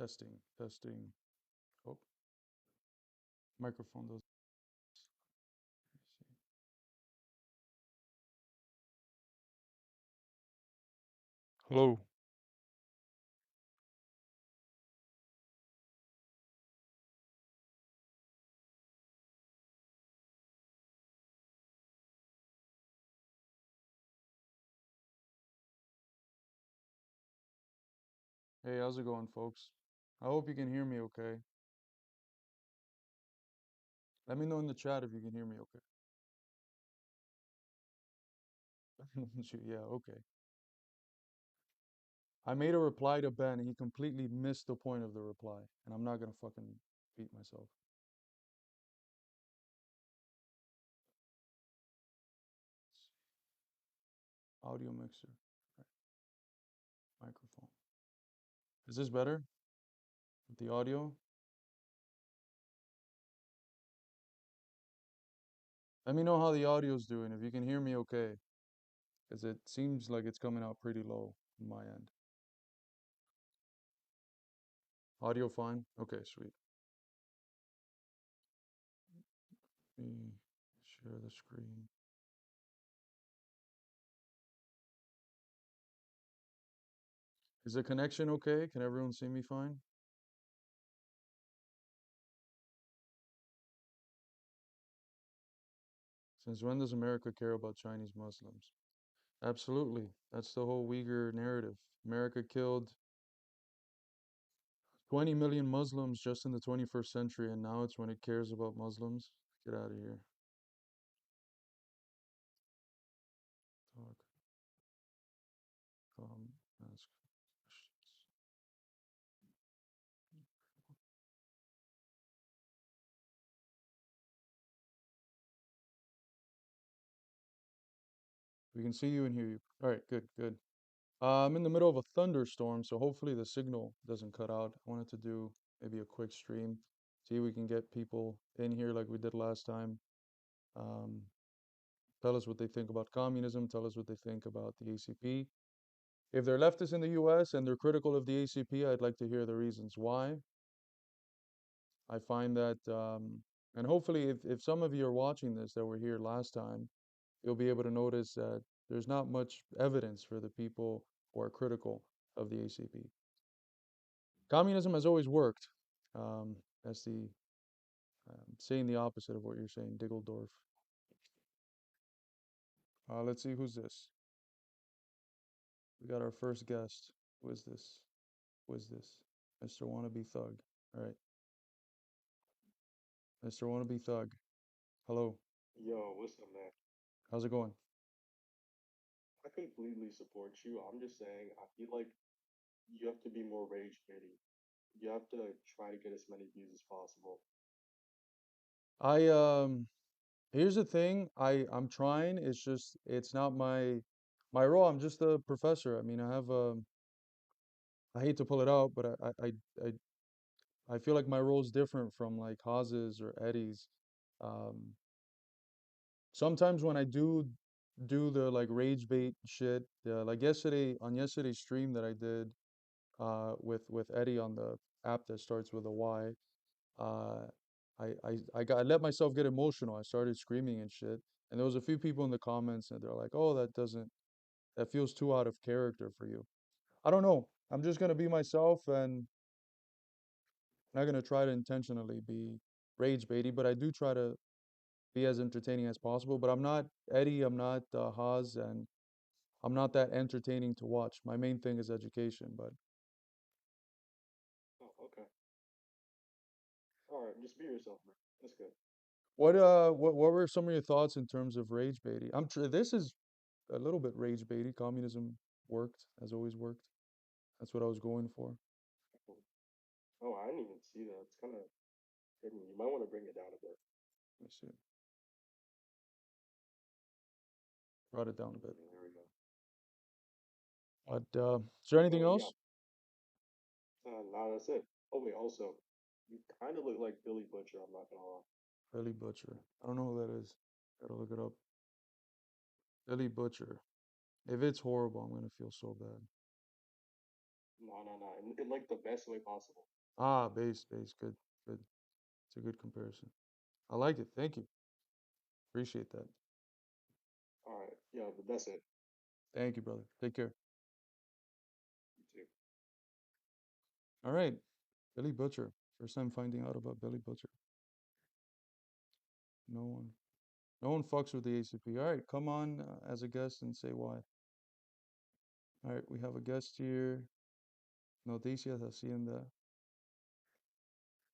Testing, testing. Oh, microphone does. Let me see. Hello. Hey, how's it going, folks? I hope you can hear me okay. Let me know in the chat if you can hear me okay. Yeah, okay. I made a reply to Ben and he completely missed the point of the reply, and I'm not gonna fucking beat myself. Audio mixer. Right, microphone. Is this better? With the audio? Let me know how the audio's doing, if you can hear me okay. Because it seems like it's coming out pretty low on my end. Audio fine? Okay, sweet. Let me share the screen. Is the connection okay? Can everyone see me fine? Since when does America care about Chinese Muslims? Absolutely. That's the whole Uyghur narrative. America killed 20 million Muslims just in the 21st century, and now it's when it cares about Muslims. Get out of here. Talk, ask questions. We can see you and hear you. All right, good, good. I'm in the middle of a thunderstorm, so hopefully the signal doesn't cut out. I wanted to do maybe a quick stream, see if we can get people in here like we did last time. Um, tell us what they think about communism, tell us what they think about the ACP. If they're leftists in the US and they're critical of the ACP, I'd like to hear the reasons why. I find that, and hopefully, if some of you are watching this that were here last time, you'll be able to notice that there's not much evidence for the people who are critical of the ACP. Communism has always worked. That's the saying the opposite of what you're saying, Diggledorf. Let's see who's this. We got our first guest. Who is this? Who is this? Mr. Wannabe Thug. All right, Mr. Wannabe Thug. Hello. Yo, what's up, man? How's it going? I completely support you. I'm just saying, I feel like you have to be more rage baiting. You have to try to get as many views as possible. I here's the thing. I'm trying. It's just it's not my role. I'm just a professor. I mean, I have I hate to pull it out, but I feel like my role is different from like Haz's or Eddie's. Um, sometimes when I do the like rage bait shit, like yesterday on yesterday's stream that I did with Eddie on the app that starts with a Y, uh I let myself get emotional. I started screaming and shit. And there was a few people in the comments and they're like, "Oh, that feels too out of character for you." I don't know. I'm just gonna be myself and I'm not gonna try to intentionally be rage baity, but I do try to be as entertaining as possible. But I'm not Eddie, I'm not Haas, and I'm not that entertaining to watch. My main thing is education. But Oh, okay. All right, just be yourself, man. That's good. what were some of your thoughts in terms of rage baiting? This is a little bit rage baity. Communism worked, has always worked. That's what I was going for. Cool. Oh, I didn't even see that. It's kind of hidden. You might want to bring it down a bit. Let me see. Brought it down a bit. Okay, there we go. But is there anything Oh, yeah. else? Nah, that's it. Oh, wait, also, you kind of look like Billy Butcher, I'm not gonna lie. Billy Butcher. I don't know who that is. Gotta look it up. Billy Butcher. If it's horrible, I'm gonna feel so bad. No, no. In like the best way possible. Ah, base. Good, good. It's a good comparison. I like it. Thank you. Appreciate that. All right, yeah, but that's it. Thank you, brother. Take care. You too. All right. Billy Butcher. First time finding out about Billy Butcher. No one. No one fucks with the ACP. All right, come on as a guest and say why. All right, we have a guest here. Noticias Hacienda.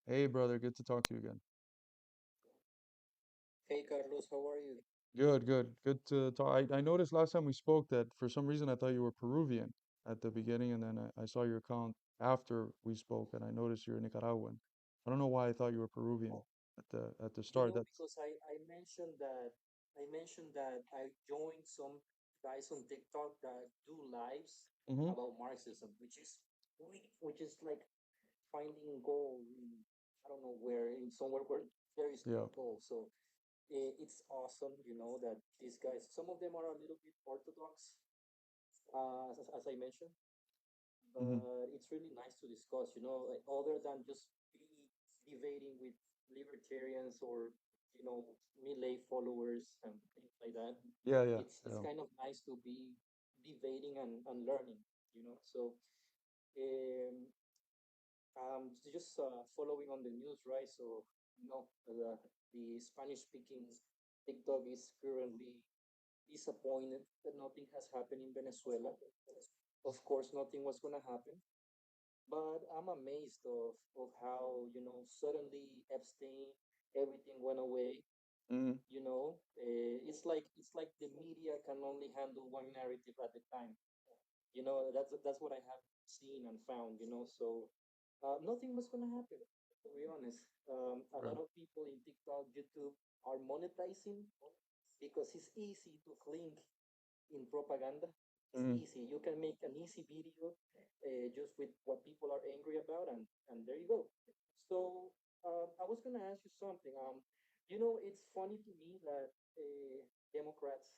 Hey, brother. Good to talk to you again. Hey Carlos, how are you? Good to talk. I noticed last time we spoke that for some reason I thought you were Peruvian at the beginning, and then I saw your account after we spoke, and I noticed you're Nicaraguan. I don't know why I thought you were Peruvian at the You start. know, That's because I mentioned that I joined some guys on TikTok that do lives mm-hmm. about Marxism, which is like finding gold in, I don't know where, in somewhere where there is Yeah. no gold. So it's awesome, that these guys, some of them are a little bit orthodox, as I mentioned, Mm-hmm. but it's really nice to discuss, like, other than just debating with libertarians or melee followers and things like that. Yeah. It's Yeah. kind of nice to be debating and learning, So um, just following on the news, right? So the Spanish-speaking TikTok is currently disappointed that nothing has happened in Venezuela. Of course, nothing was going to happen. But I'm amazed of how, suddenly Epstein, everything went away. Mm-hmm. It's like the media can only handle one narrative at a time. That's what I have seen and found. So nothing was gonna happen. To be honest, a Right. lot of people in TikTok, YouTube are monetizing because it's easy to cling in propaganda. It's Mm-hmm. easy. You can make an easy video just with what people are angry about, and there you go. So I was going to ask you something. It's funny to me that Democrats,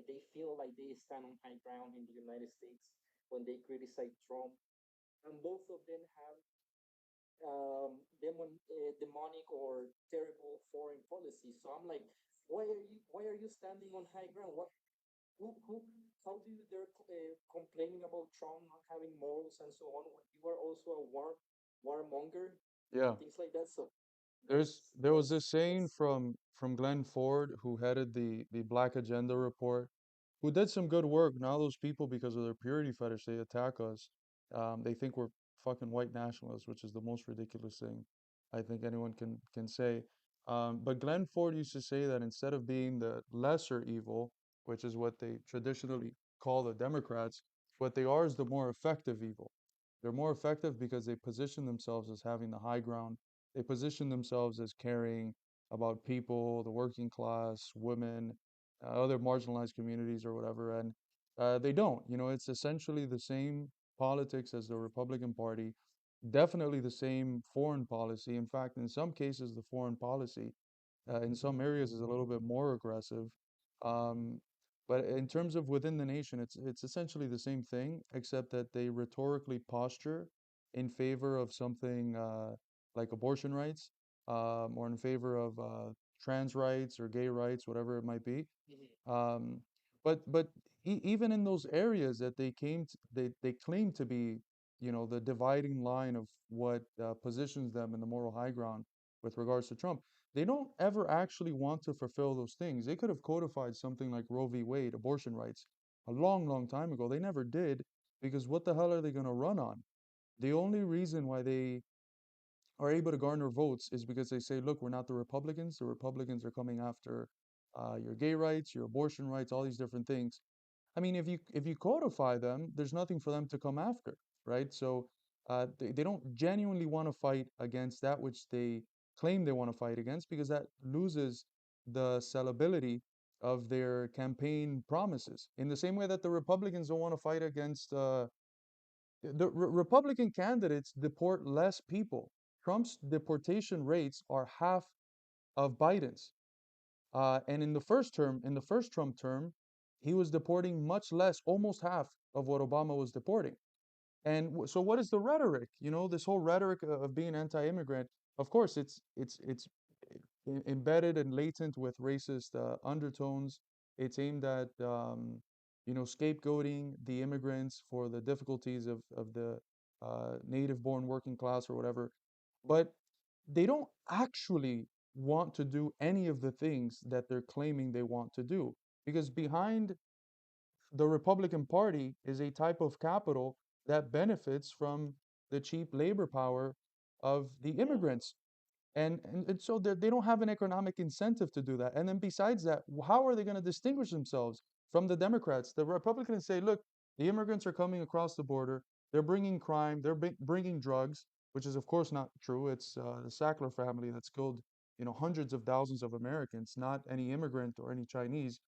they feel like they stand on high ground in the United States when they criticize Trump, and both of them have demonic or terrible foreign policy. So I'm like, why are you standing on high ground? Who how do you dare complaining about Trump not having morals and so on when you are also a warmonger Yeah. and things like that? So There was this saying that's from Glenn Ford, who headed the Black Agenda report, who did some good work. Now those people, because of their purity fetish, they attack us. They think we're fucking white nationalists, which is the most ridiculous thing I think anyone can say. But Glenn Ford used to say that instead of being the lesser evil, which is what they traditionally call the Democrats, what they are is the more effective evil. They're more effective because they position themselves as having the high ground. They position themselves as caring about people, the working class, women, other marginalized communities or whatever, and they don't. It's essentially the same politics as the Republican Party, definitely the same foreign policy. In fact, in some cases, the foreign policy in some areas is a little bit more aggressive. Um, but in terms of within the nation, it's essentially the same thing, except that they rhetorically posture in favor of something like abortion rights, or in favor of trans rights or gay rights, whatever it might be. Mhm. Um, but even in those areas that they claim to be, the dividing line of what positions them in the moral high ground with regards to Trump, they don't ever actually want to fulfill those things. They could have codified something like Roe v. Wade, abortion rights, a long, long time ago. They never did because what the hell are they going to run on? The only reason why they are able to garner votes is because they say, look, we're not the Republicans. The Republicans are coming after your gay rights, your abortion rights, all these different things. I mean, if you codify them, there's nothing for them to come after, right? So they don't genuinely want to fight against that which they claim they want to fight against because that loses the sellability of their campaign promises. In the same way that the Republicans don't want to fight against the Republican candidates deport less people. Trump's deportation rates are half of Biden's. And in the first Trump term, he was deporting much less, almost half of what Obama was deporting. And so what is the rhetoric? You know, this whole rhetoric of being anti-immigrant, of course, it's embedded and latent with racist undertones. It's aimed at you know, scapegoating the immigrants for the difficulties of the native-born working class or whatever. But they don't actually want to do any of the things that they're claiming they want to do. Because behind the Republican Party is a type of capital that benefits from the cheap labor power of the Yeah. immigrants. And so they don't have an economic incentive to do that. And then besides that, how are they going to distinguish themselves from the Democrats? The Republicans say, look, the immigrants are coming across the border. They're bringing crime. They're bringing drugs, which is of course not true. It's the Sackler family that's killed, you know, hundreds of thousands of Americans, not any immigrant or any Chinese.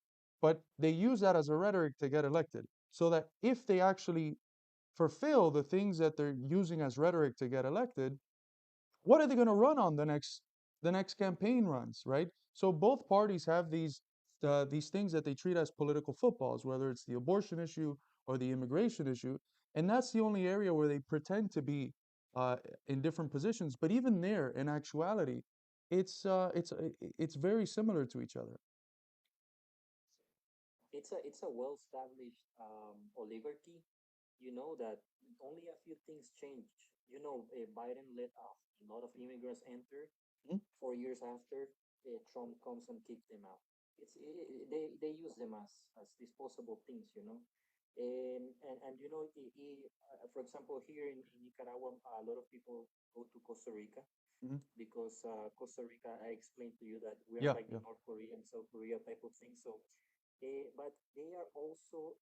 But they use that as a rhetoric to get elected. So that if they actually fulfill the things that they're using as rhetoric to get elected, what are they going to run on the next campaign runs, right? So both parties have these things that they treat as political footballs, whether it's the abortion issue or the immigration issue, and that's the only area where they pretend to be uh, in different positions. But even there, in actuality, it's very similar to each other. It's a well-established oligarchy. You know that only a few things change. You know, Biden let off a lot of immigrants enter. Mhm. 4 years after, Trump comes and kicks them out. They use them as disposable things. You know, and you know, for example, here in Nicaragua, a lot of people go to Costa Rica Mhm. because Costa Rica, I explained to you that we are Yeah, like yeah. the North Korea and South Korea type of thing. So, but they are also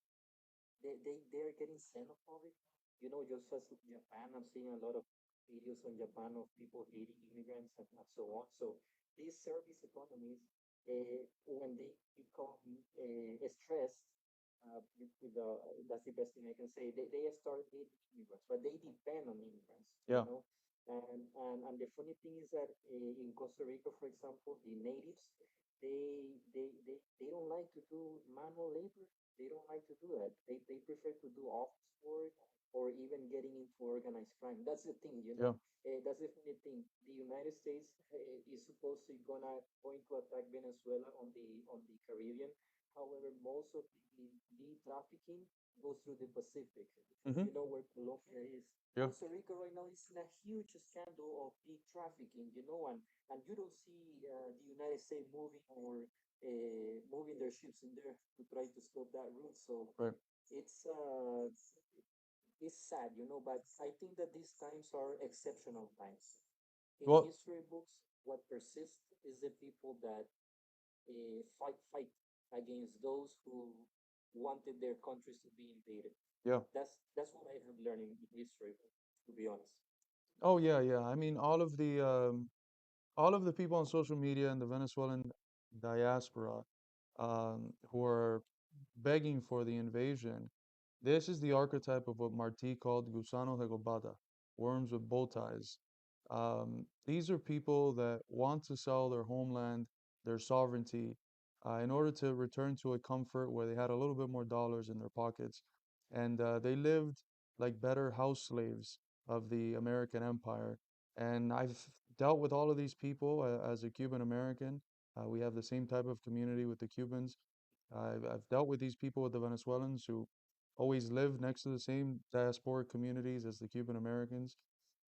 they are getting xenophobic. You know, just as Japan, I'm seeing a lot of videos on Japan of people hating immigrants and so on. So these service economies, when they become stressed, with the, that's the best thing I can say. They start hating immigrants, but they depend on immigrants. You Yeah. know, and the funny thing is that in Costa Rica, for example, the natives they don't like to do manual labor. They don't like to do that. They prefer to do office work or even getting into organized crime. That's the thing, you Yeah. know. That's the funny thing. The United States is supposed to going to attack Venezuela on the Caribbean. However, most of the trafficking goes through the Pacific. Hmm. You know where Colombia is. Yeah. Costa Rica right now is in a huge scandal of the trafficking, you know, and you don't see the United States moving their ships in there to try to stop that route. So Right. it's it's sad, you know, but I think that these times are exceptional times. In Well, history books, what persists is the people that fight against those who wanted their countries to be invaded. yeah. That's what I have learned in history, to be honest. Oh yeah, yeah. I mean, all of the people on social media in the Venezuelan diaspora who are begging for the invasion, this is the archetype of what Martí called gusanos de corbata, worms with bow ties. These are people that want to sell their homeland, their sovereignty, in order to return to a comfort where they had a little bit more dollars in their pockets. And they lived like better house slaves of the American empire. And I've dealt with all of these people as a Cuban American. We have the same type of community with the Cubans. I've dealt with these people with the Venezuelans who always lived next to the same diasporic communities as the Cuban Americans.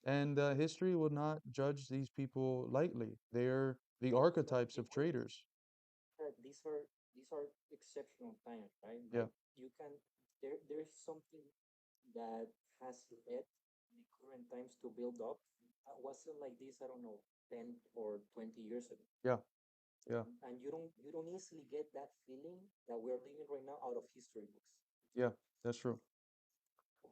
And history will not judge these people lightly. They're the But archetypes the of point is traitors. that these are exceptional times, right? Yeah, Like you can there's something that has led the current times to build up. Wasn't like this, I don't know, 10 or 20 years ago. yeah, yeah, And you don't easily get that feeling that we're living right now out of history books. yeah, that's true.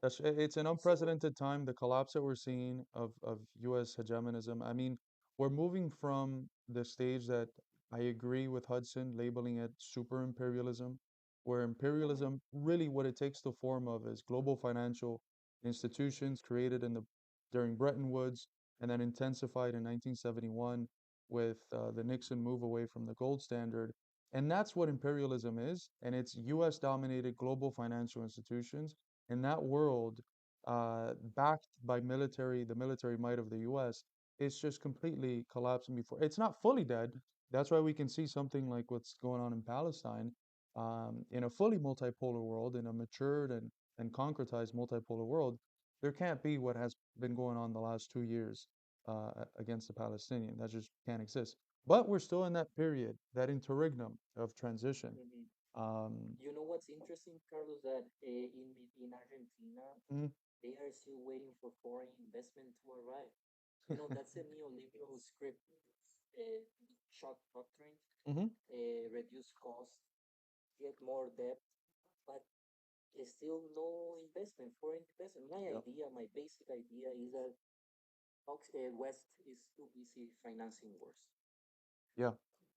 It's an So unprecedented time, the collapse that we're seeing of US hegemonism. I mean, we're moving from the stage that I agree with Hudson labeling it super imperialism, where uh-huh. imperialism really what it takes the form of is global financial institutions created in the during Bretton Woods and then intensified in 1971 with the Nixon move away from the gold standard. And that's what imperialism is, and it's US dominated global financial institutions in that world, backed by the military might of the U.S., it's just completely collapsing before. It's not fully dead. That's why we can see something like what's going on in Palestine, in a fully multipolar world, in a matured and concretized multipolar world. There can't be what has been going on the last 2 years against the Palestinian. That just can't exist. But we're still in that period, that interregnum of transition. Mhm. Um, You know what's interesting, Carlos, that in Argentina mhm, they are still waiting for foreign investment to arrive. You know, that's a neoliberal script. Uh, Shock doctrine, mhm, reduce cost, get more debt, but there's still no investment, foreign investment. yeah, My basic idea is that West is too busy financing wars. yeah,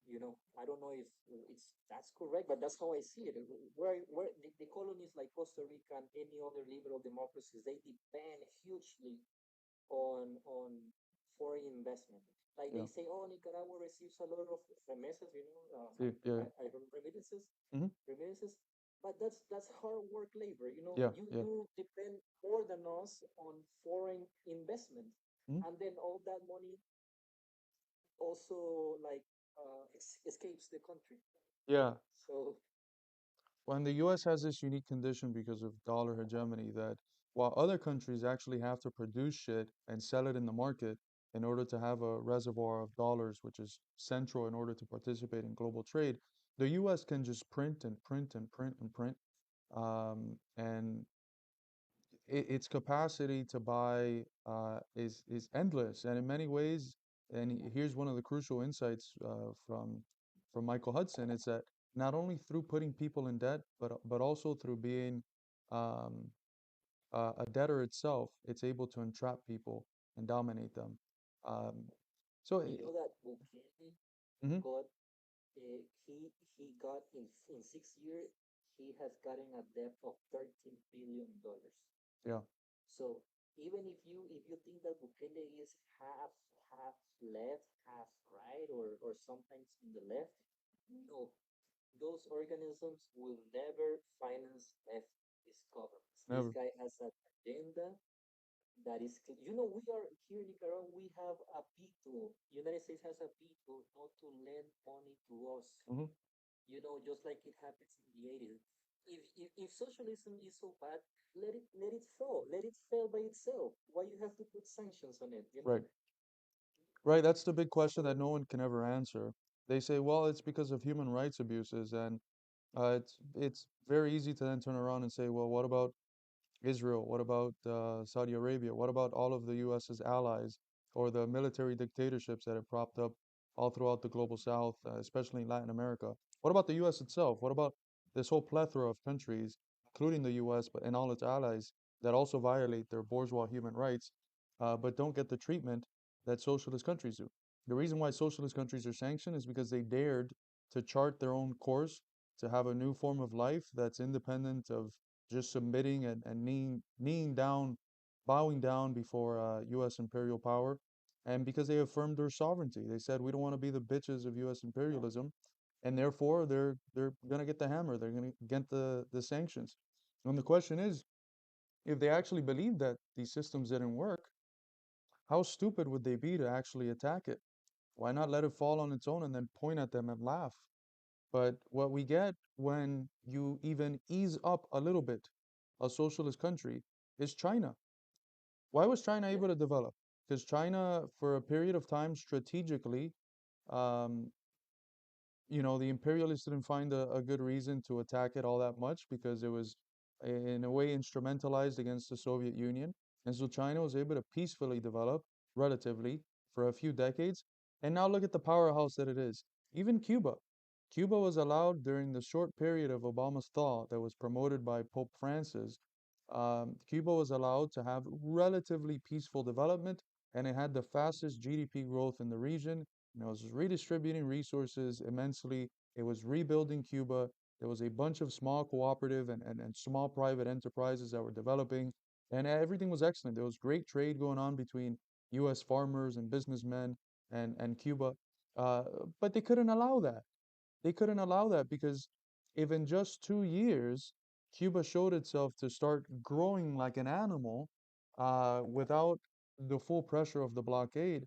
You know, I don't know if it's that's correct, but that's how I see it. Where the colonies like Costa Rica and any other liberal democracies, they depend hugely on foreign investment. Like yeah, they say, oh, Nicaragua receives a lot of remesas, yeah, yeah, I don't mhm, remittances, but that's hard work labor. You know, yeah, yeah, you depend more than us on foreign investment, mhm, and then all that money also like escapes the country. yeah. So Well, and the US has this unique condition because of dollar hegemony that while other countries actually have to produce shit and sell it in the market in order to have a reservoir of dollars, which is central in order to participate in global trade, the US can just print and print and print and print. And its capacity to buy is endless, and in many ways, and here's one of the crucial insights from Michael Hudson, it's that not only through putting people in debt, but also through being um, a debtor itself, it's able to entrap people and dominate them. Um, so, you know that Bukele mhm, got he got in 6 years he has gotten a debt of $13 billion. yeah, So even if you think that Bukele is half left, half right, or sometimes in the left, no, those organisms will never finance leftist governments. This never, guy has an agenda that is, you know, we are here in Nicaragua. We have a veto. United States has a veto not to lend money to us. mhm. You know, just like it happens in the 80s. If socialism is so bad, let it fall. Let it fail by itself. Why you have to put sanctions on it? You know. Right. Right, that's the big question that So no one can ever answer. They say, well, it's because of human rights abuses, and it's very easy to then turn around and say, well, what about Israel? What about Saudi Arabia? What about all of the US's allies or the military dictatorships that have propped up all throughout the global south, especially in Latin America? What about the US itself? What about this whole plethora of countries, including the US, but and all its allies that also violate their bourgeois human rights, but don't get the treatment that socialist countries do? The reason why socialist countries are sanctioned is because they dared to chart their own course, to have a new form of life that's independent of just submitting and kneeing down, bowing down before U.S. imperial power, and because they affirmed their sovereignty. They said we don't want to be the bitches of U.S. imperialism, and therefore they're gonna get the hammer. They're gonna get the sanctions. And the question is, if they actually believed that these systems didn't work, how stupid would they be to actually attack it? Why not let it fall on its own and then point at them and laugh? But what we get when you even ease up a little bit a socialist country is China. Why was China yeah, able to develop? Because China, for a period of time, strategically, um, the imperialists didn't find a good reason to attack it all that much because it was, in a way, instrumentalized against the Soviet Union. And so China was able to peacefully develop, relatively, for a few decades. And now look at the powerhouse that it is. Even Cuba. Cuba was allowed during the short period of Obama's thaw that was promoted by Pope Francis. Cuba was allowed to have relatively peaceful development, and it had the fastest GDP growth in the region. It was redistributing resources immensely. It was rebuilding Cuba. There was a bunch of small cooperative and small private enterprises that were developing, and everything was excellent. There was great trade going on between U.S. farmers and businessmen and Cuba. Uh, but they couldn't allow that. They couldn't allow that because if in just 2 years Cuba showed itself to start growing like an animal, without the full pressure of the blockade,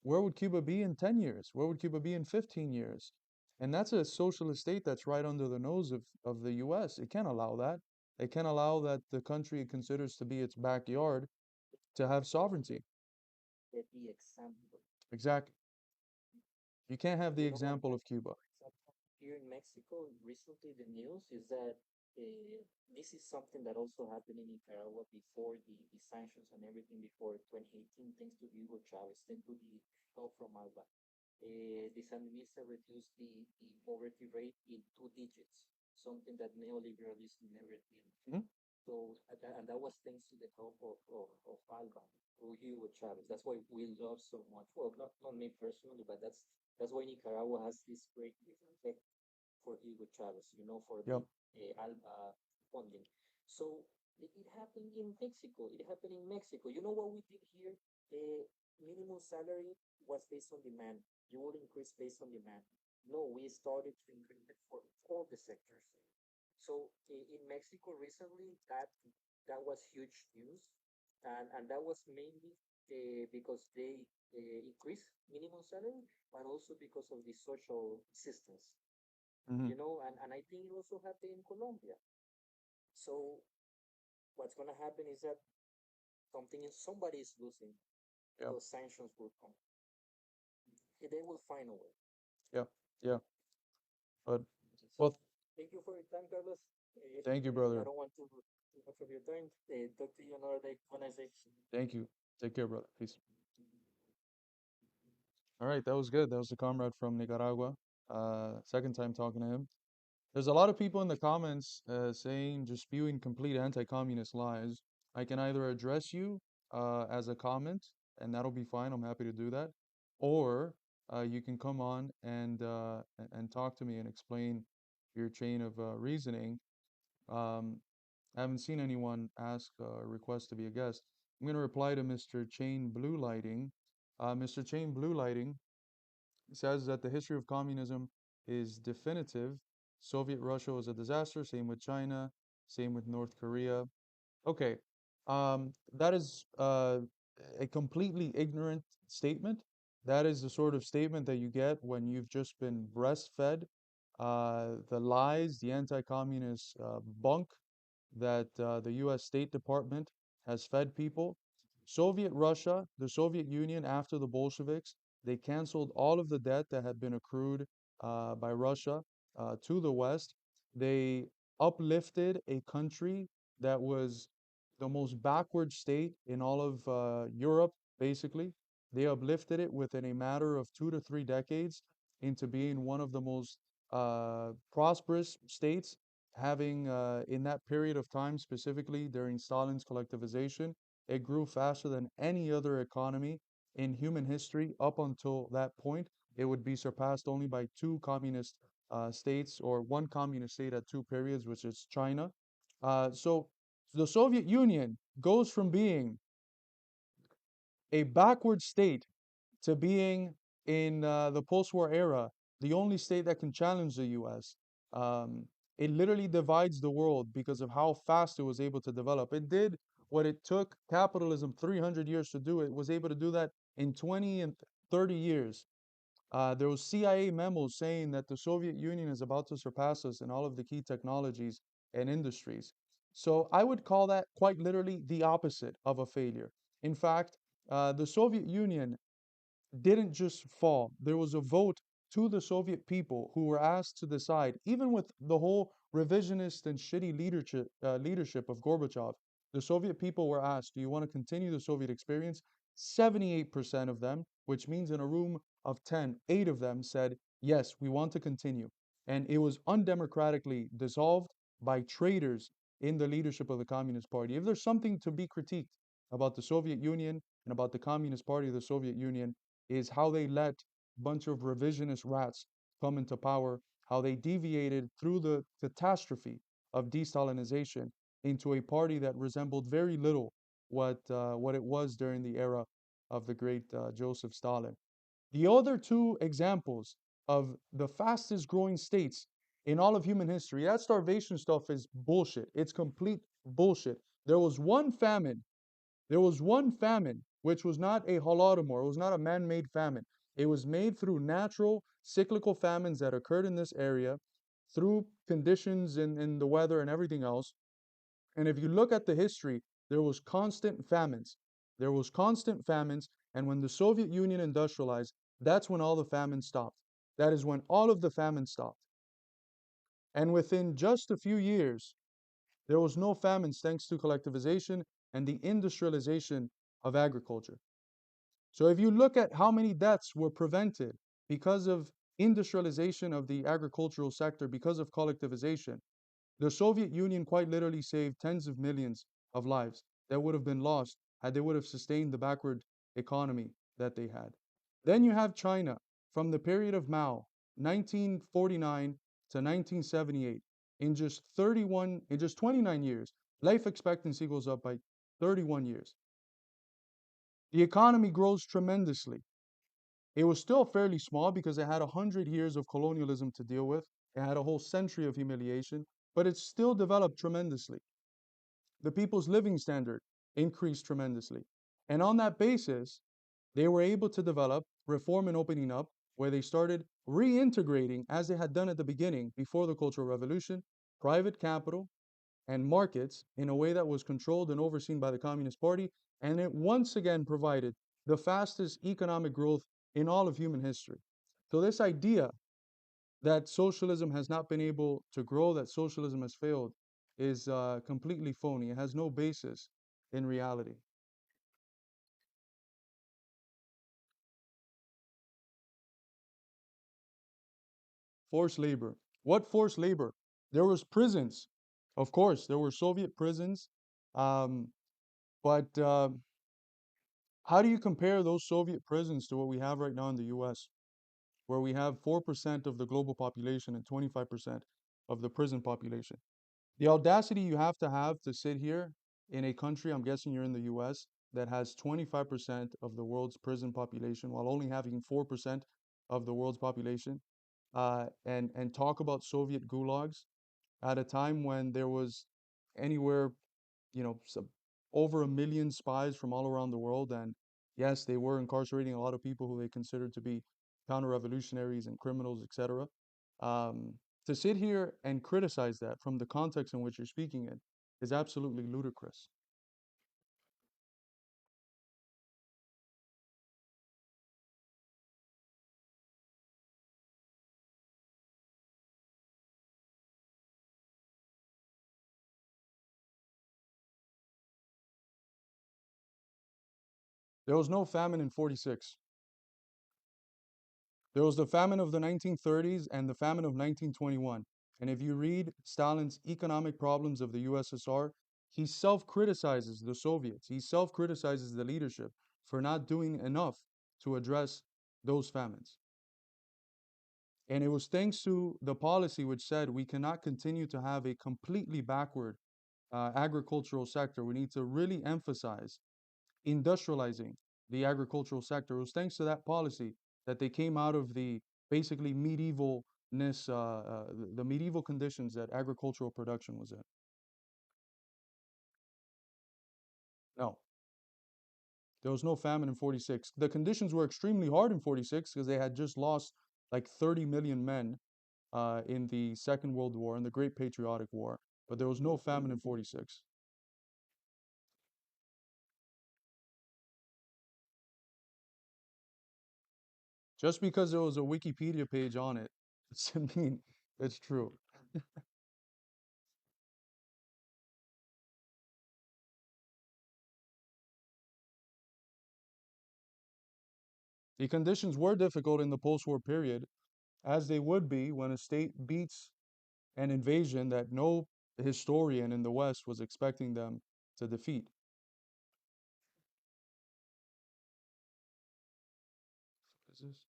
where would Cuba be in 10 years? Where would Cuba be in 15 years? And that's a socialist state that's right under the nose of the US. It can't allow that. It can't allow that the country it considers to be its backyard to have sovereignty. The example. Exactly. You can't have the You know, example of Cuba. for example, here in Mexico, recently the news is that this is something that also happened in Nicaragua before the sanctions and everything before 2018, thanks to Hugo Chavez, thanks to the help from Alba. The Sandinista reduced the poverty rate in 2 digits, something that neoliberalism never did. Mhm. So, and that was thanks to the help of Alba, through Hugo Chavez. That's why we love so much. Well, not me personally, but that's why Nicaragua has this great effect for Hugo Chavez, for the Yep. Alba funding. So it happened in Mexico. It happened in Mexico. You know what we did here? Minimum salary was based on demand. You will increase based on demand. No, we started to increase it for all the sectors. So in Mexico recently, that was huge news, and that was mainly because they increased minimum salary, but also because of the social assistance, Hmm. and I think it also happened in Colombia. So what's gonna happen is that somebody is losing. Yeah. Those sanctions will come. They will find a way. Yeah. Yeah. But So well, thank you for your time, Carlos. thank you, I brother. don't want to too much of your time. Talk to you another day. When I say Thank you. Take care, brother. Peace. All right, that was good. That was a comrade from Nicaragua. Second time talking to him. There's a lot of people in the comments saying, just spewing complete anti-communist lies. I can either address you as a comment, and that'll be fine. I'm happy to do that. Or you can come on and talk to me and explain your chain of reasoning. Um, I haven't seen anyone ask or request to be a guest. I'm going to reply to Mr. Chain Blue Lighting. Mr. Chain Blue Lighting says that the history of communism is definitive. Soviet Russia was a disaster. Same with China. Same with North Korea. Okay, that is a completely ignorant statement. That is the sort of statement that you get when you've just been breastfed the lies, the anti-communist bunk that the US State Department has fed people. Soviet Russia, the Soviet Union after the Bolsheviks, they canceled all of the debt that had been accrued by Russia to the West. They uplifted a country that was the most backward state in all of Europe, basically. They uplifted it within a matter of 2 to 3 decades into being one of the most prosperous states, having in that period of time, specifically during Stalin's collectivization, it grew faster than any other economy in human history up until that point. It would be surpassed only by two communist states or one communist state at two periods, which is China. So the Soviet Union goes from being a backward state to being in the post-war era the only state that can challenge the U.S. Um, it literally divides the world because of how fast it was able to develop. It did what it took capitalism 300 years to do. It was able to do that in 20 and 30 years. There was CIA memos saying that the Soviet Union is about to surpass us in all of the key technologies and industries. So I would call that quite literally the opposite of a failure. In fact, the Soviet Union didn't just fall. There was a vote to the Soviet people who were asked to decide, even with the whole revisionist and shitty leadership of Gorbachev, the Soviet people were asked, do you want to continue the Soviet experience? 78% of them, which means in a room of 10, 8 of them said, yes, we want to continue. And it was undemocratically dissolved by traitors in the leadership of the Communist Party. If there's something to be critiqued about the Soviet Union and about the Communist Party of the Soviet Union, is how they let a bunch of revisionist rats come into power, how they deviated through the catastrophe of de-Stalinization into a party that resembled very little what it was during the era of the great Joseph Stalin. The other two examples of the fastest growing states in all of human history, that starvation stuff is bullshit. It's complete bullshit. There was one famine There was one famine, which was not a holodomor, it was not a man-made famine. It was made through natural cyclical famines that occurred in this area through conditions in the weather and everything else. And if you look at the history, there was constant famines. There was constant famines, and when the Soviet Union industrialized, that's when all the famines stopped. That is when all of the famines stopped. And within just a few years, there was no famines thanks to collectivization and the industrialization of agriculture. So if you look at how many deaths were prevented because of industrialization of the agricultural sector, because of collectivization, the Soviet Union quite literally saved tens of millions of lives that would have been lost had they would have sustained the backward economy that they had. Then you have China from the period of Mao, 1949 to 1978. In just 29 years, life expectancy goes up by 31 years. The economy grows tremendously. It was still fairly small because it had 100 years of colonialism to deal with. It had a whole century of humiliation, but it still developed tremendously. The people's living standard increased tremendously. And on that basis, they were able to develop reform and opening up, where they started reintegrating, as they had done at the beginning, before the Cultural Revolution, private capital and markets in a way that was controlled and overseen by the Communist Party. And it once again provided the fastest economic growth in all of human history. So, this idea that socialism has not been able to grow, that socialism has failed, is completely phony. It has no basis in reality. Forced labor. What forced labor? There was prisons. Of course, there were Soviet prisons. Um, but how do you compare those Soviet prisons to what we have right now in the US, where we have 4% of the global population and 25% of the prison population? The audacity you have to sit here in a country, I'm guessing you're in the US, that has 25% of the world's prison population while only having 4% of the world's population, and talk about Soviet gulags at a time when there was anywhere, over 1 million spies from all around the world. And yes, they were incarcerating a lot of people who they considered to be counter-revolutionaries and criminals, etc. Um, to sit here and criticize that from the context in which you're speaking in is absolutely ludicrous. There was no famine in 46. There was the famine of the 1930s and the famine of 1921. And if you read Stalin's economic problems of the USSR, he self criticizes the Soviets. He self criticizes the leadership for not doing enough to address those famines. And it was thanks to the policy which said we cannot continue to have a completely backward agricultural sector. We need to really emphasize industrializing the agricultural sector. It was thanks to that policy that they came out of the basically medievalness, the medieval conditions that agricultural production was in. No, there was no famine in 46. The conditions were extremely hard in 46 because they had just lost like 30 million men in the Second World War and the Great Patriotic War, but there was no famine in 46. Just because there was a Wikipedia page on it doesn't mean it's true. The conditions were difficult in the post-war period, as they would be when a state beats an invasion that no historian in the West was expecting them to defeat. Is this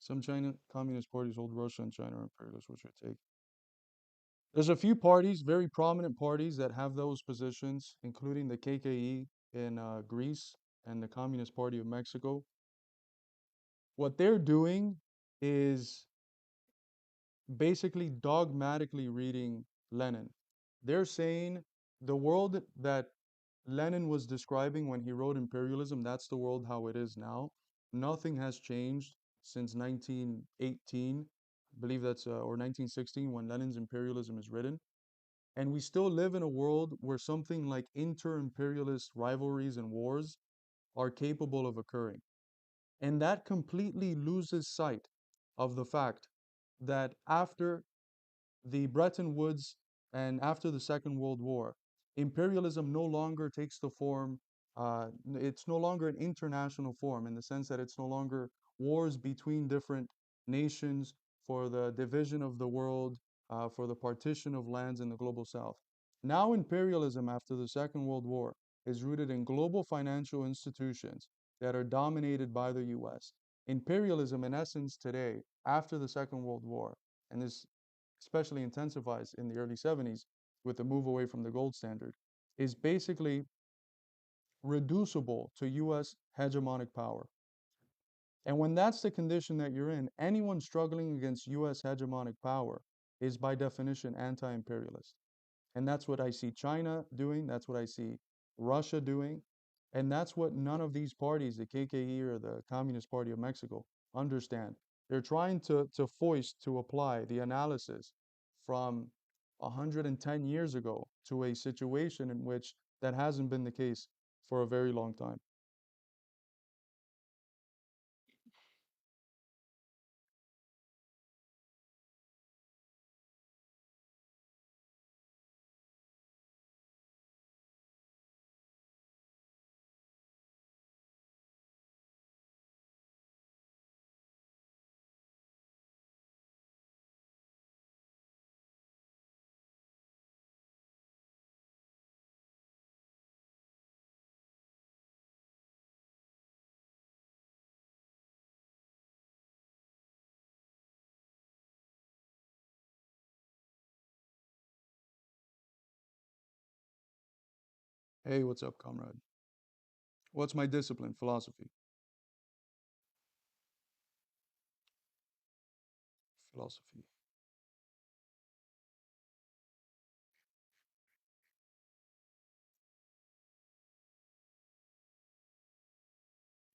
some China Communist parties hold Russia and China are imperialist? What's your take? There's a few parties, very prominent parties, that have those positions, including the KKE in Greece and the Communist Party of Mexico. What they're doing is basically dogmatically reading Lenin. They're saying the world that Lenin was describing when he wrote Imperialism, that's the world how it is now. Nothing has changed since 1918, I believe that's, or 1916 when Lenin's Imperialism is written. And we still live in a world where something like inter-imperialist rivalries and wars are capable of occurring. And that completely loses sight of the fact that after the Bretton Woods and after the Second World War, imperialism no longer takes the form, it's no longer an international form in the sense that it's no longer wars between different nations for the division of the world, for the partition of lands in the global south. Now, imperialism after the Second World War is rooted in global financial institutions that are dominated by the US. Imperialism, in essence, today, after the Second World War, and this especially intensifies in the early 70s with the move away from the gold standard, is basically reducible to US hegemonic power. And when that's the condition that you're in, anyone struggling against US hegemonic power is by definition anti imperialist. And that's what I see China doing, that's what I see Russia doing, and that's what none of these parties, the KKE or the Communist Party of Mexico, understand. They're trying to foist, to apply the analysis from 110 years ago to a situation in which that hasn't been the case for a very long time. Hey, what's up, comrade? What's my discipline? Philosophy. Philosophy.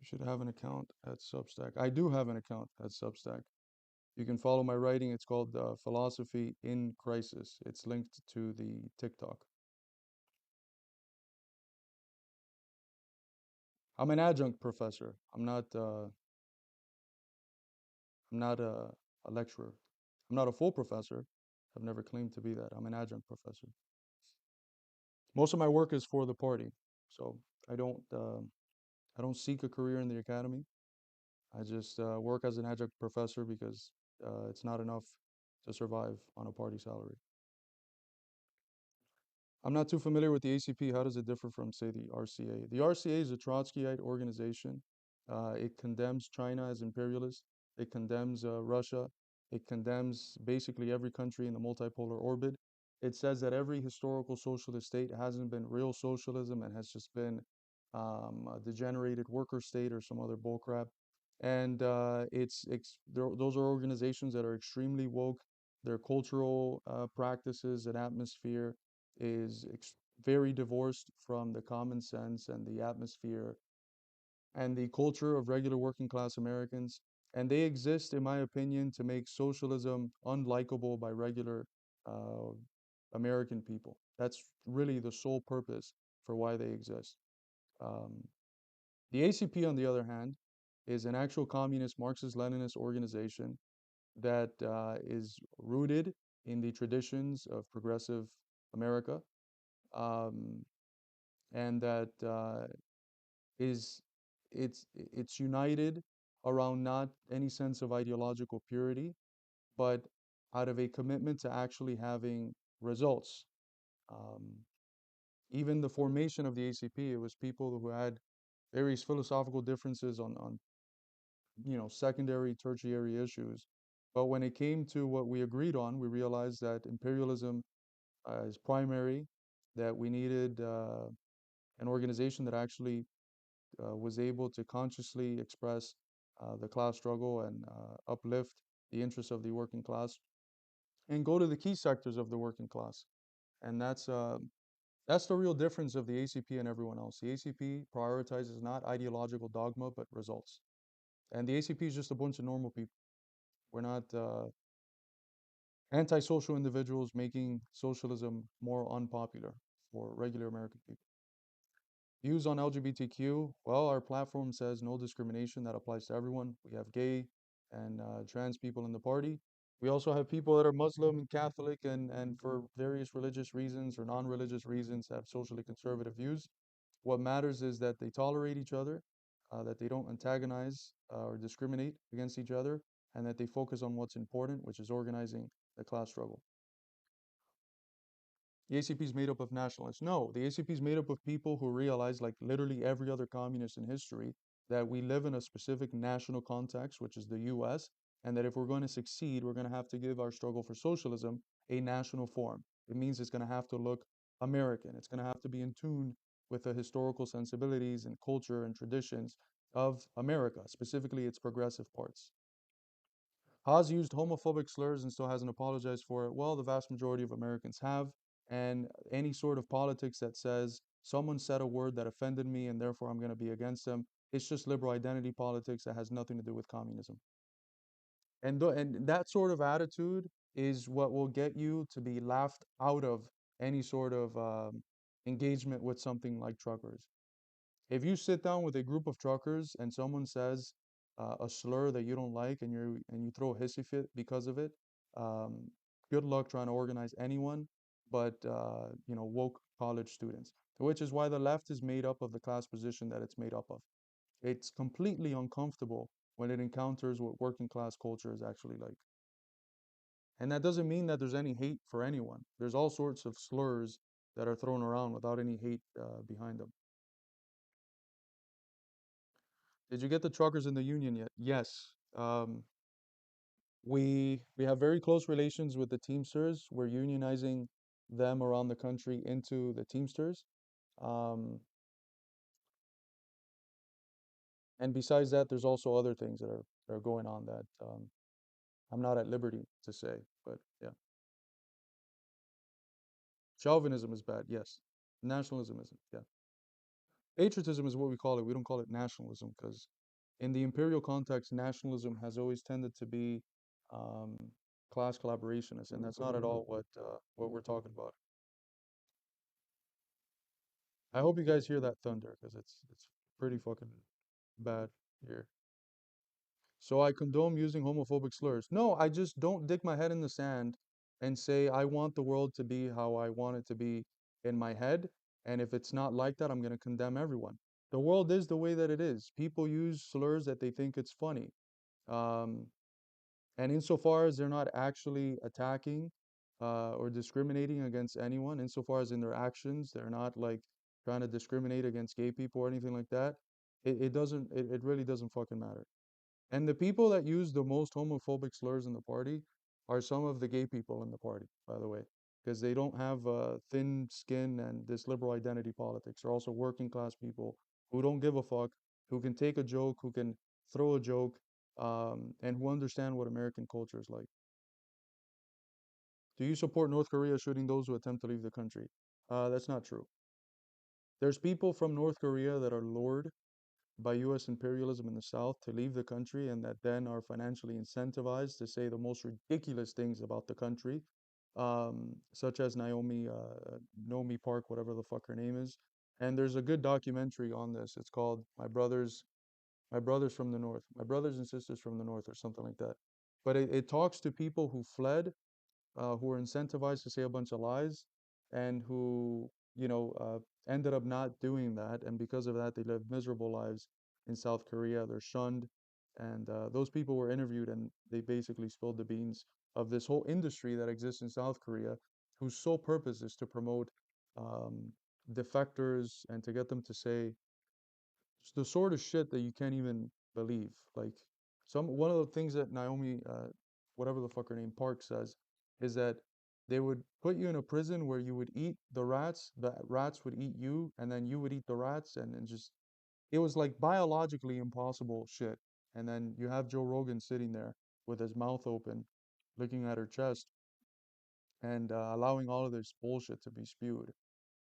You should have an account at Substack. I do have an account at Substack. You can follow my writing. It's called Philosophy in Crisis. It's linked to the TikTok. I'm an adjunct professor. I'm not a lecturer. I'm not a full professor. I've never claimed to be that. I'm an adjunct professor. Most of my work is for the party, so I don't uh, I don't seek a career in the academy. I just work as an adjunct professor because it's not enough to survive on a party salary. I'm not too familiar with the ACP. How does it differ from, say, the RCA? The RCA is a Trotskyite organization. It condemns China as imperialist. It condemns Russia. It condemns basically every country in the multipolar orbit. It says that every historical socialist state hasn't been real socialism and has just been a degenerated worker state or some other bullcrap. And those are organizations that are extremely woke. Their cultural practices and atmosphere is very divorced from the common sense and the atmosphere and the culture of regular working class Americans. And they exist, in my opinion, to make socialism unlikable by regular uh, American people. That's really the sole purpose for why they exist. Um, the ACP, on the other hand, is an actual communist Marxist-Leninist organization that is rooted in the traditions of progressive America, um, and that is it's united around not any sense of ideological purity, but out of a commitment to actually having results. Um, Even the formation of the ACP, it was people who had various philosophical differences on secondary, tertiary issues. But when it came to what we agreed on, we realized that imperialism is primary, that we needed an organization that actually was able to consciously express the class struggle and uplift the interests of the working class and go to the key sectors of the working class. And that's the real difference of the ACP and everyone else. The ACP prioritizes not ideological dogma, but results. And the ACP is just a bunch of normal people. We're not antisocial individuals making socialism more unpopular for regular American people. Views on LGBTQ, well, our platform says no discrimination. That applies to everyone. We have gay and trans people in the party. We also have people that are Muslim and Catholic and for various religious reasons or non-religious reasons have socially conservative views. What matters is that they tolerate each other, that they don't antagonize or discriminate against each other, and that they focus on what's important, which is organizing the class struggle. The ACP is made up of nationalists. No, the ACP is made up of people who realize, like literally every other communist in history, that we live in a specific national context, which is the US, and that if we're going to succeed, we're going to have to give our struggle for socialism a national form. It means it's going to have to look American. It's going to have to be in tune with the historical sensibilities and culture and traditions of America, specifically its progressive parts. Has used homophobic slurs and still hasn't apologized for it. Well, the vast majority of Americans have. And any sort of politics that says someone said a word that offended me and therefore I'm going to be against them, it's just liberal identity politics that has nothing to do with communism. And that sort of attitude is what will get you to be laughed out of any sort of engagement with something like truckers. If you sit down with a group of truckers and someone says a slur that you don't like and you throw a hissy fit because of it, um, good luck trying to organize anyone but woke college students. Which is why the left is made up of the class position that it's made up of. It's completely uncomfortable when it encounters what working class culture is actually like. And that doesn't mean that there's any hate for anyone. There's all sorts of slurs that are thrown around without any hate behind them. Did you get the truckers in the union yet? Yes. We have very close relations with the Teamsters. We're unionizing them around the country into the Teamsters. Um, and besides that, there's also other things that are going on that I'm not at liberty to say. But yeah, chauvinism is bad. Yes, nationalism isn't. Yeah, patriotism is what we call it. We don't call it nationalism because in the imperial context, nationalism has always tended to be um, class collaborationist, and that's not at all what we're talking about. I hope you guys hear that thunder because it's pretty fucking bad here. So I condone using homophobic slurs. No, I just don't dig my head in the sand and say I want the world to be how I want it to be in my head, and if it's not like that, I'm going to condemn everyone. The world is the way that it is. People use slurs that they think it's funny. Um, And insofar as they're not actually attacking or discriminating against anyone, insofar as in their actions, they're not like trying to discriminate against gay people or anything like that, it really doesn't fucking matter. And the people that use the most homophobic slurs in the party are some of the gay people in the party, by the way, because they don't have thin skin and this liberal identity politics. They're also working class people who don't give a fuck, who can take a joke, who can throw a joke, and who understand what American culture is like. Do you support North Korea shooting those who attempt to leave the country? That's not true. There's people from North Korea that are lured by US imperialism in the South to leave the country and that then are financially incentivized to say the most ridiculous things about the country, such as Naomi Park, whatever the fuck her name is. And there's a good documentary on this. It's called My Brothers from the North, My Brothers and Sisters from the North, or something like that. But it talks to people who fled, who were incentivized to say a bunch of lies, and who, ended up not doing that. And because of that, they lived miserable lives in South Korea. They're shunned. And those people were interviewed, and they basically spilled the beans of this whole industry that exists in South Korea, whose sole purpose is to promote um, defectors and to get them to say the sort of shit that you can't even believe. Like one of the things that Naomi, whatever the fuck her name, Park says, is that they would put you in a prison where you would eat the rats would eat you, and then you would eat the rats, and just it was like biologically impossible shit. And then you have Joe Rogan sitting there with his mouth open, looking at her chest, and allowing all of this bullshit to be spewed.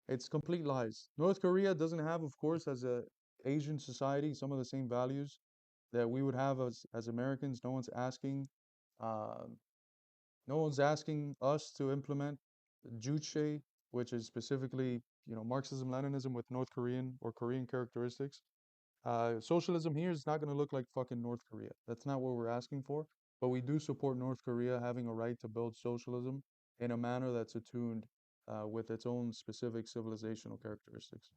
It's complete lies. North Korea doesn't have, of course, as a Asian society, some of the same values that we would have as Americans. Uh, no one's asking us to implement Juche, which is specifically, Marxism, Leninism with North Korean or Korean characteristics. Socialism here is not going to look like fucking North Korea. That's not what we're asking for. But we do support North Korea having a right to build socialism in a manner that's attuned with its own specific civilizational characteristics.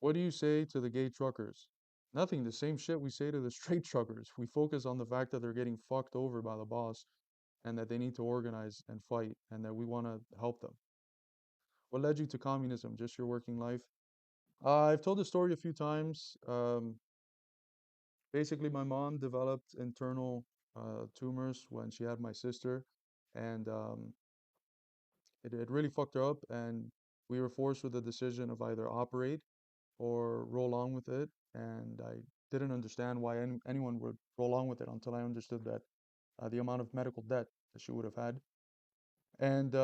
What do you say to the gay truckers? Nothing. The same shit we say to the straight truckers. We focus on the fact that they're getting fucked over by the boss and that they need to organize and fight and that we want to help them. What led you to communism? Just your working life? I've told the story a few times. Basically, my mom developed internal tumors when she had my sister, and it really fucked her up. And we were forced with the decision of either operate or roll on with it. And I didn't understand why anyone would roll on with it until I understood that the amount of medical debt that she would have had. And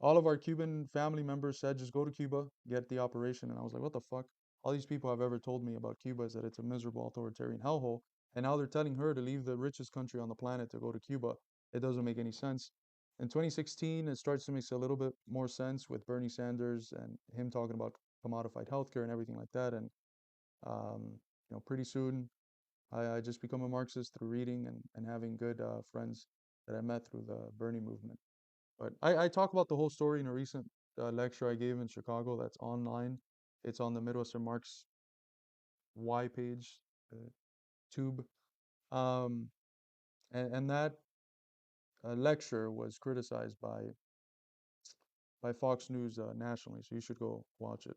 all of our Cuban family members said, just go to Cuba, get the operation. And I was like, what the fuck? All these people have ever told me about Cuba is that it's a miserable authoritarian hellhole. And now they're telling her to leave the richest country on the planet to go to Cuba. It doesn't make any sense. In 2016, it starts to make a little bit more sense with Bernie Sanders and him talking about commodified healthcare and everything like that. And, um, pretty soon I just become a Marxist through reading and having good friends that I met through the Bernie movement. But I talk about the whole story in a recent lecture I gave in Chicago that's online. It's on the Midwestern Marx Y page, uh, tube. Um, and that lecture was criticized by Fox News nationally, so you should go watch it.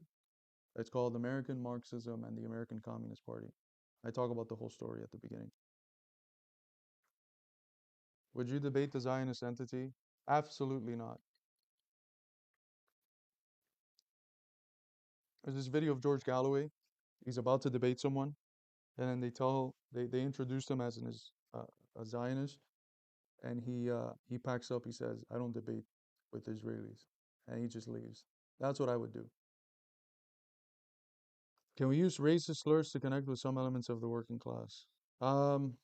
It's called American Marxism and the American Communist Party. I talk about the whole story at the beginning. Would you debate the Zionist entity? Absolutely not. There's this video of George Galloway. He's about to debate someone, and then they introduce him as a Zionist, and he packs up. He says, "I don't debate with Israelis," and he just leaves. That's what I would do. Can we use racist slurs to connect with some elements of the working class? Um,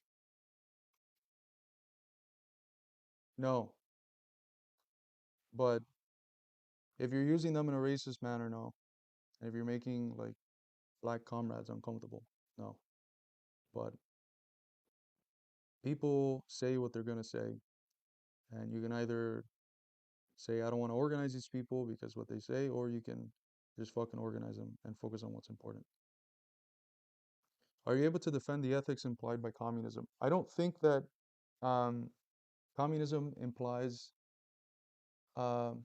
no, but if you're using them in a racist manner, no. And if you're making like black comrades uncomfortable, no. But people say what they're gonna say, and you can either say, I don't want to organize these people because what they say, or you can just fucking organize them and focus on what's important. Are you able to defend the ethics implied by communism? I don't think that um, communism implies. Um,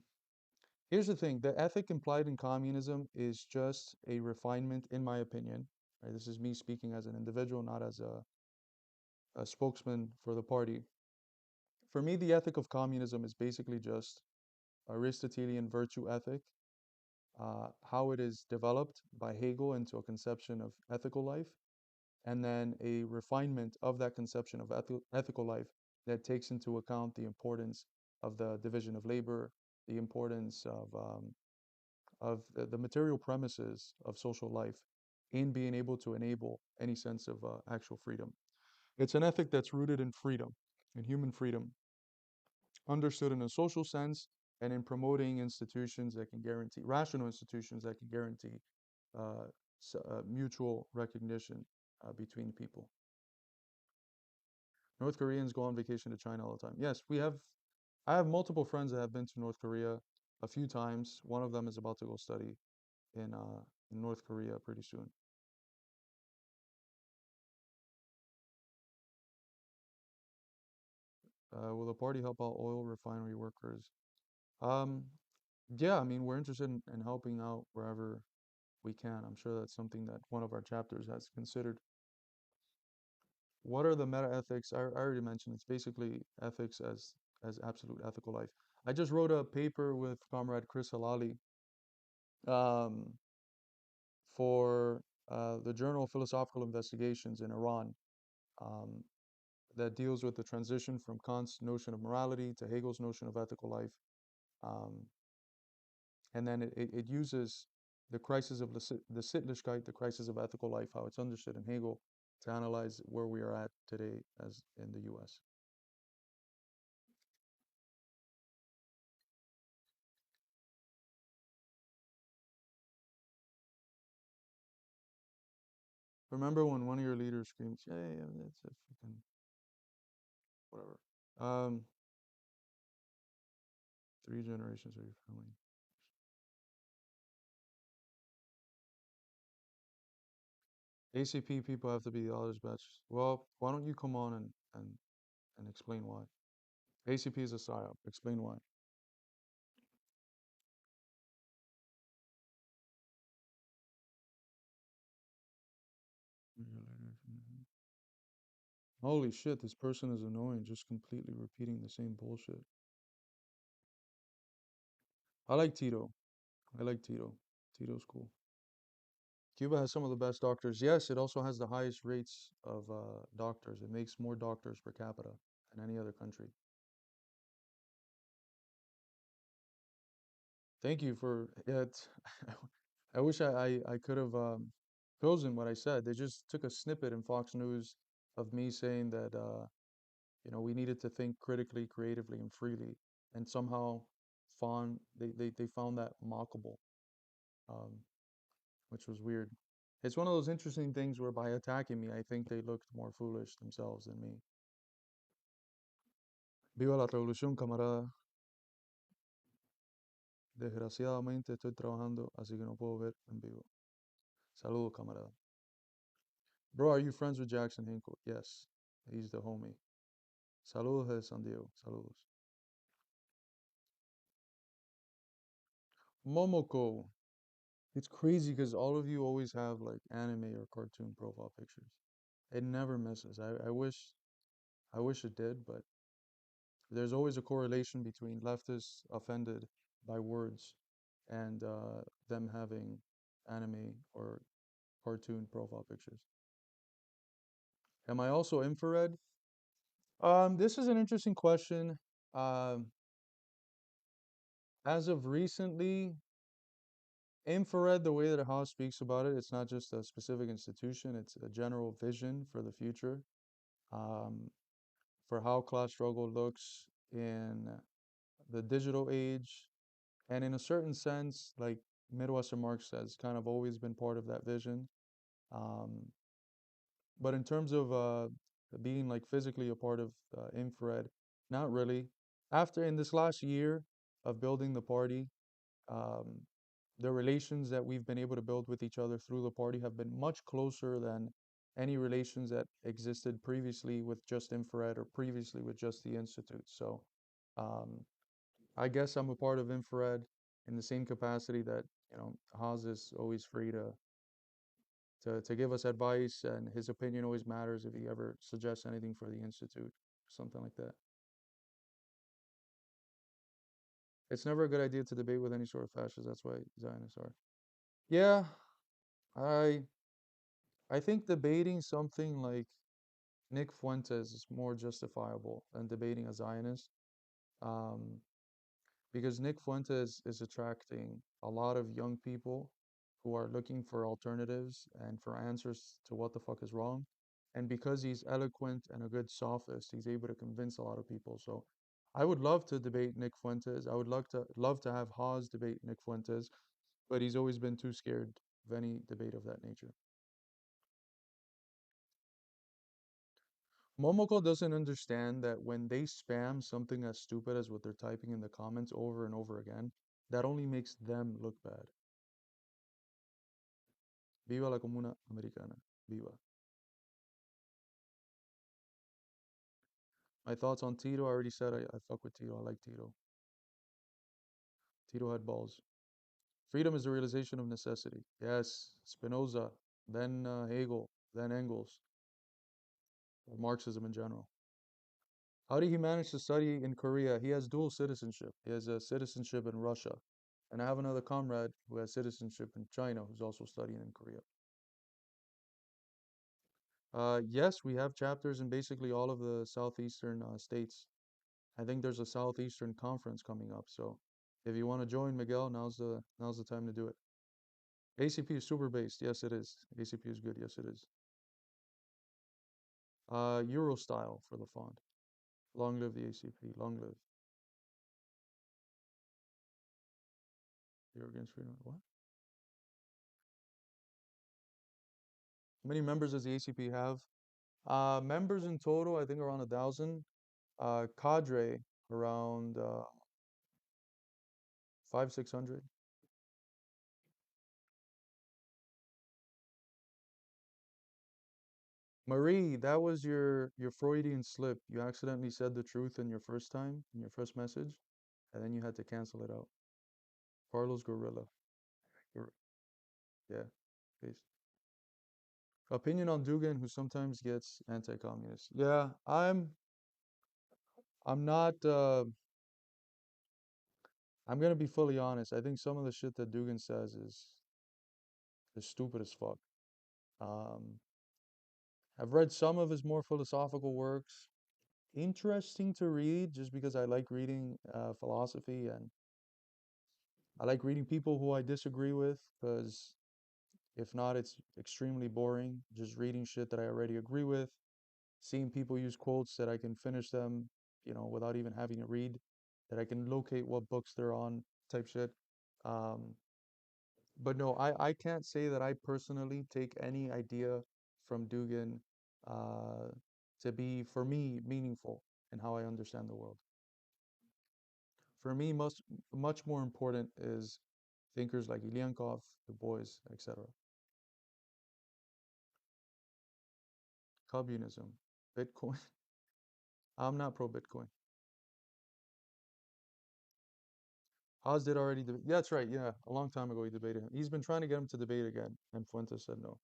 Here's the thing: the ethic implied in communism is just a refinement, in my opinion. Right? This is me speaking as an individual, not as a spokesman for the party. For me, the ethic of communism is basically just Aristotelian virtue ethic, how it is developed by Hegel into a conception of ethical life, and then a refinement of that conception of ethical life that takes into account the importance of the division of labor, the importance of the material premises of social life in being able to enable any sense of actual freedom. It's an ethic that's rooted in freedom, in human freedom, understood in a social sense, and in promoting institutions that can guarantee, rational institutions that can guarantee uh, mutual recognition between people. North Koreans go on vacation to China all the time. Yes, I have multiple friends that have been to North Korea a few times. One of them is about to go study in North Korea pretty soon. Will the party help out oil refinery workers? Um, yeah, I mean, we're interested in helping out wherever we can. I'm sure that's something that one of our chapters has considered. What are the meta ethics? I already mentioned it's basically ethics as absolute ethical life. I just wrote a paper with Comrade Chris Halali um, for the Journal of Philosophical Investigations in Iran, um, that deals with the transition from Kant's notion of morality to Hegel's notion of ethical life. Um, and then it uses the crisis of the Sittlichkeit, the crisis of ethical life, how it's understood in Hegel, to analyze where we are at today as in the US. Remember when one of your leaders screams, "Hey, it's a freaking whatever." Um, three generations of your family. ACP people have to be the others batch. Well, why don't you come on and explain why? ACP is a psyop. Explain why. Holy shit, this person is annoying, just completely repeating the same bullshit. I like Tito. I like Tito. Tito's cool. Cuba has some of the best doctors. Yes, it also has the highest rates of doctors. It makes more doctors per capita than any other country. Thank you for it. I wish I could have chosen what I said. They just took a snippet in Fox News of me saying that we needed to think critically, creatively, and freely, and somehow they found that mockable, um, which was weird. It's one of those interesting things where by attacking me, I think they looked more foolish themselves than me. Viva la revolución, camarada. Desgraciadamente estoy trabajando, así que no puedo ver en vivo. Saludos, camarada. Bro, are you friends with Jackson Hinkle? Yes, he's the homie. Saludos de San Diego. Saludos. Momoko. It's crazy because all of you always have like anime or cartoon profile pictures. It never misses. I wish it did, but there's always a correlation between leftists offended by words and them having anime or cartoon profile pictures. Am I also infrared? This is an interesting question. Um, as of recently, infrared, the way that Haas speaks about it, it's not just a specific institution, it's a general vision for the future, um, for how class struggle looks in the digital age. And in a certain sense, like Midwestern Marx has kind of always been part of that vision. Um, but in terms of being like physically a part of infrared, not really. After in this last year of building the party, um, the relations that we've been able to build with each other through the party have been much closer than any relations that existed previously with just infrared or previously with just the institute. So um, I guess I'm a part of infrared in the same capacity that Haas is always free to give us advice, and his opinion always matters if he ever suggests anything for the institute, something like that. It's never a good idea to debate with any sort of fascist. That's why Zionists are. Yeah, I I think debating something like Nick Fuentes is more justifiable than debating a Zionist, um, because Nick Fuentes is attracting a lot of young people who are looking for alternatives and for answers to what the fuck is wrong. And because he's eloquent and a good sophist, he's able to convince a lot of people. So I would love to debate Nick Fuentes. I would love to have Hawes debate Nick Fuentes, but he's always been too scared of any debate of that nature. Momoko doesn't understand that when they spam something as stupid as what they're typing in the comments over and over again, that only makes them look bad. Viva la Comuna Americana. Viva. My thoughts on Tito, I already said I fuck with Tito. I like Tito. Tito had balls. Freedom is the realization of necessity. Yes, Spinoza, then Hegel, then Engels, or Marxism in general. How did he manage to study in Korea? He has dual citizenship. He has a citizenship in Russia. And I have another comrade who has citizenship in China who's also studying in Korea. Yes, we have chapters in basically all of the southeastern states. I think there's a southeastern conference coming up, so if you want to join, Miguel, now's the time to do it. ACP is super based. Yes, it is. ACP is good. Yes, it is. Euro style for the font. Long live the ACP. Long live. You're against freedom. What? How many members does the ACP have? Members in total, I think around 1,000. Cadre around five, 600. Marie, that was your Freudian slip. You accidentally said the truth in your first time, in your first message, and then you had to cancel it out. Carlos Gorilla. Gor- Yeah, peace. Opinion on Dugan, who sometimes gets anti-communist. Yeah, I'm not I'm gonna be fully honest. I think some of the shit that Dugan says is stupid as fuck. Um, I've read some of his more philosophical works. Interesting to read just because I like reading philosophy and I like reading people who I disagree with because if not, it's extremely boring just reading shit that I already agree with, seeing people use quotes that I can finish them, without even having to read, that I can locate what books they're on type shit. Um, but no, I can't say that I personally take any idea from Dugan uh, to be, for me, meaningful in how I understand the world. For me, much more important is thinkers like Ilyankov, Du Bois, etc. Communism, Bitcoin. I'm not pro Bitcoin. Oz did already debate. Yeah, that's right. Yeah, a long time ago he debated him. He's been trying to get him to debate again, and Fuentes said no.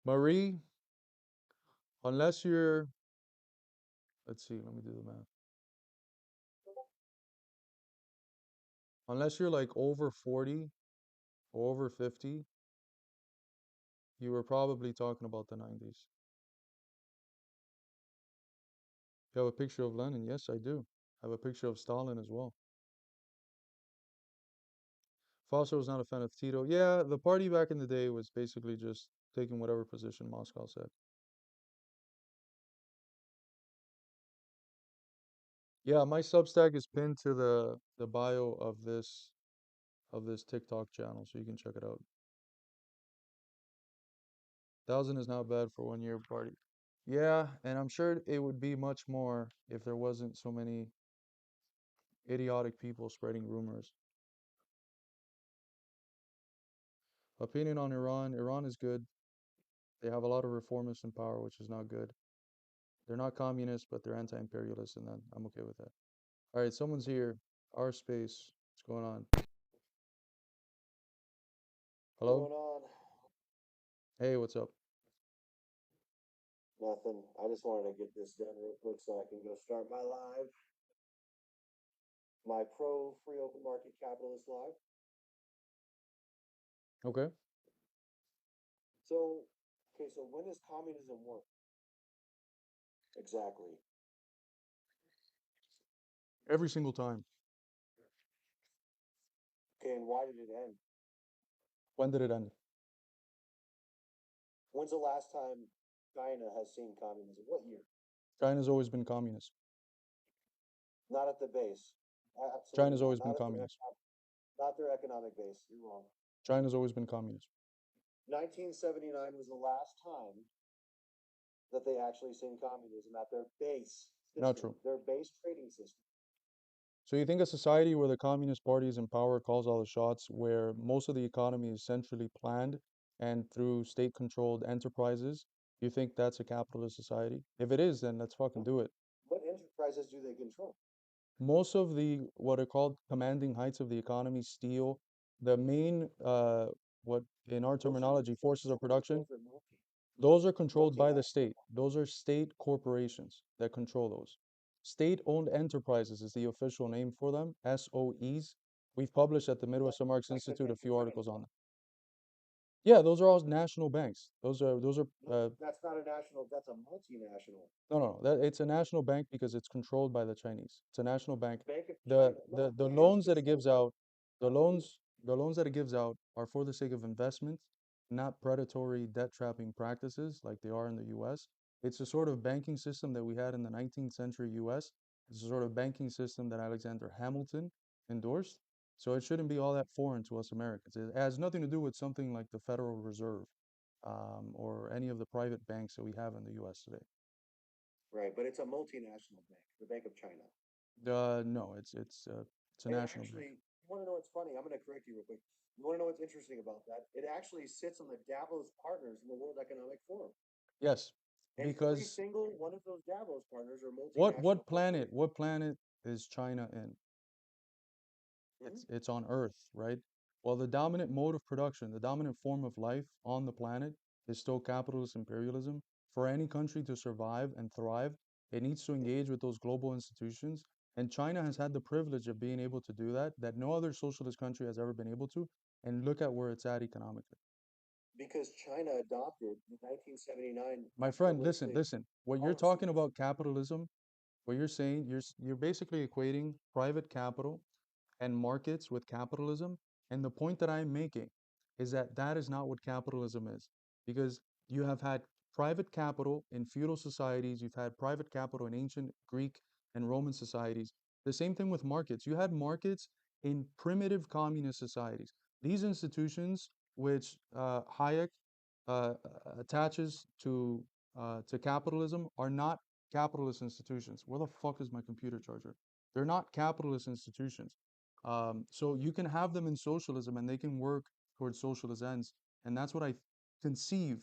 Marie, unless you're, let's see, let me do the math. Unless you're like over 40 or over 50, you were probably talking about the 90s. You have a picture of Lenin? Yes, I do. I have a picture of Stalin as well. Foster was not a fan of Tito. Yeah, the party back in the day was basically just taking whatever position Moscow said. Yeah, my Substack is pinned to the bio of this TikTok channel, so you can check it out. 1,000 is not bad for 1 year party. Yeah, and I'm sure it would be much more if there wasn't so many idiotic people spreading rumors. Opinion on Iran. Iran is good. They have a lot of reformists in power, which is not good. They're not communists, but they're anti-imperialists, and then I'm okay with that. All right, someone's here. Our space. What's going on? Hello? Going on? Hey, what's up? Nothing. I just wanted to get this done real quick so I can go start my live, my pro free open market capitalist live. Okay. So, okay, so when does communism work? Exactly. Every single time. Okay, and why did it end? When did it end? When's the last time China has seen communism? What year? China's always been communist. Not at the base. Absolutely China's not. always been communist. Not their economic base. You're wrong. China's always been communist. 1979 was the last time that they actually seen communism at their base Not system, true. their base trading system. So you think a society where the Communist Party is in power, calls all the shots, where most of the economy is centrally planned and through state-controlled enterprises, you think that's a capitalist society? If it is, then let's fucking do it. What enterprises do they control? Most of the what are called commanding heights of the economy, steel, the main what in our terminology, forces of production, those are controlled by the state. Those are state corporations that control those. State-owned enterprises is the official name for them, SOEs. We've published at the Like Midwestern Marx like the Institute a Bank of few China. articles on that. Yeah, those are all national banks. Those are No, that's not a national. That's a multinational. no, no, no. That it's a national bank because it's controlled by the Chinese. It's a national bank. Bank of The China. the No, the it is loans that it controlled gives by out, the capitalism. loans the loans that it gives out are for the sake of investment, not predatory debt trapping practices like they are in the US. It's a sort of banking system that we had in the 19th century US. It's a sort of banking system that Alexander Hamilton endorsed. So it shouldn't be all that foreign to us Americans. It has nothing to do with something like the Federal Reserve, or any of the private banks that we have in the US today. Right, but it's a multinational bank, the Bank of China. No, it's a It national bank. actually, you want to know what's funny? I'm going to correct you real quick. You want to know what's interesting about that? It actually sits on the Davos partners in the World Economic Forum. Yes, And every because single one of those Davos partners are what multinational what planet corporations. what planet is China in? Hmm. It's on Earth, right? Well, the dominant mode of production, the dominant form of life on the planet is still capitalist imperialism. For any country to survive and thrive, it needs to engage with those global institutions. And China has had the privilege of being able to do that, that no other socialist country has ever been able to. And look at where it's at economically. Because China adopted in 1979 My friend, listen, capitalistic listen. What you're talking policies. about capitalism, what you're saying, you're basically equating private capital and markets with capitalism. And the point that I'm making is that that is not what capitalism is. Because you have had private capital in feudal societies, you've had private capital in ancient Greek and Roman societies. The same thing with markets. You had markets in primitive communist societies. These institutions, which Hayek uh, attaches to capitalism, are not capitalist institutions. Where the fuck is my computer charger? They're not capitalist institutions. So you can have them in socialism and they can work towards socialist ends. And that's what I conceive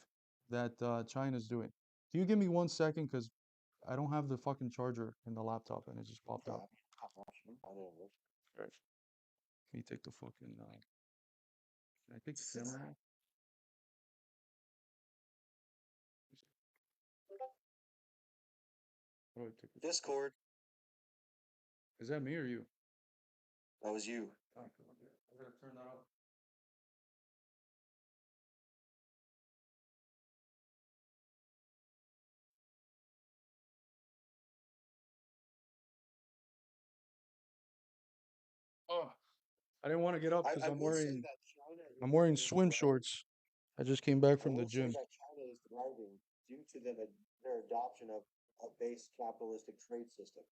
that China's doing. Can you give me 1 second? Because I don't have the fucking charger in the laptop and it just popped out. Right. Let me take the fucking. Can I take the camera off? How do I take it? Discord. Is that me or you? That was you. Oh, okay. I gotta turn that off. Oh, I didn't want to get up because I will say that China I'm is wearing is swim thriving. shorts. I just came back I from the will say gym. that China is thriving due to their adoption of a base capitalistic trade system,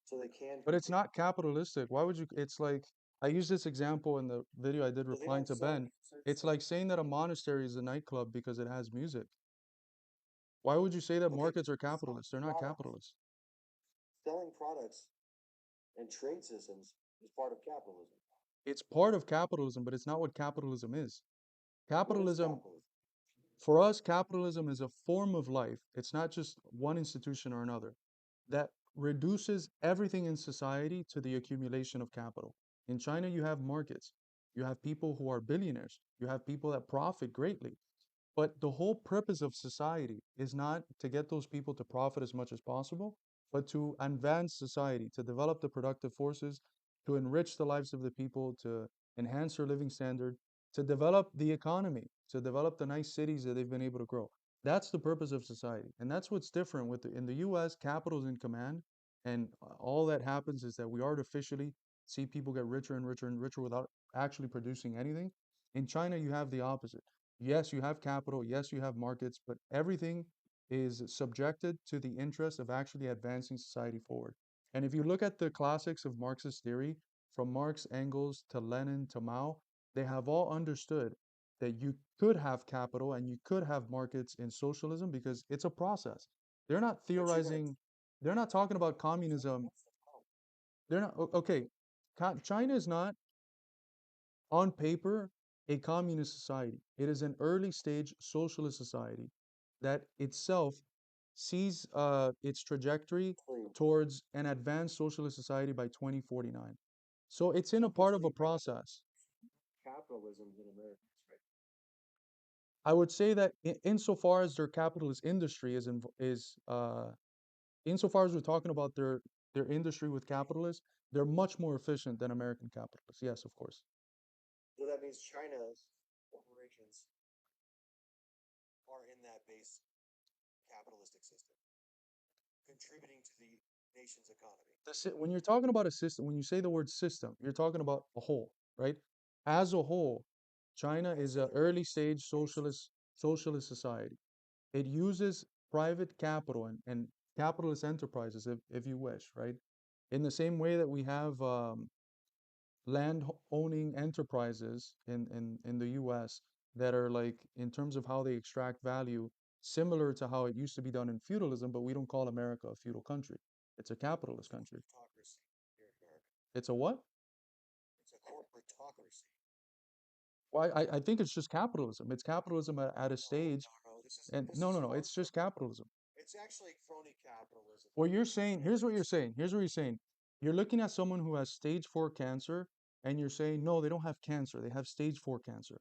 so they can But it's compete. not capitalistic. Why would you? It's like I used this example in the video I did So they replying don't to sell. Ben. It's like saying that a monastery is a nightclub because it has music. Why would you say that Okay, markets are selling capitalists? They're not products, capitalists. selling products and trade systems is part of capitalism. It's part of capitalism, but it's not what capitalism is. What is Capitalism, capitalism? for us, capitalism is a form of life. It's not just one institution or another that reduces everything in society to the accumulation of capital. In China, you have markets. You have people who are billionaires. You have people that profit greatly. But the whole purpose of society is not to get those people to profit as much as possible, but to advance society, to develop the productive forces, to enrich the lives of the people, to enhance their living standard, to develop the economy, to develop the nice cities that they've been able to grow. That's the purpose of society. And that's what's different with in the US, capital is in command. And all that happens is that we artificially see people get richer and richer and richer without actually producing anything. In China, you have the opposite. Yes, you have capital. Yes, you have markets, but everything is subjected to the interest of actually advancing society forward. And if you look at the classics of Marxist theory, from Marx, Engels to Lenin to Mao, they have all understood that you could have capital and you could have markets in socialism because it's a process. They're not But you're gonna theorizing, they're not talking about communism. They're not, okay, China is not on paper, a communist society. It is an early stage socialist society that itself sees its trajectory typically towards an advanced socialist society by 2049. So it's in a part of a typically process. capitalism in America is right. I would say that insofar as their capitalist industry is insofar as we're talking about their industry with capitalists, They're much more efficient than American capitalists. Yes, of course. So that means China's corporations are in that base capitalistic system, contributing to the nation's economy. When you're talking about a system, when you say the word system, you're talking about a whole, right? As a whole, China I is said an the early base. stage socialist society. It uses private capital and capitalist enterprises, if you wish, right? In the same way that we have owning enterprises in the US that are like, in terms of how they extract value, similar to how it used to be done in feudalism, but we don't call America a feudal country. It's a capitalist It's a country. corporatocracy here in America. It's a what? It's a corporatocracy. Well, I think it's just capitalism. It's capitalism at a No, stage. no, no. And This no, is no, no. far It's from. just capitalism. It's actually crony capitalism. What you're saying, here's what you're saying. Here's what you're saying. You're looking at someone who has stage 4 cancer, and you're saying, no, they don't have cancer. They have stage 4 cancer.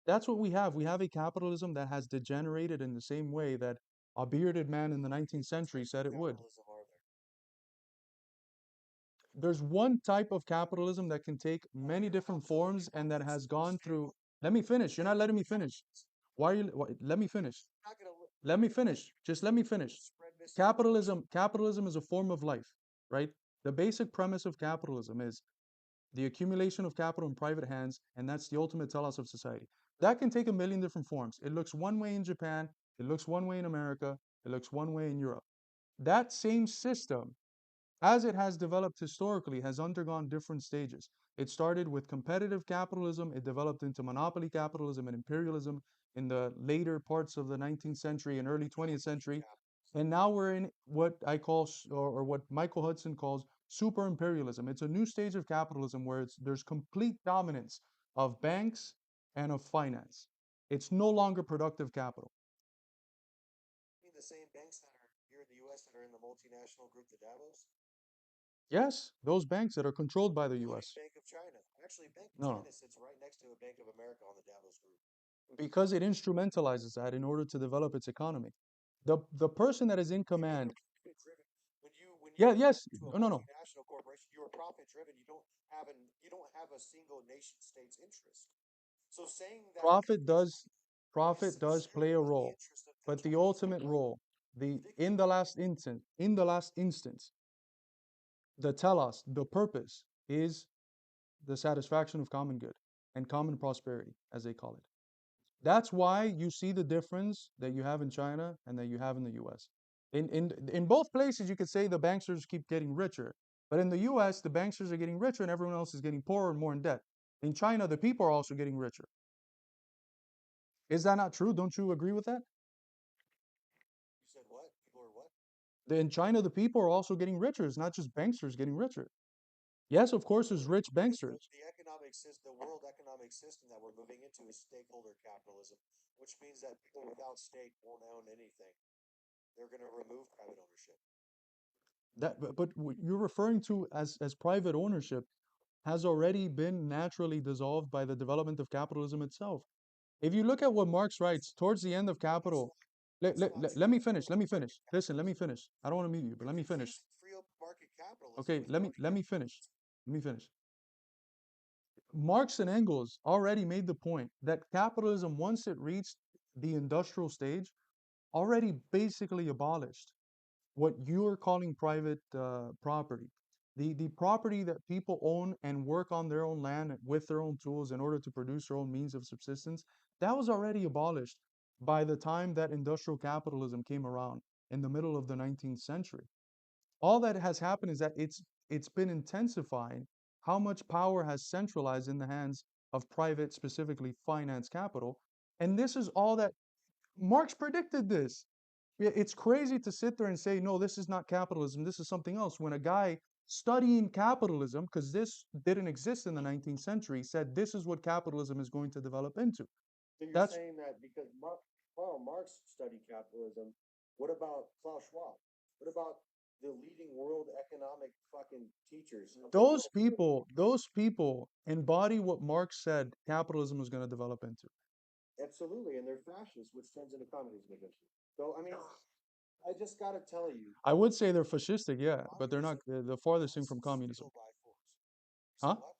That's what we have. We have a capitalism that has degenerated in the same way that a bearded man in the How many 19th different century types of said it would. capitalism are there? There's one type of capitalism that can take No, many you're different absolutely forms not and that going to has gone through. stable Let me finish. You're not stable letting me finish. capitalism. Let me finish. You're not going to Let me finish. Just let me you're going to finish. spread misinformation. Capitalism is a form of life, right? The basic premise of capitalism is the accumulation of capital in private hands, and that's the ultimate telos of society. That can take a million different forms. It looks one way in Japan, it looks one way in America, it looks one way in Europe. That same system, as it has developed historically, has undergone different stages. It started with competitive capitalism, it developed into monopoly capitalism and imperialism in the later parts of the 19th century and early 20th Competition century. capitalism. And now we're in what I call, or what Michael Hudson calls, super imperialism. It's a new stage of capitalism where there's complete dominance of banks and of finance. It's no longer productive capital. I mean, the same banks that are here in the U.S. that are in the multinational group, the Davos, Yes, those banks that are controlled by the including US. Bank of China. Actually, Bank of No, no, China sits right next to a Bank of America on the Davos group. because it instrumentalizes that in order to develop its economy. The person that is in You are command, profit driven. When you yeah, get yes, into a no, no, no. multinational corporation, you are profit driven. You don't have a single nation state's interest. So saying that Profit does is profit does play sincerely a in the role, interest of the but the Chinese ultimate people, role, the ridiculous. in the last instance, the telos, the purpose is the satisfaction of common good and common prosperity, as they call it. That's why you see the difference that you have in China and that you have in the US. In both places, you could say the banksters keep getting richer, but in the US, the banksters are getting richer and everyone else is getting poorer and more in debt. In China, the people are also getting richer. Is that not true? Don't you agree with that? You said what? People are what? In China, the people are also getting richer. It's not just banksters getting richer. Yes, of course, there's rich Because banksters. the economic system, the world economic system that we're moving into is stakeholder capitalism, which means that people without stake won't own anything. They're going to remove private ownership. But what you're referring to as private ownership has already been naturally dissolved by the development of capitalism itself. If you look at what Marx writes towards the end of That's Capital, not that's not let true me if you finish. don't Let me have market finish. Listen, let me capitalism. finish. I don't want to mute you, but You're let me finish. confusing free open market capitalism Okay, with market let me capitalism. finish. Let me finish. Marx and Engels already made the point that capitalism, once it reached the industrial stage, already basically abolished what you're calling private property. The property that people own and work on their own land with their own tools in order to produce their own means of subsistence, that was already abolished by the time that industrial capitalism came around in the middle of the 19th century. All that has happened is that it's been intensifying how much power has centralized in the hands of private, specifically finance capital. And this is all that Marx predicted this. It's crazy to sit there and say, no, this is not capitalism, this is something else. When a guy studying capitalism, because this didn't exist in the 19th century, said this is what capitalism is going to develop into. So you're That's saying that because Karl Marx studied capitalism, what about Klaus Schwab? What about the leading world economic fucking teachers of the world? those people embody what Marx said capitalism was going to develop into. Absolutely, and they're fascists, which turns into communism eventually. So I mean, I just got to tell you, I would say they're fascistic, yeah, but they're not communism the farthest thing was from communism. still by Say Huh? what?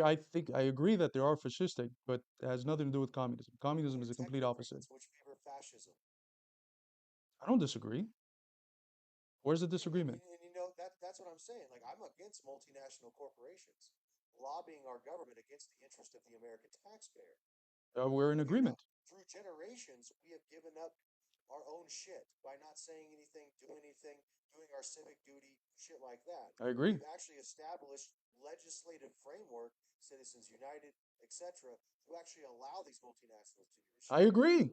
I think I agree that they are fascistic, but it has nothing to do with communism. To Communism is the protect complete their opposite. freedoms, which favor fascism. I don't disagree. Where's the disagreement? And you know that's what I'm saying. Like I'm against multinational corporations lobbying our government against the interest of the American taxpayer. We're in Okay, now agreement. through generations we have given up our own shit by not saying anything, doing our civic duty, shit like that. I agree. We've actually established legislative framework, Citizens United, etc., to actually allow these multinationals to do this I shit. agree.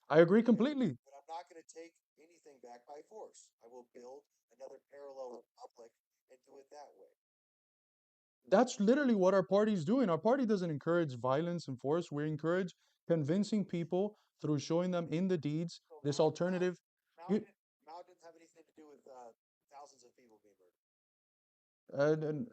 I agree Okay, completely. but I'm not going to take anything back by force. I will build another parallel republic and do it that way. That's literally what our party is doing. Our party doesn't encourage violence and force. We encourage convincing people through showing them in the deeds So this alternative. You, Mao didn't have anything to do with thousands of people being murdered. and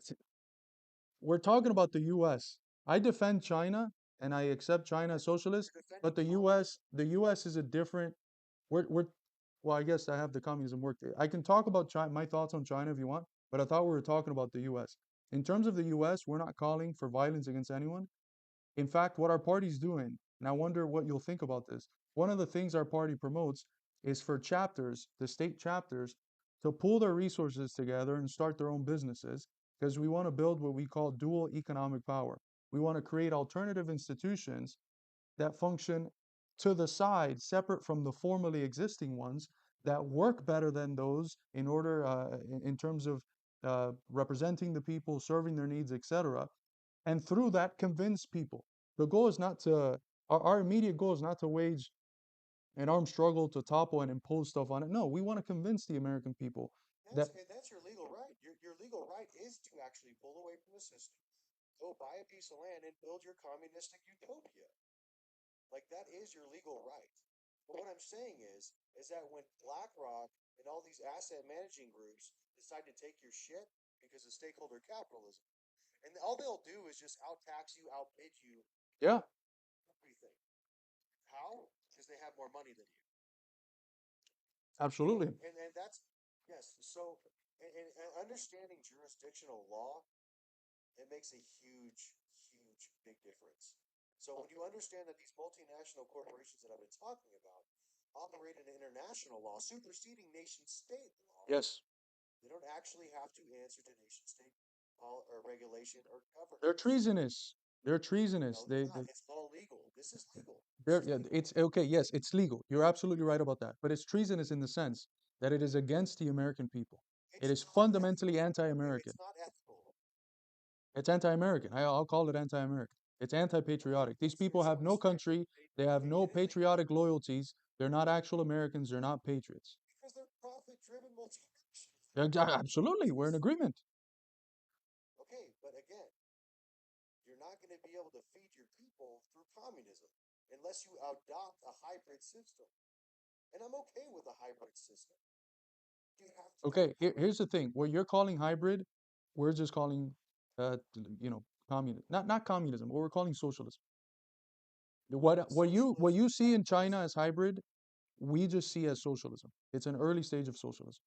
we're talking about the U.S. I defend China and I accept China as socialist, You're defending but communism. The U.S. is a different. We're well, I guess I have the communism work. I can talk about China, my thoughts on China if you want, but I thought we were talking about the U.S. In terms of the U.S., we're not calling for violence against anyone. In fact, what our party's doing, and I wonder what you'll think about this, one of the things our party promotes is for chapters, the state chapters, to pool their resources together and start their own businesses because we want to build what we call dual economic power. We want to create alternative institutions that function to the side, separate from the formally existing ones that work better than those in order, in terms of representing the people, serving their needs, etc. And through that, convince people. The goal is not to, our immediate goal is not to wage an armed struggle to topple and impose stuff on it. No, we want to convince the American people that, That's your legal right. Your legal right is to actually pull away from the system, go buy a piece of land, and build your communistic utopia. Like that is your legal right. But what I'm saying is that when BlackRock and all these asset managing groups decide to take your shit because of stakeholder capitalism, and all they'll do is just outtax you, outbid you, yeah, everything. How? Because they have more money than you. absolutely. And that's yes. So and understanding jurisdictional law, it makes a huge big difference. So when you understand that these multinational corporations that I've been talking about operate in international law, superseding nation state law, Yes. they don't actually have to answer to nation state or regulation or They're governance. treasonous. They're treasonous. No, they're not. It's all legal. This is legal. This They're, is yeah, legal. it's okay. Yes, it's legal. You're absolutely right about that. But it's treasonous in the sense that it is against the American people. It It's is not fundamentally ethical. anti-American. It's not ethical. It's anti-American. I'll call it anti-American. It's anti-patriotic. These people have no country. They have no And if they patriotic loyalties. They're not actual Americans. They're not patriots. because they're profit driven multinationals. Absolutely, we're in agreement. Okay, but again, you're not going to be able to feed your people through communism unless you adopt a hybrid system. And I'm okay with a hybrid system. You have to Okay, adopt. here's the thing. What you're calling hybrid, we're just calling, uh, communism. Not communism. What we're calling socialism. What Socialism. you see in China as hybrid, we just see as socialism. It's an early stage of socialism.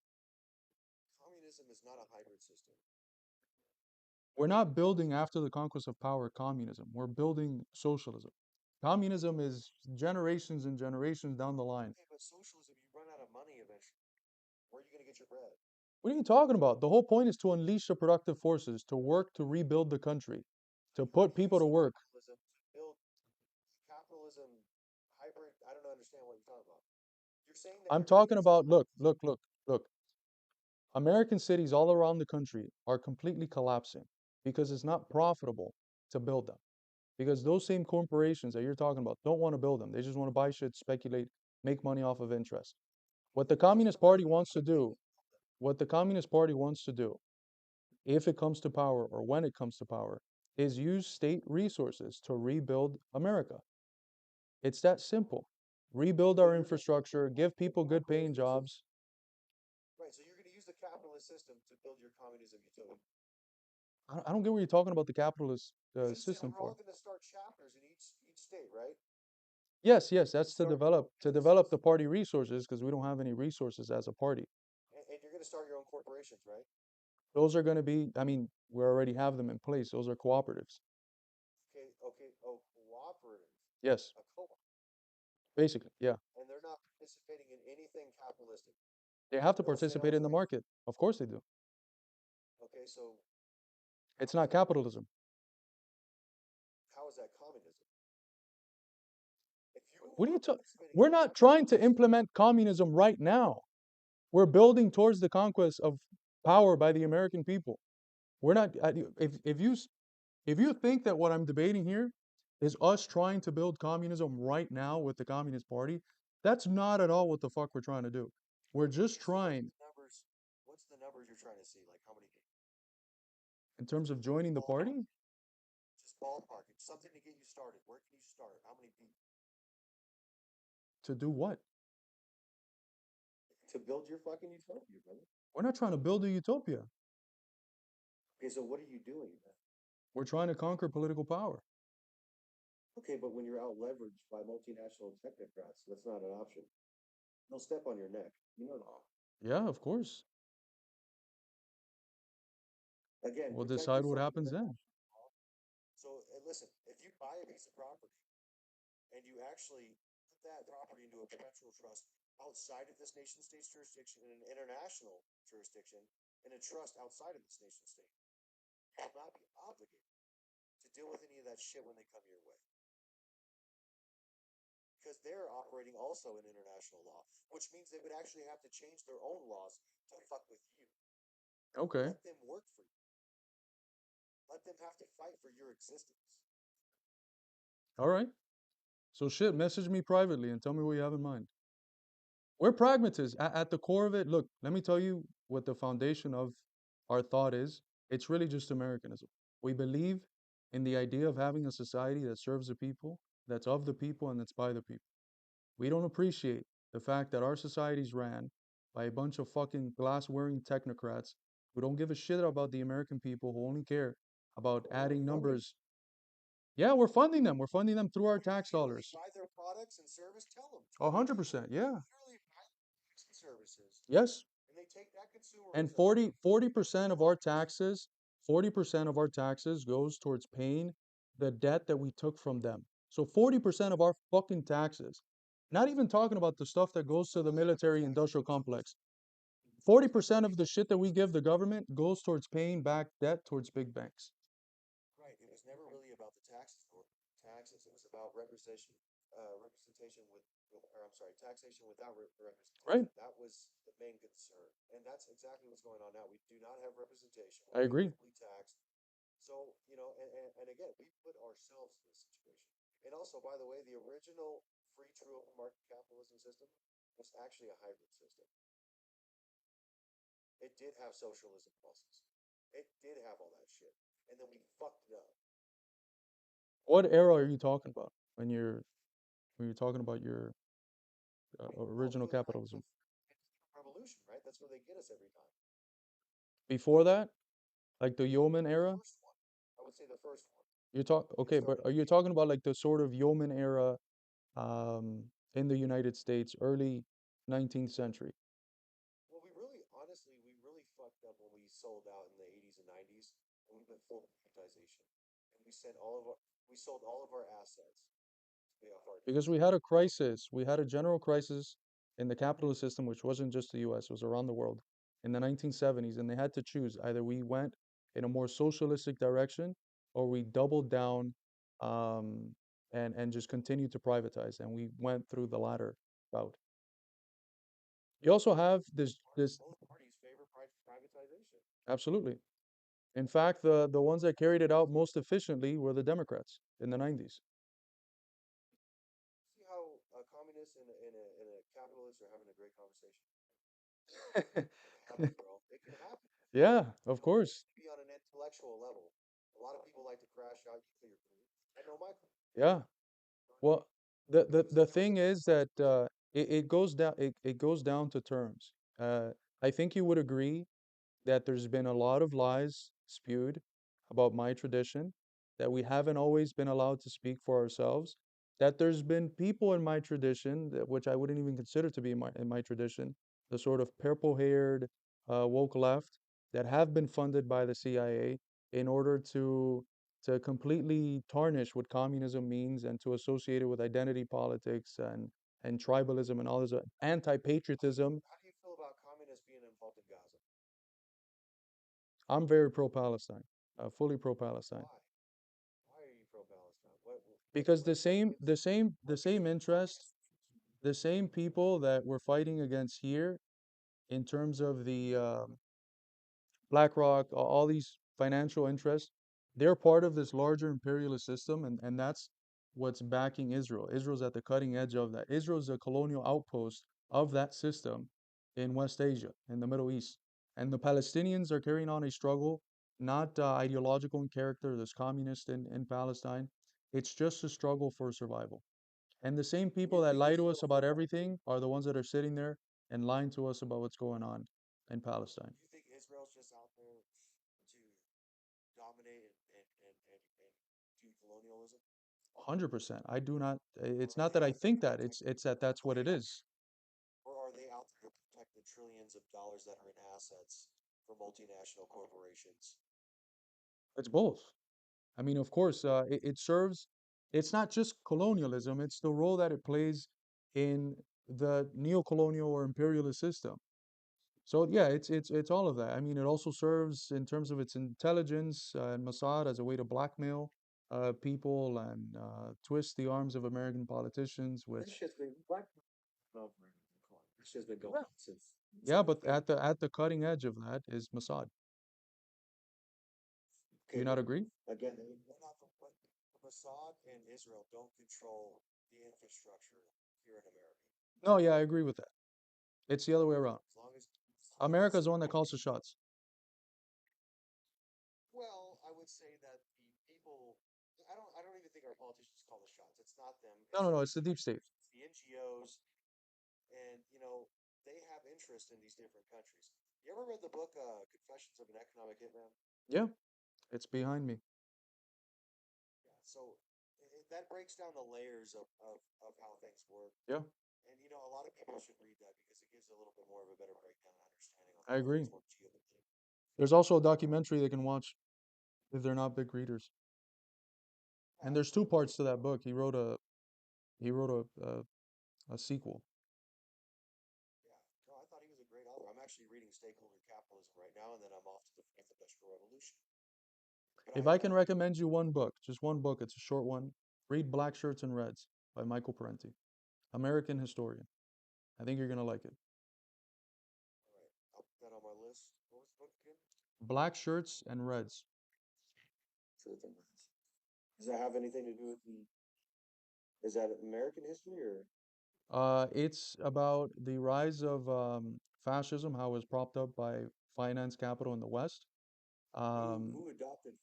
Communism is not a hybrid system. We're not building after the conquest of power communism. We're building socialism. Communism is generations and generations down the line. Okay, but socialism, you run out of money eventually. Where are you going to get your bread? What are you talking about? The whole point is to unleash the productive forces, to work to rebuild the country, to You're put people to using work. capitalism to build capitalism hybrid. I don't understand what you're talking about. You're saying that I'm you're going to talking use about, look. American cities all around the country are completely collapsing because it's not profitable to build them. Because those same corporations that you're talking about don't want to build them. They just want to buy shit, speculate, make money off of interest. What the because Communist they're not Party going to wants to do, what the Communist Party wants to do, if it comes to power or when it comes to power, is use state resources to rebuild America. It's that simple. Rebuild our infrastructure, give people good paying jobs. right. So you're going to use the capitalist system to build your communism utopia. I don't get what you're talking about the capitalist Because you said system we're all for. going to start chapters in each state, right? Yes, And that's start to businesses, develop the party resources because we don't have any resources as a party. and you're going to start your own corporations, right? Those are going to be, I mean, we already have them in place. Those are cooperatives. Okay, okay. Oh, cooperative, Yes, a co-op, basically, yeah. and they're not participating in anything capitalistic. They have to No participate in sales. the market. Of course they do. Okay, so It's how is not that communism? capitalism. How is that communism? If you What are are you talking? participating in We're the not trying to marketplace, implement communism right now. We're building towards the conquest of power by the American people. We're not, if you think that what I'm debating here is us trying to build communism right now with the Communist Party, that's not at all what the fuck we're trying to do. We're just okay, so what's trying, the numbers? What's the numbers you're trying to see? Like how many people? in terms of joining the Ballpark, party, just ballpark. It's something to get you started. Where can you start? How many people? to do what? To build your fucking utopia, brother. We're not trying to build a utopia. Okay, so what are you doing then? We're trying to conquer political power. Okay, but when you're out leveraged by multinational technocrats, that's not an option. They'll step on your neck. You know that. Yeah, of course. Again, We'll protect decide what yourself happens then. internationally. So listen, if you buy a piece of property and you actually put that property into a perpetual trust outside of this nation state's jurisdiction in an international jurisdiction in a trust outside of this nation state, you will not be obligated to deal with any of that shit when they come your way. Because they're operating also in international law, which means they would actually have to change their own laws to fuck with you. Okay. Let them work for you. Let them have to fight for your existence. All right. So shit, message me privately and tell me what you have in mind. We're pragmatists. At the core of it, look, let me tell you what the foundation of our thought is. It's really just Americanism. We believe in the idea of having a society that serves the people, that's of the people, and that's by the people. We don't appreciate the fact that our society's ran by a bunch of fucking glass-wearing technocrats who don't give a shit about the American people, who only care about adding numbers. Yeah, we're funding them. We're funding them through our When you tax purely dollars. buy their products and service, tell them. 100%. Yeah. Purely buy products and services, Yes. and they take that And consumerism. 40% of our taxes, 40% of our taxes goes towards paying the debt that we took from them. So 40% of our fucking taxes, not even talking about the stuff that goes to the military industrial complex. 40% of the shit that we give the government goes towards paying back debt towards big banks. Right. It was never really about the taxes or taxes. It was about representation or I'm sorry, taxation without Right? representation. That was the main concern, and that's exactly what's going on now. We do not have representation. I We're being agree. equally taxed. So and again, we put ourselves in this situation. And also, by the way, the original free true open market capitalism system was actually a hybrid system. It did have socialism pulses. It did have all that shit, and then we fucked it up. What era are you talking about when you're talking about your Well, original the time capitalism? of revolution, right? That's where they get us every time. Before that, like the yeoman The era? first one, I would say the first one. It Okay, but started are you talking about like the sort of yeoman era in the United States, early 19th century? Well, we really fucked up when we sold out in the 80s and 90s, and we went full privatization, and we sold all of our assets to pay off our Because debts. we had a crisis, we had a general crisis in the capitalist system, which wasn't just the US, it was around the world in the 1970s, and they had to choose either we went in a more socialistic direction or we doubled down um, and just continued to privatize, and we went through the latter route. You also have this Both parties favor privatization. absolutely. In fact, the ones that carried it out most efficiently were the Democrats in the 90s. See how a communist and a capitalist are having a great conversation? It can happen, bro. It can happen. Yeah, of You don't course. need to be on an intellectual level. A lot of people like to crash out. You clear your clean. I know my clean. Yeah. Well, Because the thing is that it goes down to terms. I think you would agree that there's been a lot of lies spewed about my tradition, that we haven't always been allowed to speak for ourselves, that there's been people in my tradition, which I wouldn't even consider to be in my tradition, the sort of purple-haired woke left, that have been funded by the CIA in order to completely tarnish what communism means and to associate it with identity politics and tribalism and all this anti-patriotism. How do you feel about communists being involved in Gaza? I'm very pro-Palestine, fully pro-Palestine, Why? Why are you pro-Palestine? because the What same gives the same the what gives same you interest, confidence? the same people that we're fighting against here in terms of the BlackRock, all these financial interests, they're part of this larger imperialist system, and that's what's backing Israel. Israel's at the cutting edge of that. Israel's a colonial outpost of that system in West Asia, in the Middle East. And the Palestinians are carrying on a struggle, not ideological in character, there's communist in Palestine. It's just a struggle for survival. And the same And people you that think lie to us Israel's about just out there? everything are the ones that are sitting there and lying to us about what's going on in Palestine. You think Israel's just out there to dominate and do colonialism? 100%. I do not, Or it's are not they that I out there think to that, protect it's that that's are what they it out is. or are they out there to protect the trillions of dollars that are in assets for multinational corporations? It's both. I mean, of course, it serves, it's not just colonialism, it's the role that it plays in the neo-colonial or imperialist system. So yeah, it's all of that. I mean, it also serves in terms of its intelligence and Mossad as a way to blackmail people and twist the arms of American politicians, This which shit's been black over this shit's been going yeah, on since yeah, the but beginning. at the cutting edge of that is Mossad. Do Okay, you not but agree? again, they're not but Mossad and Israel don't control the infrastructure here in America. No, yeah, I agree with that. It's the other way around. As long as America's it's the one that calls the shots. well, I would say that the people I don't even think our politicians call the shots. It's not them. No, no, no, it's the deep state. It's the NGOs and they have interest in these different countries. You ever read the book Confessions of an Economic Hitman? Yeah, it's behind me. Yeah. So that breaks down the layers of how things work. Yeah, And a lot of people should read that because it gives a little bit more of a better breakdown and understanding on I how agree. things work geopolitically. There's also a documentary they can watch if they're not big readers. And there's two Absolutely. parts to that book. He wrote a sequel. Yeah. No, I thought he was a great author. I'm actually reading Stakeholder Capitalism right now, and then I'm off to the Fourth Industrial Revolution. But If I can recommend you one book, just one book, it's a short one. Read Black Shirts and Reds by Michael Parenti, American historian. I think you're gonna like it. all right, I'll put that on my list. What was the book again? Black Shirts and Reds. Truth and Lies. Does that have anything to do with the? Is that American history or It's about the rise of fascism, how it was propped up by finance capital in the West. Um, who adopted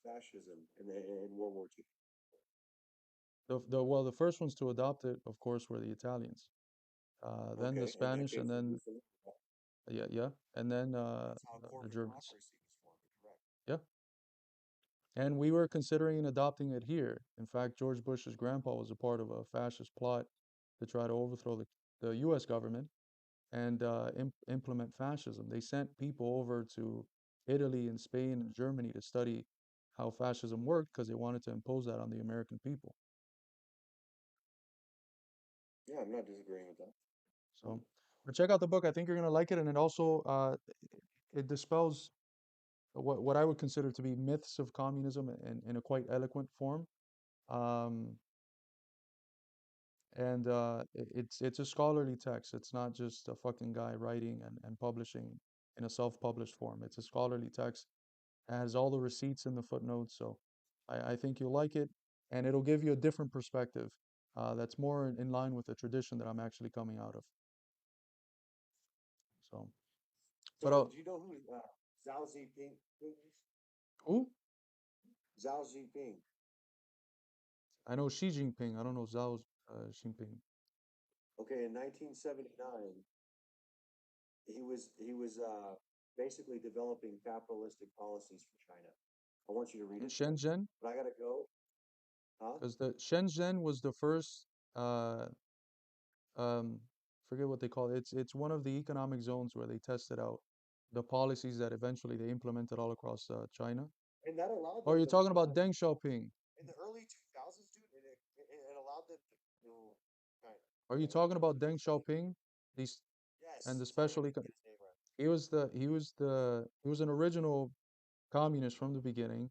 fascism in World War II? well, the first ones to adopt it, of course, were the Italians. Then the Okay, and that Spanish, came and from then Mussolini. yeah, yeah, and then That's how the corporate Germans. democracy was formed. Correct. Yeah, and we were considering adopting it here. In fact, George Bush's grandpa was a part of a fascist plot to try to overthrow the U.S. government and implement fascism. They sent people over to Italy and Spain and Germany to study how fascism worked because they wanted to impose that on the American people. Yeah, I'm not disagreeing with that. So, but check out the book. I think you're gonna like it, and it also it dispels what I would consider to be myths of communism in a quite eloquent form. Um, and it's a scholarly text. It's not just a fucking guy writing and publishing in a self-published form. It's a scholarly text. It has all the receipts in the footnotes, so I think you'll like it, and it'll give you a different perspective that's more in line with the tradition that I'm actually coming out of. So, but So, do you know who Zhao Ziping is? who? Zhao Ziping. I know Xi Jinping. I don't know Zhao Jinping. Okay, in 1979, he was basically developing capitalistic policies for China. I want you to read In it though, Shenzhen, but I gotta go. Huh? because the Shenzhen was the first uh, um, forget what they call it. It's one of the economic zones where they tested out the policies that eventually they implemented all across China. And that allowed Or them you're to, talking about Deng Xiaoping? in the early 2000s, dude, it allowed them to, kind Are you kind talking about Deng Xiaoping? These and yes, the sorry, I special didn't econ get his name right. he was an original communist from the beginning.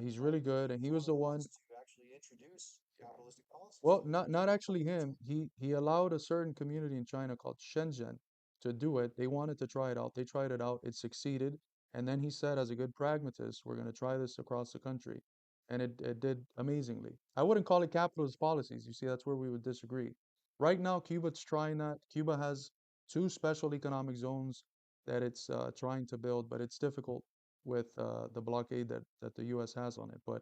He's Well, really good, and he's he one was of the the one. ones to actually introduce capitalistic policies. Well, not actually him. He allowed a certain community in China called Shenzhen to do it. They wanted to try it out. They tried it out. It succeeded. And then he said, as a good pragmatist, we're going to try this across the country. And it did amazingly. I wouldn't call it capitalist policies. You see, that's where we would disagree. Right now, Cuba's trying that. Cuba has two special economic zones that it's trying to build, but it's difficult with the blockade that the U.S. has on it. But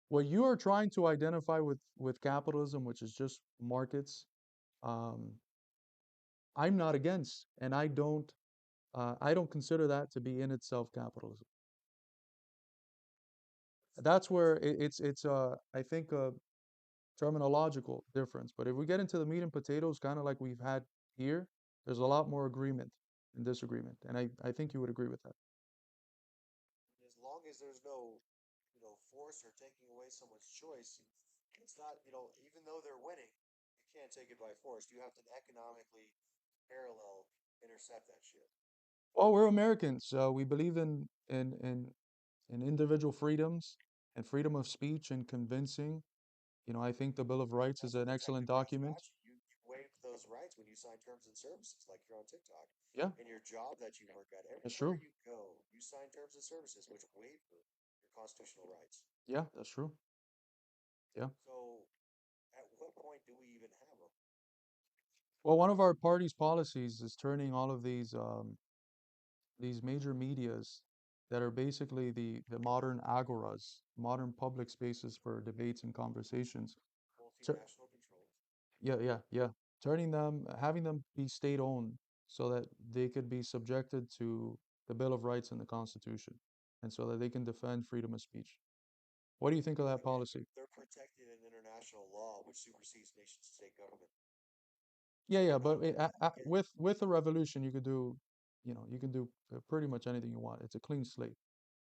what you are trying to identify with capitalism, which is just markets, um, I'm not against, and I don't consider that to be in itself capitalism. That's where it's I think a terminological difference. But if we get into the meat and potatoes, kind of like we've had here, there's a lot more agreement and disagreement, and I think you would agree with that. As long as there's no, force or taking away someone's choice, it's not, even though they're winning, you can't take it by force. You have to economically parallel intercept that shit. Well, we're Americans. We believe in individual freedoms and freedom of speech and convincing. I think the Bill of Right? Rights is That's an protected excellent by document. statute. You waived those rights when you sign terms and services, like you're on TikTok. Yeah, In your job that you work at, that's everywhere true. you go, you sign terms and services which waive your constitutional rights. Yeah, that's true. Yeah. So, at what point do we even have them? Well, one of our party's policies is turning all of these major medias that are basically the modern agoras, modern public spaces for debates and conversations. Tur Multinational control. yeah, yeah, yeah. Turning them, having them be state-owned so that they could be subjected to the Bill of Rights and the Constitution, and so that they can defend freedom of speech. What do you think of that I mean, policy? they're protected in international law, which supersedes nation-state government. Yeah, yeah, They're not but get with a revolution, you can do pretty much anything you want. It's a clean slate.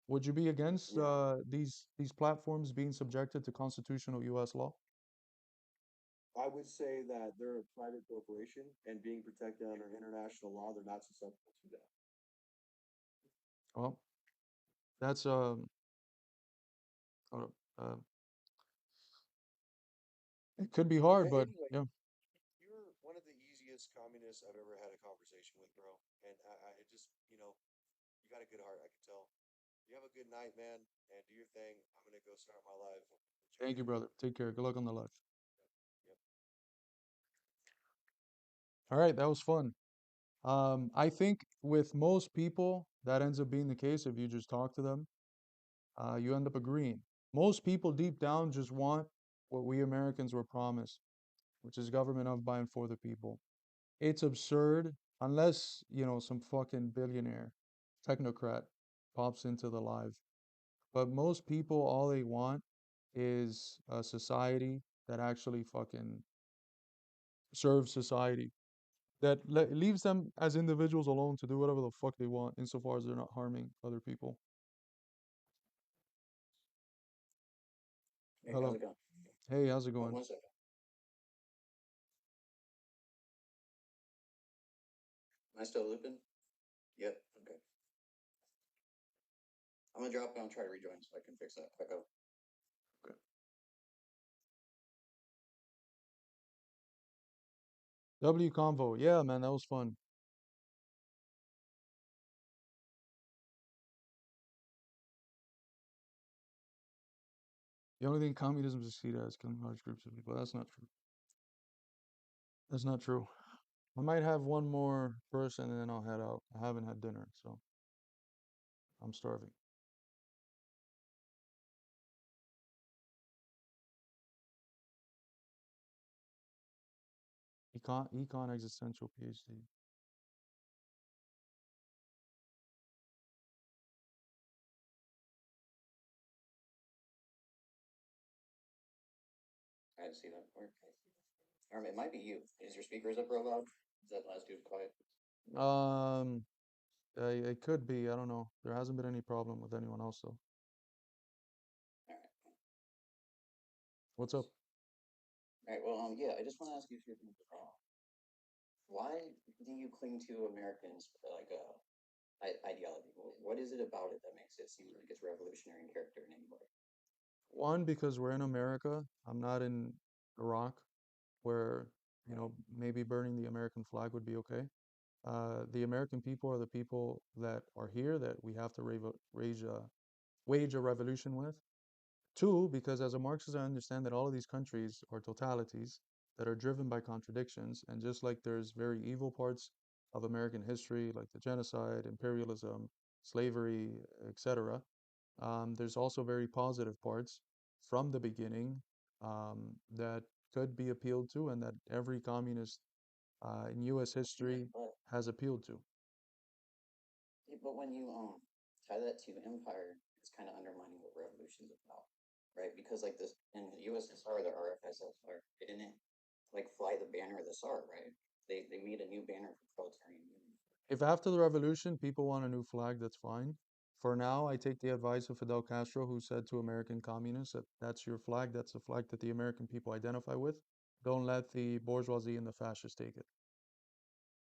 Would you be against yeah. these platforms being subjected to constitutional U.S. law? I would say that they're a private corporation and being protected under international law, they're not susceptible to that. Well, that's uh, uh, it could be hard, but Anyway, yeah. you're one of the easiest communists I've ever had a conversation with, bro. And I it just, you got a good heart, I can tell. You have a good night, man, and do your thing. I'm gonna go start my life. Thank you, Enjoy brother. Take care. Good luck on the life. Yep. All right, that was fun. I think with most people, that ends up being the case if you just talk to them. You end up agreeing. Most people deep down just want what we Americans were promised, which is government of, by, and for the people. It's absurd unless, some fucking billionaire technocrat pops into the live. But most people, all they want is a society that actually fucking serves society, that leaves them as individuals alone to do whatever the fuck they want, insofar as they're not harming other people. Hey, how's Hello. it going? Hey, how's it going? One second. Am I still looping? Yep. Okay. I'm gonna drop down and try to rejoin so I can fix that echo. Okay. W Convo. Yeah, man, that was fun. The only thing communism succeeded at is killing large groups of people. That's not true. That's not true. I might have one more person and then I'll head out. I haven't had dinner, so I'm starving. Econ existential PhD. I didn't see that. Or it might be you. Is your speakers up real loud? Is that last dude quiet? Um, It could be. I don't know. There hasn't been any problem with anyone else though. All right. What's up? All right. Well, yeah, I just want to ask you a few things. Why do you cling to Americans like ideology? What is it about it that makes it seem like it's revolutionary in character in any way? One, because we're in America. I'm not in Iraq, where, you Right. know, maybe burning the American flag would be okay. The American people are the people that are here that we have to wage a revolution with. Two, because as a Marxist, I understand that all of these countries are totalities that are driven by contradictions. And just like there's very evil parts of American history, like the genocide, imperialism, slavery, etc., there's also very positive parts from the beginning that could be appealed to and that every communist in US Yeah, history has appealed to. but when you tie that to empire, it's kind of undermining what revolution's about, right? Because like this in the USSR, the RFSSR, they didn't like fly the banner of the SAR, right? They made a new banner for proletarian union. If after the revolution people want a new flag, that's fine. For now, I take the advice of Fidel Castro, who said to American communists that that's your flag, that's the flag that the American people identify with. Don't let the bourgeoisie and the fascists take it.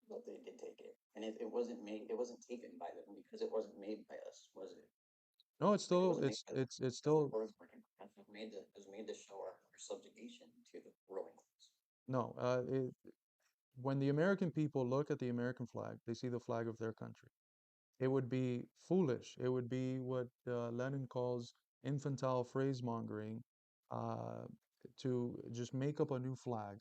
But they did take it, and it wasn't made. It wasn't taken by them because it wasn't made by us, was it? No, it's Like it still wasn't made by them. it's It was the still words working class. It was made to show our subjugation to the ruling class. no. When the American people look at the American flag, they see the flag of their country. It would be foolish. It would be what Lenin calls infantile phrase mongering to just make up a new flag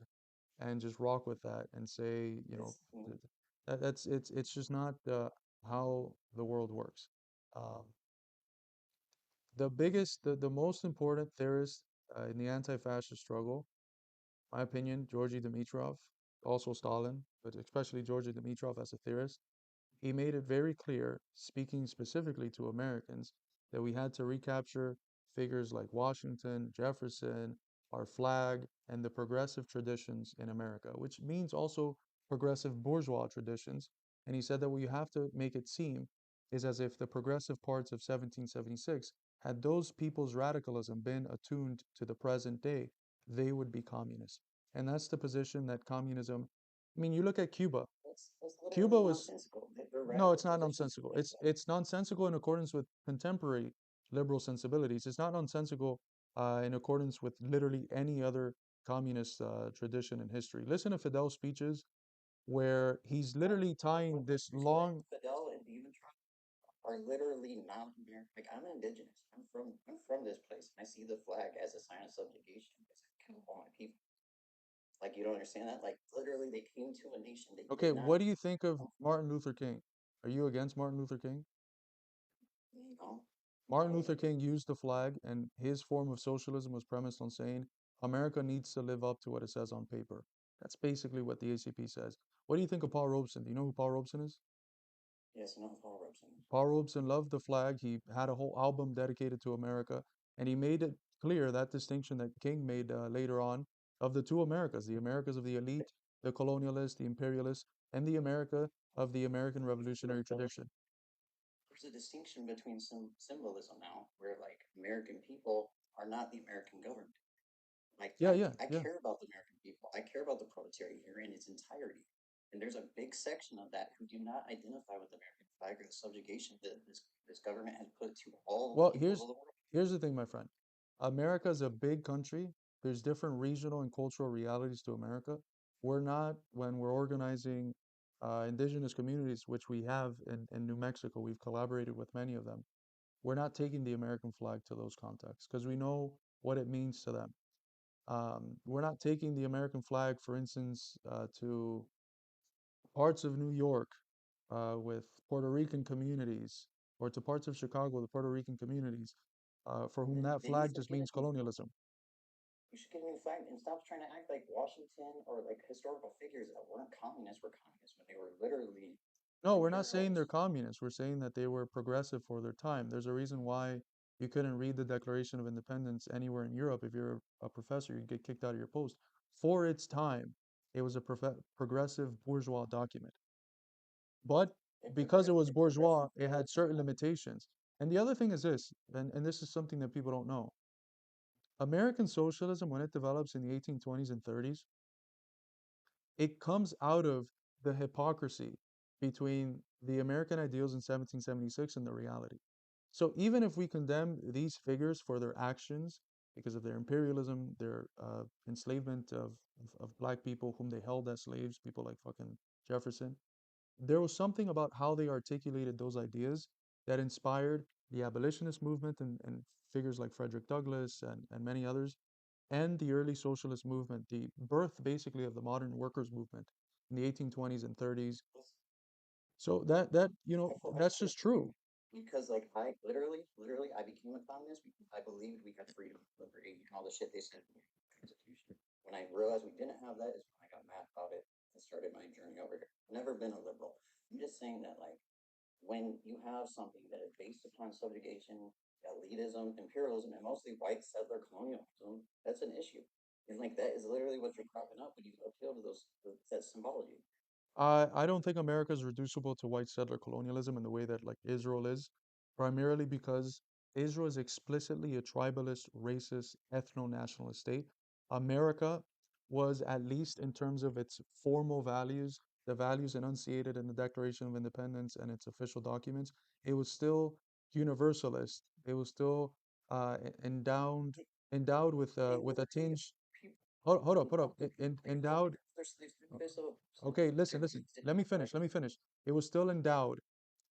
and just rock with that and say, you know, It's mm, that's it's just not how the world works. Um, the most important theorist in the anti-fascist struggle, my opinion, Georgy Dimitrov, also Stalin, but especially Georgy Dimitrov as a theorist, he made it very clear, speaking specifically to Americans, that we had to recapture figures like Washington, Jefferson, our flag, and the progressive traditions in America, which means also progressive bourgeois traditions. And he said that what you have to make it seem is as if the progressive parts of 1776, had those people's radicalism been attuned to the present day, they would be communists. And that's the position that communism, I mean, you look at Cuba. that's literally Cuba was nonsensical. Their no, it's radical not positions nonsensical. like that. It's nonsensical in accordance with contemporary liberal sensibilities. It's not nonsensical in accordance with literally any other communist tradition in history. Listen to Fidel's speeches where he's literally tying this You see, like long. Fidel and even Trump are literally not American. Like I'm an indigenous. I'm from this place. And I see the flag as a sign of subjugation because I kill all my people. Like you don't understand that? Like literally, they came to a nation they Okay, did not what do you think of come Martin Luther King? Are you against Martin Luther King? from. You know, Martin I Luther King used the flag, and his form of socialism was premised on saying America needs to live up to what it says on paper. That's basically what the ACP says. What do you think of Paul Robeson? Do you know who Paul Robeson is? yes, no Paul Robeson. Paul Robeson loved the flag. He had a whole album dedicated to America, and he made it clear that distinction that King made later on of the two Americas, the Americas of the elite, the colonialists, the imperialists, and the America of the American revolutionary tradition. There's a distinction between some symbolism now, where like American people are not the American government. Like Yeah, yeah, I yeah. care about the American people. I care about the proletariat here in its entirety. And there's a big section of that who do not identify with the American flag or the subjugation that this government has put to all Well, peoples of the world. here's the thing, my friend. America is a big country. There's different regional and cultural realities to America. We're not, when we're organizing indigenous communities, which we have in New Mexico, we've collaborated with many of them. We're not taking the American flag to those contexts because we know what it means to them. We're not taking the American flag, for instance, to parts of New York with Puerto Rican communities, or to parts of Chicago with Puerto Rican communities, for whom that Then you flag should just get a means colonialism. you should get a new flag and stop trying to act like Washington or like historical figures that weren't communists were communists when they were literally No, we're not saying they're imperialists. communists. We're saying that they were progressive for their time. There's a reason why you couldn't read the Declaration of Independence anywhere in Europe. If you're a professor, you'd get kicked out of your post. For its time, it was a progressive bourgeois document. But because it was bourgeois, it had certain limitations. And the other thing is this, and this is something that people don't know. American socialism, when it develops in the 1820s and 30s, it comes out of the hypocrisy between the American ideals in 1776 and the reality. So even if we condemn these figures for their actions because of their imperialism, their enslavement of black people whom they held as slaves, people like fucking Jefferson, there was something about how they articulated those ideas that inspired the abolitionist movement and figures like Frederick Douglass and many others, and the early socialist movement, the birth basically of the modern workers movement in the 1820s and 30s. So that's just true. Because like I literally I became a communist because I believed we had freedom, liberty, and all the shit they said in the Constitution. When I realized we didn't have that is when I got mad about it and started my journey over here. I've never been a liberal. I'm just saying that like when you have something that is based upon subjugation, elitism, imperialism, and mostly white settler colonialism, that's an issue. And like that is literally what you're propping up when you appeal to that symbology. I don't think America is reducible to white settler colonialism in the way that like Israel is, primarily because Israel is explicitly a tribalist, racist, ethno-nationalist state. America was, at least in terms of its formal values, the values enunciated in the Declaration of Independence and its official documents, it was still universalist. It was still endowed with a tinge. Hold up. Endowed. Okay, listen. Let me finish. It was still endowed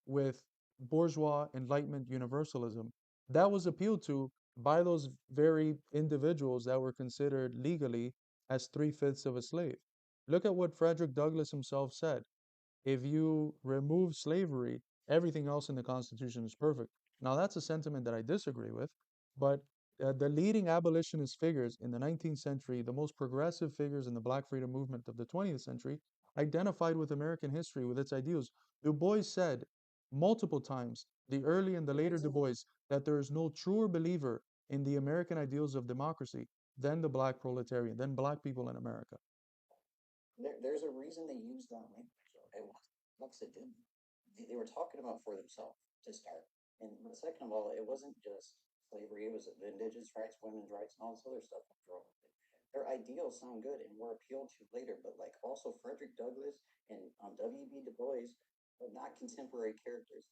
with bourgeois Enlightenment universalism. That was appealed to by those very individuals that were considered legally as three-fifths of a slave. Look at what Frederick Douglass himself said. If you remove slavery, everything else in the Constitution is perfect. Now, that's a sentiment that I disagree with, but the leading abolitionist figures in the 19th century, the most progressive figures in the Black freedom movement of the 20th century, identified with American history, with its ideals. Du Bois said multiple times, the early and the later Du Bois, that there is no truer believer in the American ideals of democracy than the Black proletariat, than Black people in America. There's a reason they used that language. It wasn't accident. They were talking about for themselves to start, and but second of all, it wasn't just slavery; it was the indigenous rights, women's rights, and all this other stuff. Their ideals sound good and were appealed to later, but like also Frederick Douglass and W.B. Du Bois are not contemporary characters.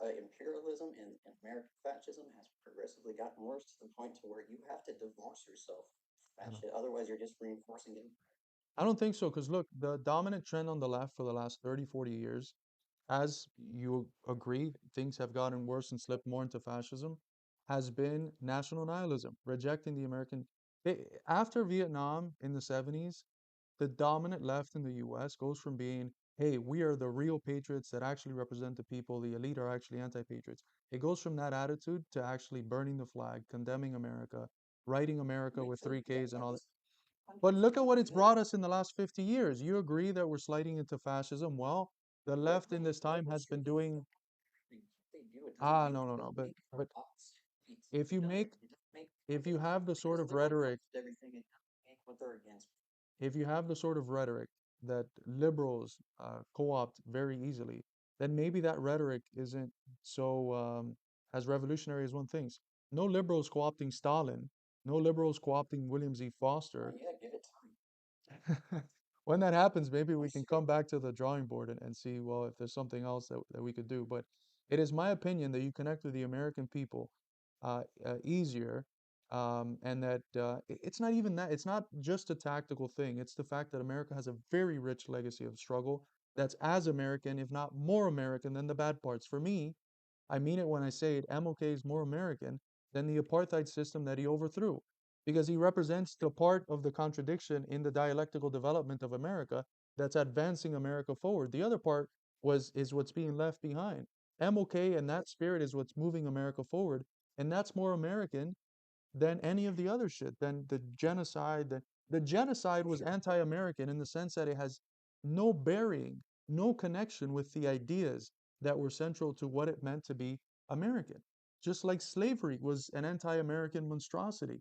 Imperialism and American fascism has progressively gotten worse to the point to where you have to divorce yourself from that shit. Otherwise, you're just reinforcing it. I don't think so, because look, the dominant trend on the left for the last 30, 40 years, as you agree, things have gotten worse and slipped more into fascism, has been national nihilism, rejecting the American. After Vietnam in the 70s, the dominant left in the US goes from being, hey, we are the real patriots that actually represent the people, the elite are actually anti-patriots. It goes from that attitude to actually burning the flag, condemning America, writing America with three Ks and all that. But look at what it's brought us in the last 50 years. You agree that we're sliding into fascism? Well, the left in this time has been doing. No. But if you make, if you have the sort of rhetoric, if you have the sort of rhetoric that liberals co-opt very easily, then maybe that rhetoric isn't so as revolutionary as one thinks. No liberals co-opting Stalin, no liberals co-opting William Z. Foster. When that happens, maybe we can come back to the drawing board and see, well, if there's something else that we could do. But it is my opinion that you connect with the American people easier, and that it's not even that. It's not just a tactical thing. It's the fact that America has a very rich legacy of struggle that's as American, if not more American, than the bad parts. For me, I mean it when I say it, MLK is more American than the apartheid system that he overthrew because he represents the part of the contradiction in the dialectical development of America that's advancing America forward. The other part is what's being left behind. MLK and that spirit is what's moving America forward, and that's more American than any of the other shit, than the genocide. The genocide was anti-American in the sense that it has no bearing, no connection with the ideas that were central to what it meant to be American. Just like slavery was an anti-American monstrosity.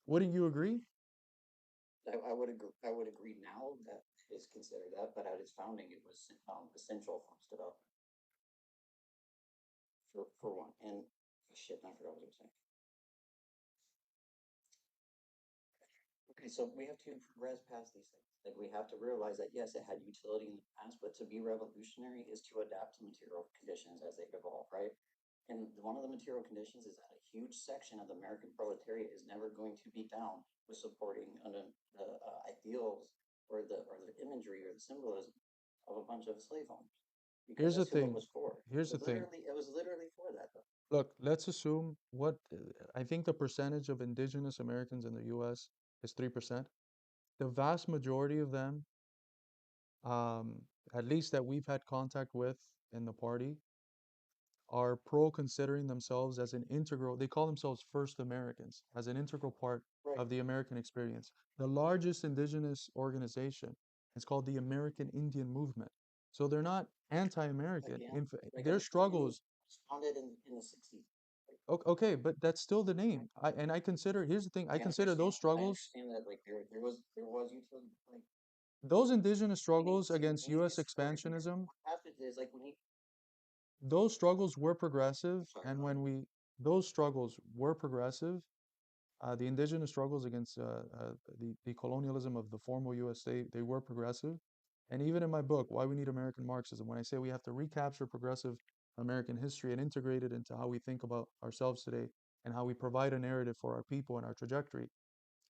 Wouldn't you agree? I would agree. I would agree now that it's considered that, but at its founding, it was essential for its development. For one, and shit, I forgot what I was saying. Okay, so we have to progress past these things. Like we have to realize that yes, it had utility in the past, but to be revolutionary is to adapt to material conditions as they evolve, right? And one of the material conditions is that a huge section of the American proletariat is never going to be down with supporting the ideals or the imagery or the symbolism of a bunch of slave owners, because Here's the that's who it thing. was for. Here's the thing. It was literally for that though. Look, let's assume what I think the percentage of indigenous Americans in the US is 3%. The vast majority of them, um, at least that we've had contact with in the party, are pro considering themselves as an integral, they call themselves first Americans, as an integral part Right. of the American experience. The largest indigenous organization is called the American Indian Movement. So they're not anti-American. Again, like Their struggles, was founded in the 60s. okay, but that's still the name. And I consider, here's the thing, I consider those I struggles, understand that like there was utility like those indigenous struggles against we need to US support it here. expansionism, What happens is like when he those struggles were progressive. sorry, And go ahead. when those struggles were progressive, the indigenous struggles against the colonialism of the former US, they were progressive. And even in my book, Why We Need American Marxism, when I say we have to recapture progressive American history and integrate it into how we think about ourselves today and how we provide a narrative for our people and our trajectory,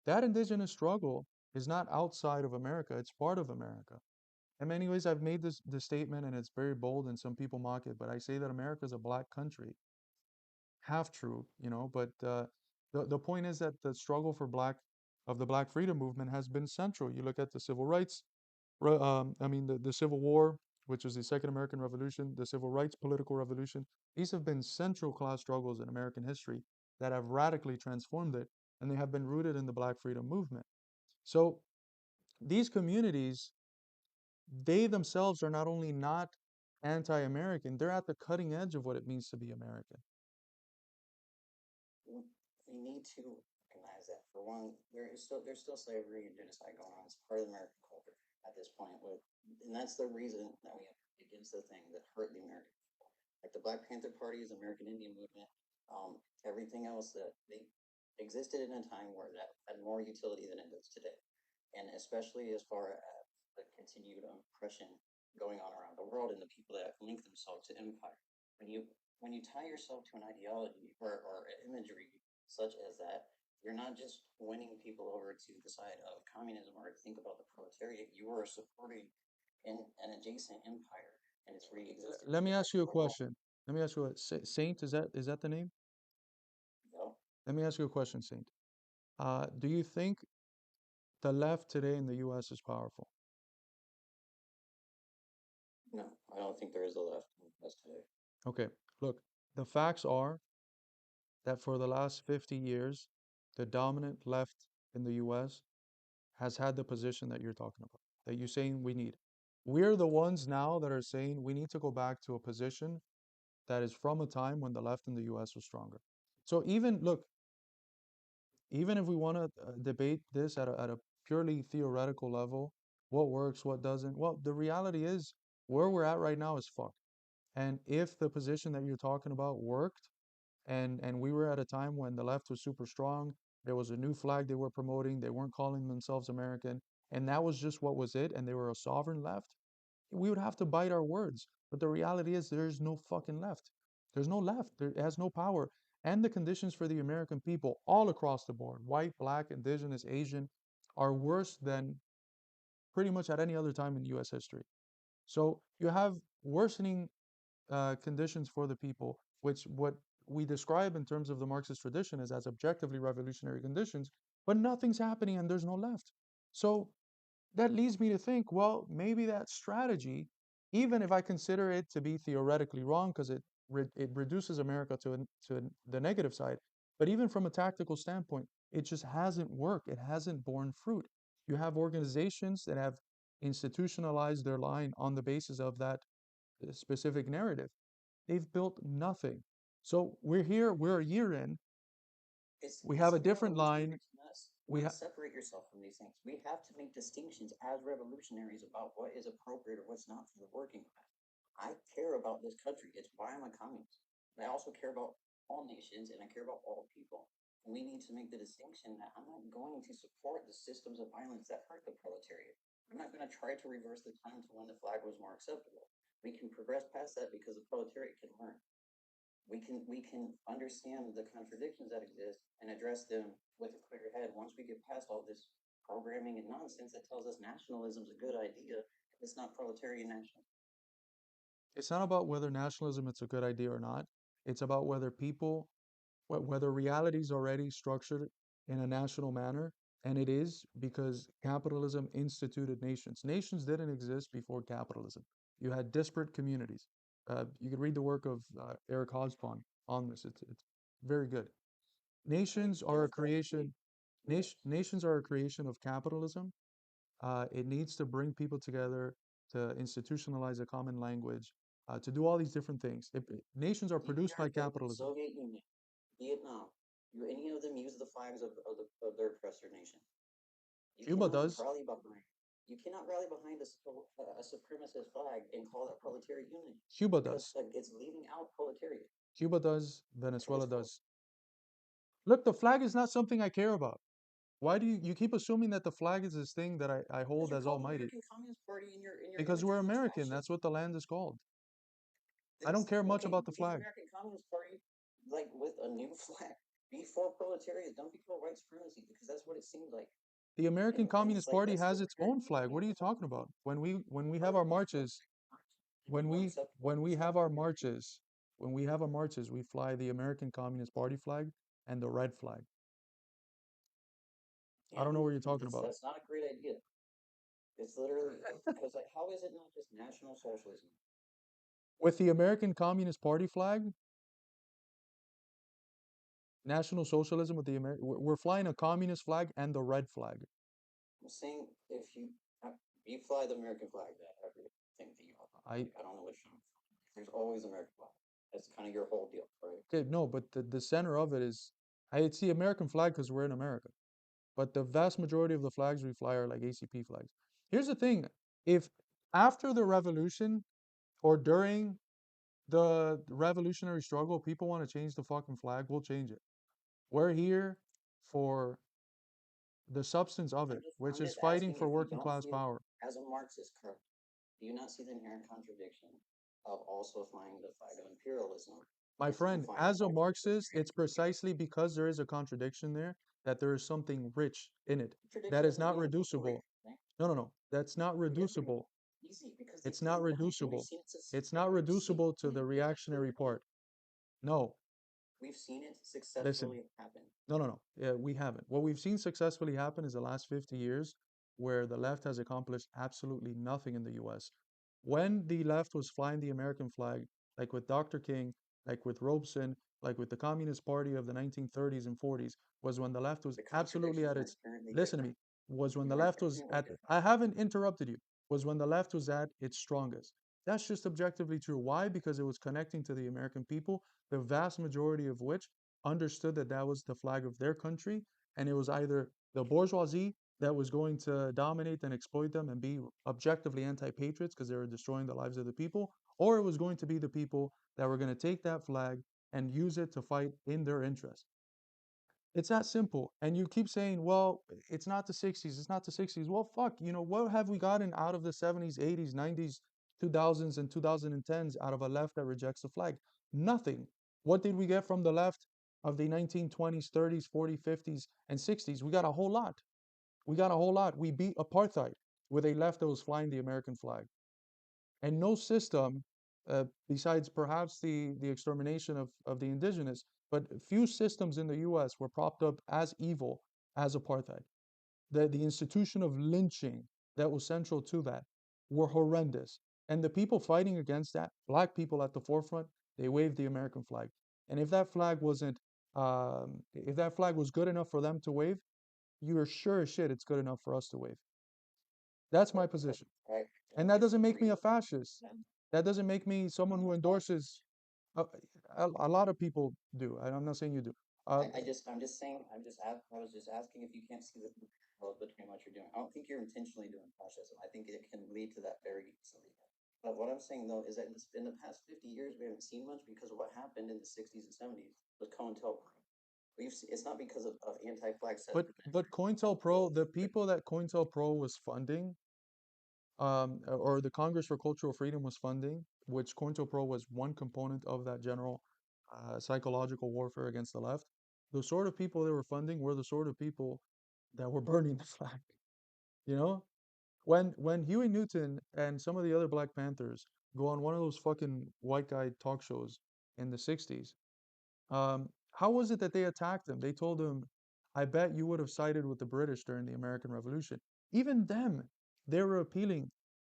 that indigenous struggle is not outside of America, it's part of America. In many ways, I've made this statement and it's very bold and some people mock it, but I say that America is a black country. Half true, but the point is that the struggle of the black freedom movement has been central. You look at the civil rights, I mean, the Civil War, which was the Second American Revolution, the Civil Rights Political Revolution. These have been central class struggles in American history that have radically transformed it, and they have been rooted in the black freedom movement. So these communities, they themselves are not only not anti-American, they're at the cutting edge of what it means to be American. We need to recognize that for one, there's still slavery and genocide going on. It's part of the American culture at this point and that's the reason that we have against the thing that hurt the American people. Like the Black Panther Party's American Indian movement, everything else that they existed in a time where that had more utility than it does today. And especially as far as the continued oppression going on around the world and the people that link themselves to empire. When you tie yourself to an ideology or imagery such as that, you're not just winning people over to the side of communism or think about the proletariat. You are supporting an adjacent empire and its re-existence. Let me ask you a question. Let me ask you Saint, is that the name? No, Let me ask you a question, Saint. Do you think the left today in the US is powerful? no, I don't think there is a left in the US today. Okay, look, the facts are that for the last 50 years, the dominant left in the US has had the position that you're talking about, that you're saying we need. We're the ones now that are saying we need to go back to a position that is from a time when the left in the US was stronger. So look, even if we want to debate this at a purely theoretical level, what works, what doesn't, well, the reality is where we're at right now is fucked. And if the position that you're talking about worked, and we were at a time when the left was super strong, there was a new flag they were promoting, they weren't calling themselves American, and that was just what was it, and they were a sovereign left, we would have to bite our words. But the reality is there's no fucking left. There's no left. It has no power. And the conditions for the American people all across the board, white, black, indigenous, Asian, are worse than pretty much at any other time in US history. So you have worsening conditions for the people, which what we describe in terms of the Marxist tradition is as objectively revolutionary conditions, but nothing's happening and there's no left. So that leads me to think, well, maybe that strategy, even if I consider it to be theoretically wrong because it reduces America to the negative side, but even from a tactical standpoint, it just hasn't worked. It hasn't borne fruit. You have organizations that have institutionalized their line on the basis of that specific narrative. They've built nothing. So we're here, we're a year in, we It's have a a different line. revolutionary to us. We Not have. separate yourself from these things. We have to make distinctions as revolutionaries about what is appropriate or what's not for the working class. I care about this country. It's why I'm a communist. But I also care about all nations and I care about all people. And we need to make the distinction that I'm not going to support the systems of violence that hurt the proletariat. I'm not going to try to reverse the time to when the flag was more acceptable. We can progress past that because the proletariat can learn. We can understand the contradictions that exist and address them with a clear head once we get past all this programming and nonsense that tells us nationalism is a good idea. It's not proletarian nationalism. It's not about whether nationalism is a good idea or not. It's about whether people, whether reality is already structured in a national manner, and it is because capitalism instituted nations. Nations didn't exist before capitalism. You had disparate communities. You could read the work of Eric Hobsbawm on this. It's very good. Nations are a creation. Nations are a creation of capitalism. It needs to bring people together, to institutionalize a common language, to do all these different things. Nations are produced by America, capitalism. Soviet Union, Vietnam, do any of them use the flags of their oppressor nation? You Cuba cannot does. rally behind. You cannot rally behind a supremacist flag and call that proletariat unity Cuba because does. it's leaving out proletariat. Cuba does. Venezuela Truthful. does. Look, the flag is not something I care about. Why do you keep assuming that the flag is this thing that I hold You're as called the almighty? American Communist Party in your Because image we're of American. fascist. That's what the land is called. I don't care much Okay, about the be the flag. American Communist Party like with a new flag. Be for proletariat. Don't be for white supremacy because that's what it seems like. The American And it's Communist like Party that's has the its weird own thing. flag. What are you talking about? When we have our marches, when More we acceptable when we stuff. have our marches, when we have our marches, we fly the American Communist Party flag and the red flag. I don't know what you're talking about. That's not a great idea. It's literally because like how is it not just National Socialism? With the American Communist Party flag, National Socialism with the we're flying a communist flag and the red flag. I'm saying if you fly the American flag, that everything that you have. I Like, I don't know which one. There's always American flag. That's kind of your whole deal, right? Okay, no, but the center of it is it's the American flag because we're in America. But the vast majority of the flags we fly are like ACP flags. Here's the thing: if after the revolution or during the revolutionary struggle, people want to change the fucking flag, we'll change it. We're here for the substance of it, which I'm is just fighting asking for if you working don't class see it power. as a Marxist, correct? Do you not see the inherent contradiction of also flying the flag of imperialism My and friend, flying the as a flag of Marxist, it's precisely because there is a contradiction there that there is something rich in it that contradiction is isn't not meaningful, right? reducible. No, no, no. That's not reducible. Easy because It's it's not been done and we've reducible. seen it. It's not We've seen reducible to the it reactionary part. No, We've seen it listen. successfully happen. No, no, no. Yeah, we haven't. What we've seen successfully happen is the last 50 years where the left has accomplished absolutely nothing in the US. When the left was flying the American flag, like with Dr. King, like with Robeson, like with the Communist Party of the 1930s and 40s, was when the left was The absolutely contradictions at are its, inherently listen to different. me, was when They the are left was inherently at, different. I haven't interrupted you, was when the left was at its strongest. That's just objectively true. Why? Because it was connecting to the American people, the vast majority of which understood that that was the flag of their country, and it was either the bourgeoisie that was going to dominate and exploit them and be objectively anti-patriots because they were destroying the lives of the people, or it was going to be the people that were going to take that flag and use it to fight in their interest. It's that simple. And you keep saying, well, it's not the 60s, it's not the 60s. Well, fuck, what have we gotten out of the 70s, 80s, 90s, 2000s, and 2010s out of a left that rejects the flag? Nothing. What did we get from the left of the 1920s, 30s, 40s, 50s, and 60s? We got a whole lot. We got a whole lot. We beat apartheid with a left that was flying the American flag. And no system, besides perhaps the extermination of the indigenous, but few systems in the US were propped up as evil as apartheid. The institution of lynching that was central to that were horrendous. And the people fighting against that, black people at the forefront, they waved the American flag. And if that flag was good enough for them to wave, you are sure as shit it's good enough for us to wave. That's my position. I And don't that doesn't make me disagree. a fascist. That doesn't make me someone who endorses. A lot of people do. I'm not saying you do. Uh, I'm just saying, I was just asking if you can't see the parallels between what you're doing. I don't think you're intentionally doing fascism. I think it can lead to that very easily. But what I'm saying though is that in the past 50 years, we haven't seen much because of what happened in the 60s and 70s with COINTELPRO. It's not because of anti-flag sentiment. but COINTELPRO, the people that COINTELPRO was funding, or the Congress for Cultural Freedom was funding, which COINTELPRO was one component of that general psychological warfare against the left. The sort of people they were funding were the sort of people that were burning the flag. You know, when Huey Newton and some of the other Black Panthers go on one of those fucking white guy talk shows in the 60s, how was it that they attacked him? They told him, I bet you would have sided with the British during the American Revolution. Even them, they were appealing,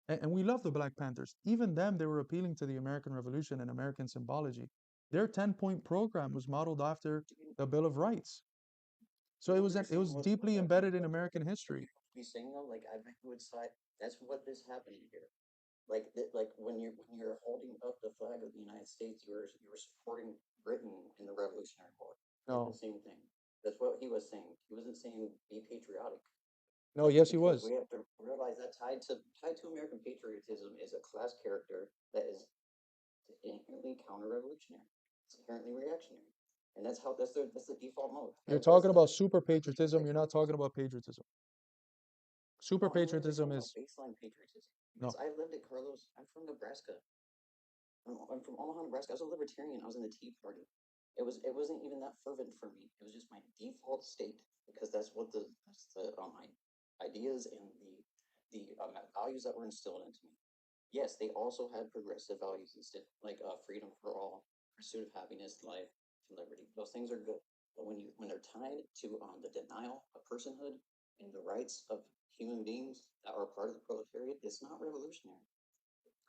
and we love the Black Panthers. Even them, they were appealing to the American Revolution and American symbology. Their 10-point program was modeled after the Bill of Rights. So You it don't was it understand was deeply embedded in American history. be saying though. Like I bet you would side. That's what is happening here. Like when you're holding up the flag of the United States, you were supporting Britain in the Revolutionary War. Like the No, same thing. That's what he was saying. He wasn't saying be patriotic. no, yes, he Because was. we have to realize that tied to American patriotism is a class character that is inherently counter-revolutionary. It's inherently reactionary, and that's the default mode. You're That was talking the about super patriotism. like You're not talking about patriotism. Super no, I'm literally patriotism talking about is baseline patriotism because no. I lived at Carlos. I'm from Nebraska. I'm from Omaha, Nebraska. I was a libertarian. I was in the Tea Party. It wasn't even that fervent for me. It was just my default state because that's the ideas and the values that were instilled into me. Yes, they also had progressive values instead, like freedom for all, pursuit of happiness, life, and liberty. Those things are good, but when they're tied to the denial of personhood and the rights of human beings that are part of the proletariat, it's not revolutionary.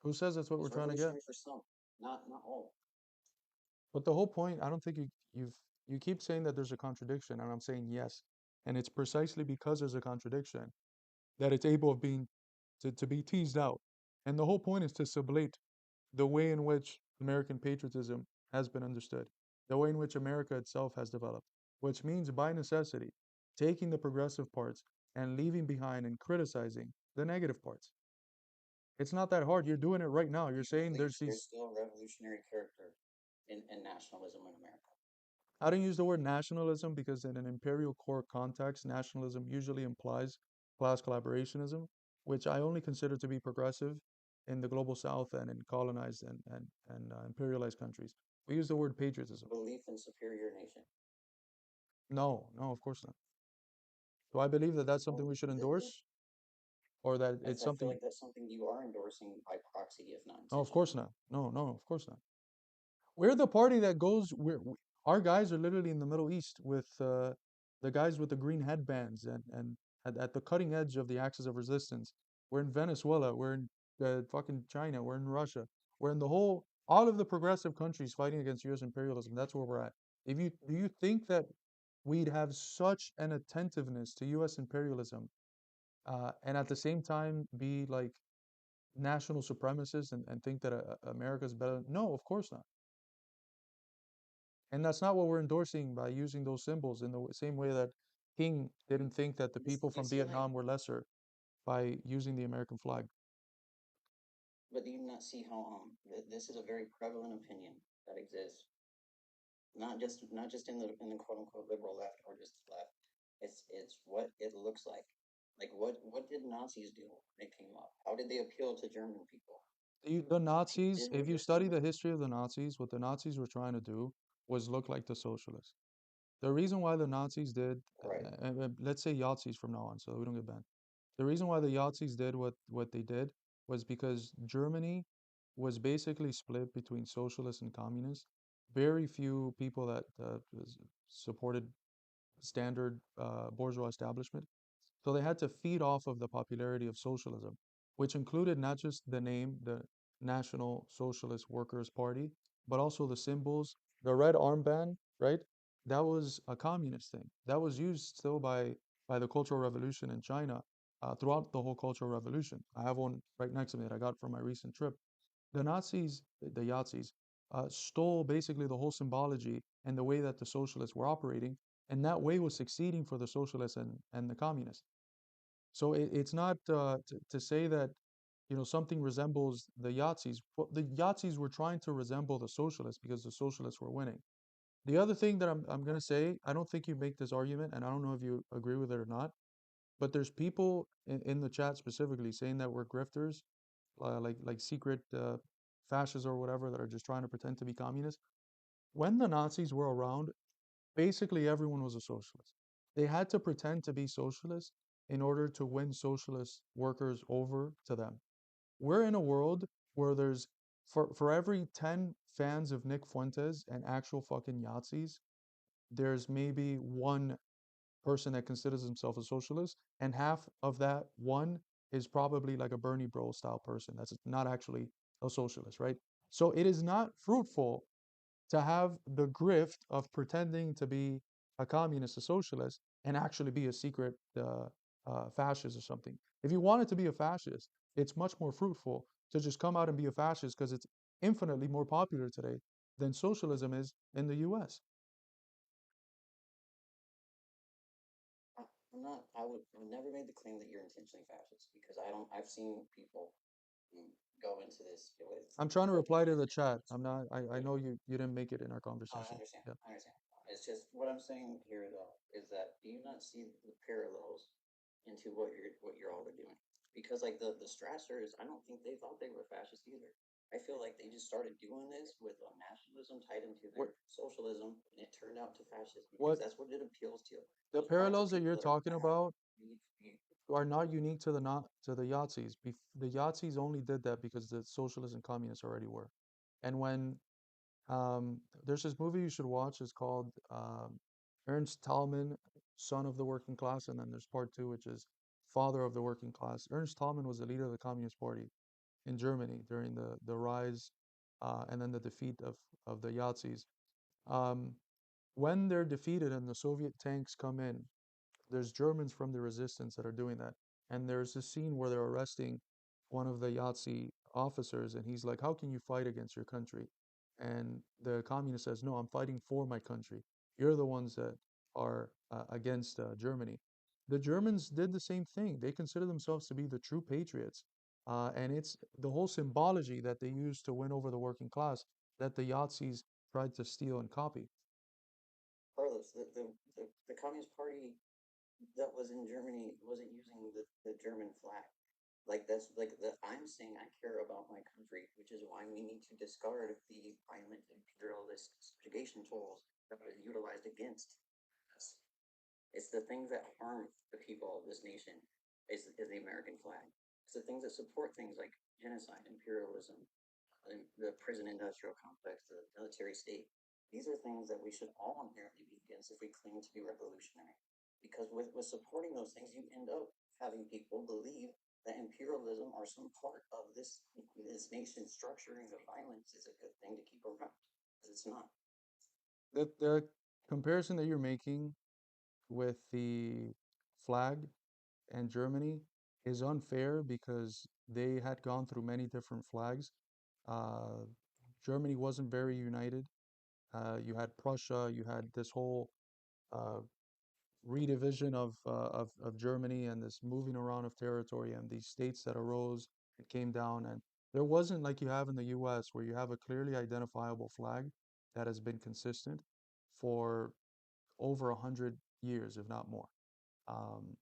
Who says that's what we're It's trying to get? revolutionary for some, not all. But the whole point, I don't think you keep saying that there's a contradiction, and I'm saying yes. And it's precisely because there's a contradiction that it's able of being to be teased out. And the whole point is to sublate the way in which American patriotism has been understood, the way in which America itself has developed, which means by necessity taking the progressive parts and leaving behind and criticizing the negative parts. It's not that hard. You're doing it right now. You're Do you saying believe there's there's these. still a revolutionary character in nationalism in America? I don't use the word nationalism because in an imperial core context, nationalism usually implies class collaborationism, which I only consider to be progressive in the global south and in colonized and imperialized countries. We use the word patriotism. Belief in superior nation. No, no, of course not. Do I believe that that's something Well, we should endorse or that it's I feel something? like that's something you are endorsing by proxy, if not No, of course intentionally. not. No, no, of course not. We're the party that goes. Our guys are literally in the Middle East with the guys with the green headbands and at the cutting edge of the axis of resistance. We're in Venezuela. We're in fucking China. We're in Russia. We're in all of the progressive countries fighting against U.S. imperialism. That's where we're at. If you do you think that we'd have such an attentiveness to U.S. imperialism and at the same time be like national supremacists and think that America's better? No, of course not. And that's not what we're endorsing by using those symbols in the same way that King didn't think that the people You from see, like, Vietnam were lesser by using the American flag. but do you not see how this is a very prevalent opinion that exists, not just in the quote unquote liberal left or just left. It's what it looks like. Like what did Nazis do when they came up? How did they appeal to German people? The They Nazis, didn't if you just study the history of the Nazis, what the Nazis were trying to do was look like the socialists. The reason why the Nazis did, right. let's say Yazis from now on, so we don't get banned. The reason why the Yazis did what they did was because Germany was basically split between socialists and communists. Very few people that supported standard bourgeois establishment. So they had to feed off of the popularity of socialism, which included not just the name, the National Socialist Workers' Party, but also the symbols, the red armband, right? That was a communist thing. That was used still by the Cultural Revolution in China throughout the whole Cultural Revolution. I have one right next to me that I got from my recent trip. The Nazis, the Yazis, stole basically the whole symbology and the way that the socialists were operating, and that way was succeeding for the socialists and the communists. So it's not to say that something resembles the Yazis. Well, the Yazis were trying to resemble the socialists because the socialists were winning. The other thing that I'm gonna say, I don't think you make this argument, and I don't know if you agree with it or not, but there's people in the chat specifically saying that we're grifters, like secret fascists or whatever that are just trying to pretend to be communists. When the Nazis were around, basically everyone was a socialist. They had to pretend to be socialists in order to win socialist workers over to them. We're in a world where there's for every 10 fans of Nick Fuentes and actual fucking Yazis, there's maybe one person that considers himself a socialist, and half of that one is probably like a Bernie bro style person that's not actually a socialist, right? So it is not fruitful to have the grift of pretending to be a communist, a socialist, and actually be a secret fascist or something. If you wanted to be a fascist, it's much more fruitful to just come out and be a fascist because it's infinitely more popular today than socialism is in the US. I'm not. I never made the claim that you're intentionally fascist because I don't. I've seen people go into this with. I'm trying to reply to the chat. I'm not, I know you didn't make it in our I conversation. understand. Yeah. I understand. It's just what I'm saying here, though, is that do you not see the parallels into what you're all doing? Because like the Strassers, I don't think they thought they were fascist either. I feel like they just started doing this with nationalism tied into What their socialism, and it turned out to fascism because what that's what it appeals to. the Those lots of parallels that people you're that are talking mad. about are not unique to the not to the Yazis. The Yazis only did that because the socialists and communists already were. And when there's this movie you should watch, it's called Ernst Thälmann, Son of the Working Class, and then there's part two, which is Father of the Working Class. Ernst Thälmann was the leader of the Communist Party in Germany during the rise and then the defeat of the Yazis. Um, when they're defeated and the Soviet tanks come in, there's Germans from the resistance that are doing that. And there's a scene where they're arresting one of the Yahtzee officers, and he's like, "How can you fight against your country?" And the communist says, "No, I'm fighting for my country. You're the ones that are against Germany." The Germans did the same thing. They consider themselves to be the true patriots. And it's the whole symbology that they used to win over the working class that the Yahtzees tried to steal and copy. Carlos, the Communist Party that was in Germany wasn't using the German flag. Like that's like the I'm saying I care about my country, which is why we need to discard the violent imperialist subjugation tools that are utilized against us. It's the things that harm the people of this nation is the American flag. It's the things that support things like genocide, imperialism, the prison industrial complex, the military state. These are things that we should all inherently be against if we claim to be revolutionary. Because with supporting those things, you end up having people believe that imperialism or some part of this nation structuring the violence is a good thing to keep around. Because it's not. The comparison that you're making with the flag and Germany is unfair because they had gone through many different flags. Uh, Germany wasn't very united. You had Prussia, you had this whole uh, redivision of Germany and this moving around of territory and these states that arose and came down. And there wasn't like you have in the US where you have a clearly identifiable flag that has been consistent for over 100 years, if not more. Um,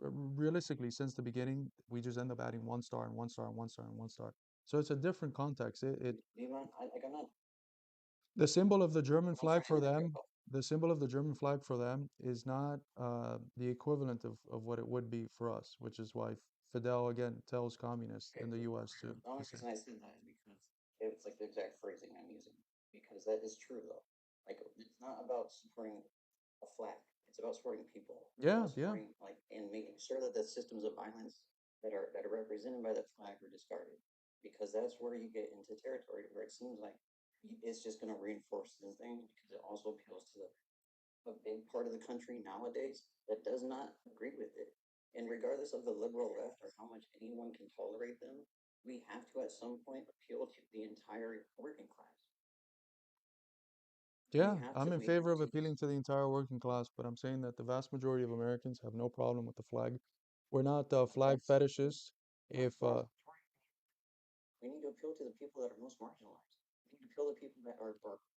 Realistically, since the beginning, we just end up adding one star and one star and one star and one star. So it's a different context. I'm not. The symbol of the German I'm flag sorry to for interrupt you. them, the symbol of the German flag for them is not the equivalent of what it would be for us, which is why Fidel again tells communists Okay, in the US the only to say. reason I said that is because it's like the exact phrasing I'm using. Because that is true though. Like it's not about supporting a flag. It's about supporting people. It's Yeah, about yeah. supporting like and making sure that the systems of violence that are represented by the flag are discarded. Because that's where you get into territory where it seems like it's just going to reinforce the thing because it also appeals to a big part of the country nowadays that does not agree with it. And regardless of the liberal left or how much anyone can tolerate them, we have to at some point appeal to the entire working class. Yeah, I'm in We have favor of to. appealing to the entire working class, but I'm saying that the vast majority of Americans have no problem with the flag. We're not flag That's fetishists. If we need to appeal to the people that are most marginalized. We need to appeal to people that are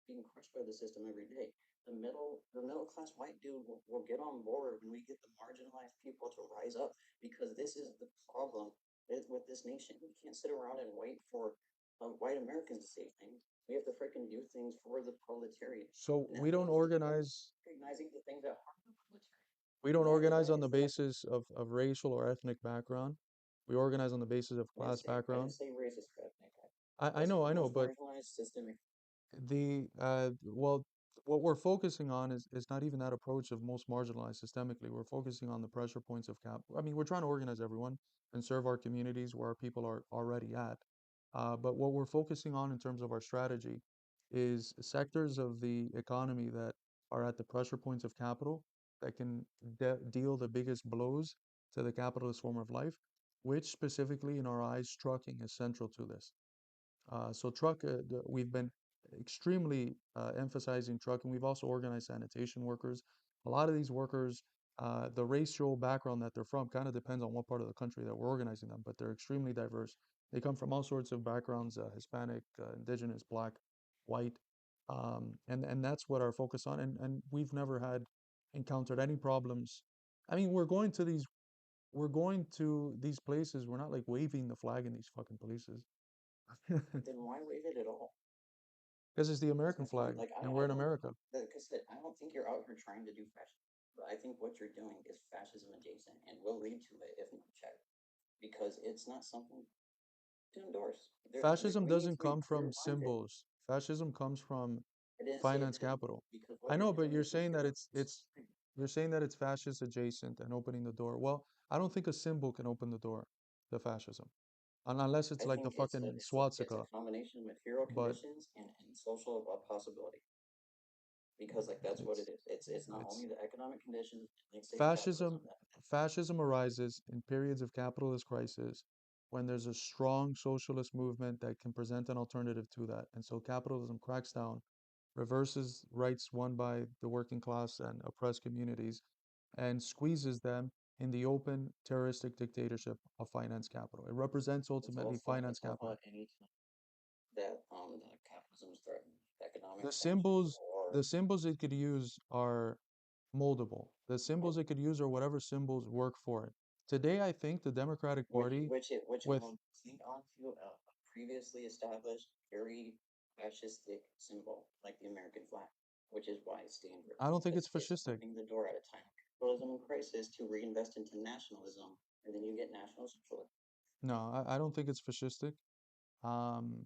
being crushed by the system every day. The middle class white dude will get on board when we get the marginalized people to rise up because this is the problem with this nation. We can't sit around and wait for white Americans to say things. We have to freaking do things for the proletariat, so, and that means recognizing the things that harm the proletariat. we And don't organize that on the is the basis of racial or ethnic background. We organize on the basis of class I background. didn't say racist or ethnic. I I said know, the I know, most but marginalized systemic. the well, what we're focusing on is not even that approach of most marginalized systemically. We're focusing on the pressure points of cap. I mean, we're trying to organize everyone and serve our communities where our people are already at. But what we're focusing on in terms of our strategy is sectors of the economy that are at the pressure points of capital that can deal the biggest blows to the capitalist form of life, which specifically in our eyes, trucking is central to this. So we've been extremely emphasizing trucking. We've also organized sanitation workers. A lot of these workers, the racial background that they're from kind of depends on what part of the country that we're organizing them, but they're extremely diverse. They come from all sorts of backgrounds, Hispanic, indigenous, black, white, and that's what our focus on. And we've never had encountered any problems. I mean, we're going to these places. We're not like waving the flag in these fucking places. Then why waive it at all? Because it's the That's American my point. flag, Like and we're in America. like I said, I don't think you're out here trying to do fascism. But I think what you're doing is fascism adjacent and will lead to it if not checked. Because it's not something to endorse. Fascism We need doesn't to be come clear from minded. symbols. Fascism comes from I didn't say it finance didn't, capital. because what I you're know, but doing you're is saying that you're it's fascist adjacent and opening the door. Well, I don't think a symbol can open the door to fascism, unless it's I like the think fucking it's a swastika. combination of material But conditions and social possibility. Because like that's what it it's is. It's not it's only the economic conditions, like say capitalism fascism. that Fascism arises in periods of capitalist crisis when there's a strong socialist movement that can present an alternative to that. And so capitalism cracks down, reverses rights won by the working class and oppressed communities, and squeezes them in the open terroristic dictatorship of finance capital. It represents ultimately finance it's also capital. at any time that the capitalism is threatened, economic The sanctions symbols, or the symbols it could use are moldable. The symbols it could use are whatever symbols work for it. Today, I think the Democratic Party, which with will cling onto a previously established very fascistic symbol like the American flag, which is why it's dangerous I don't think because it's it's fascistic. opening the door at a time of capitalism and crisis to reinvest into nationalism, and then you get national socialism. No, I don't think it's fascistic. Um,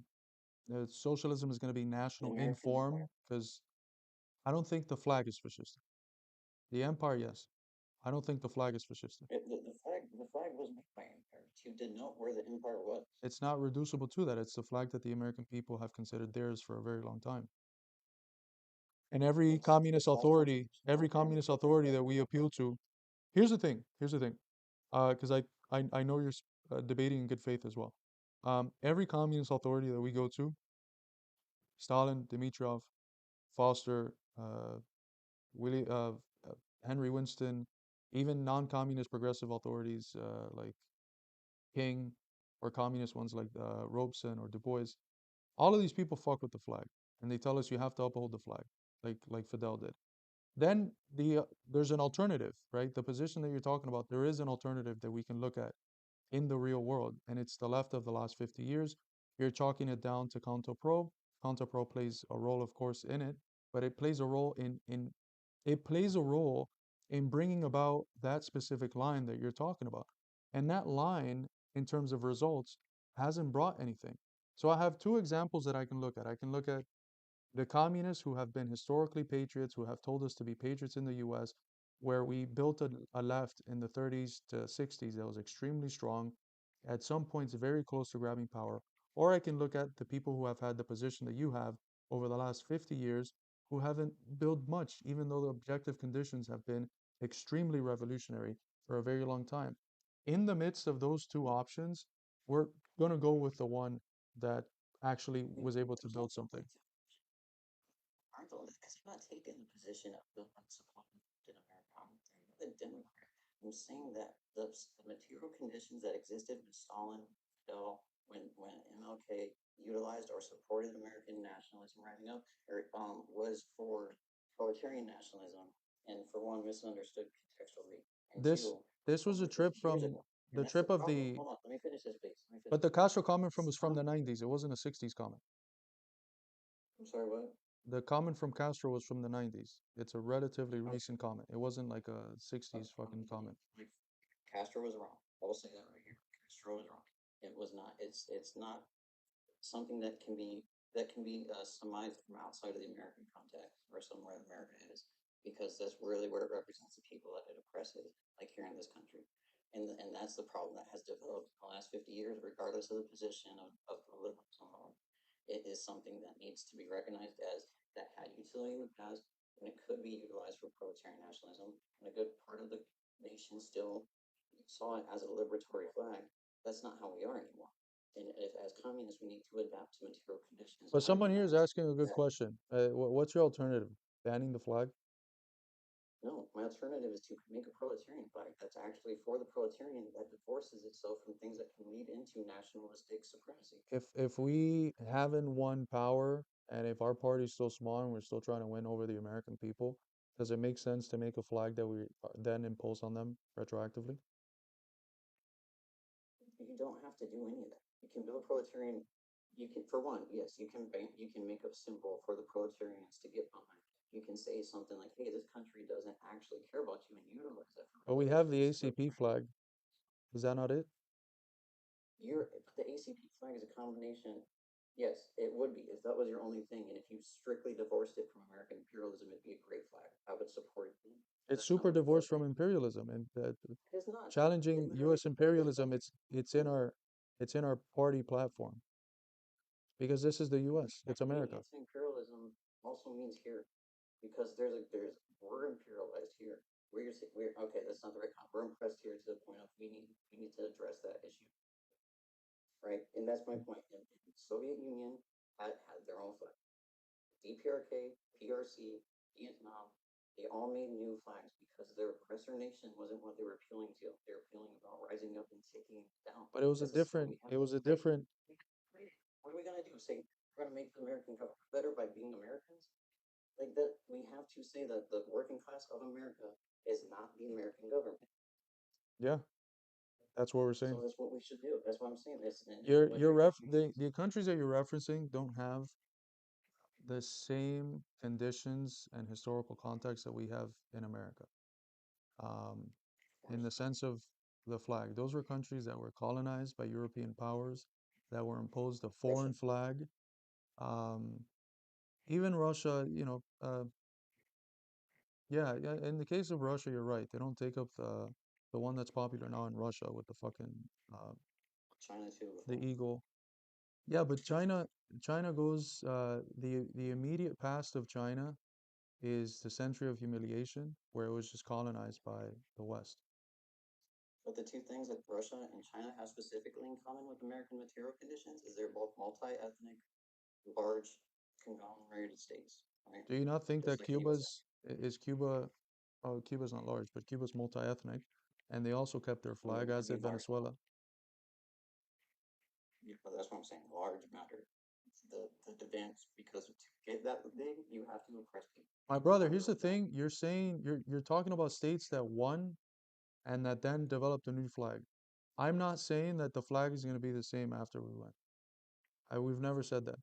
Socialism is going to be The national in American form empire. because I don't think the flag is fascistic. The empire, yes. I don't think the flag is fascistic. The flag was made by empire to denote where the empire was. It's not reducible to that. It's the flag that the American people have considered theirs for a very long time. And every communist authority that we appeal to, here's the thing, because I know you're debating in good faith as well. Every communist authority that we go to, Stalin, Dimitrov, Foster, Willie, Henry Winston, even non-communist progressive authorities like King, or communist ones like Robeson or Du Bois, all of these people fuck with the flag, and they tell us you have to uphold the flag, like Fidel did. Then there's an alternative, right? The position that you're talking about, there is an alternative that we can look at in the real world, and it's the left of the last 50 years. You're chalking it down to CONTOPRO. CONTOPRO plays a role, of course, in it, but it plays a role in bringing about that specific line that you're talking about. And that line, in terms of results, hasn't brought anything. So I have two examples that I can look at. I can look at the communists who have been historically patriots, who have told us to be patriots in the US, where we built a left in the 30s to 60s that was extremely strong, at some points very close to grabbing power. Or I can look at the people who have had the position that you have over the last 50 years, who haven't built much, even though the objective conditions have been extremely revolutionary for a very long time. In the midst of those two options, we're going to go with the one that actually was able to build something. though, because I'm not taking the position of the unsupported in America. I'm not a Democrat. I'm saying that the material conditions that existed when Stalin fell, when MLK utilized or supported American nationalism rising up, was for proletarian nationalism, and for one, misunderstood contextually, and This two, this was a over trip 50 years from ago. And the that's the trip of problem. the Hold on, let me finish this, please. Let me but finish the this. Castro comment from was from the Stop. 90s. It wasn't a 60s comment. I'm sorry, what? The comment from Castro was from the 90s. It's a relatively recent comment. It wasn't like a 60s fucking comment. Like, Castro was wrong. I will say that right here. Castro was wrong. It was not. It's not something that can be surmised from outside of the American context or somewhere America is, because that's really where it represents the people that it oppresses, like here in this country. And that's the problem that has developed in the last 50 years, regardless of the position of the liberals. It is something that needs to be recognized as that had utility in the past, and it could be utilized for proletarian nationalism, and a good part of the nation still saw it as a liberatory flag. That's not how we are anymore. And if, as communists, we need to adapt to material conditions But and someone here is recognize asking a good that question. What's your alternative? Banning the flag? no, my alternative is to make a proletarian flag that's actually for the proletarian, that divorces itself from things that can lead into nationalistic supremacy. If we haven't won power and if our party's still small and we're still trying to win over the American people, does it make sense to make a flag that we then impose on them retroactively? You don't have to do any of that. You can build a proletarian. You can, for one, yes, you can make a symbol for the proletarians to get behind. You can say something like, "Hey, this country doesn't actually care about you," and utilize that for But we have the revolutions. ACP flag. Is that not it? The ACP flag is a combination. Yes, it would be if that was your only thing, and if you strictly divorced it from American imperialism, it'd be a great flag. I would support it. It's That's not super what it is. divorced from imperialism and It is not. It challenging literally U.S. imperialism. It's in our party platform because this is the U.S. It's being America. anti-imperialism also means here, because we're imperialized here. We're okay. That's not the right. We're impressed here to the point of we need to address that issue, right? And that's my point. And Soviet Union had their own flag. DPRK, PRC, Vietnam, they all made new flags because their oppressor nation wasn't what they were appealing to. They were appealing about rising up and taking down. But it was a As a still, different. we have It to was a say, different. what are we gonna do? Say we're gonna make the American government better by being Americans? Like that, we have to say that the working class of America is not the American government. Yeah, that's what we're So saying. that's what we should do. That's what I'm saying. This and what You're you're ref doing is the countries that you're referencing don't have the same conditions and historical context that we have in America. Um, of in course. the sense of the flag, those were countries that were colonized by European powers that were imposed a Russia. foreign flag. Um, even Russia, yeah, yeah. In the case of Russia, you're right. They don't take up the one that's popular now in Russia with the fucking uh, China too the before. eagle. Yeah, but China goes the immediate past of China is the century of humiliation, where it was just colonized by the West. But the two things that Russia and China have specifically in common with American material conditions is they're both multi-ethnic, large, conglomerated states, right? Do you not think Just that like the USA. Is Cuba? Oh, Cuba's not large, but Cuba's multi-ethnic, and they also kept their Well, flag, it as could be did large. Venezuela. Yeah, but that's what I'm saying. Large matter. The dance, because to get that big, you have to oppress people. My You brother, can't here's the really don't. thing. You're saying you're talking about states that won and that then developed a new flag. I'm not saying that the flag is going to be the same after we win. We've never said that.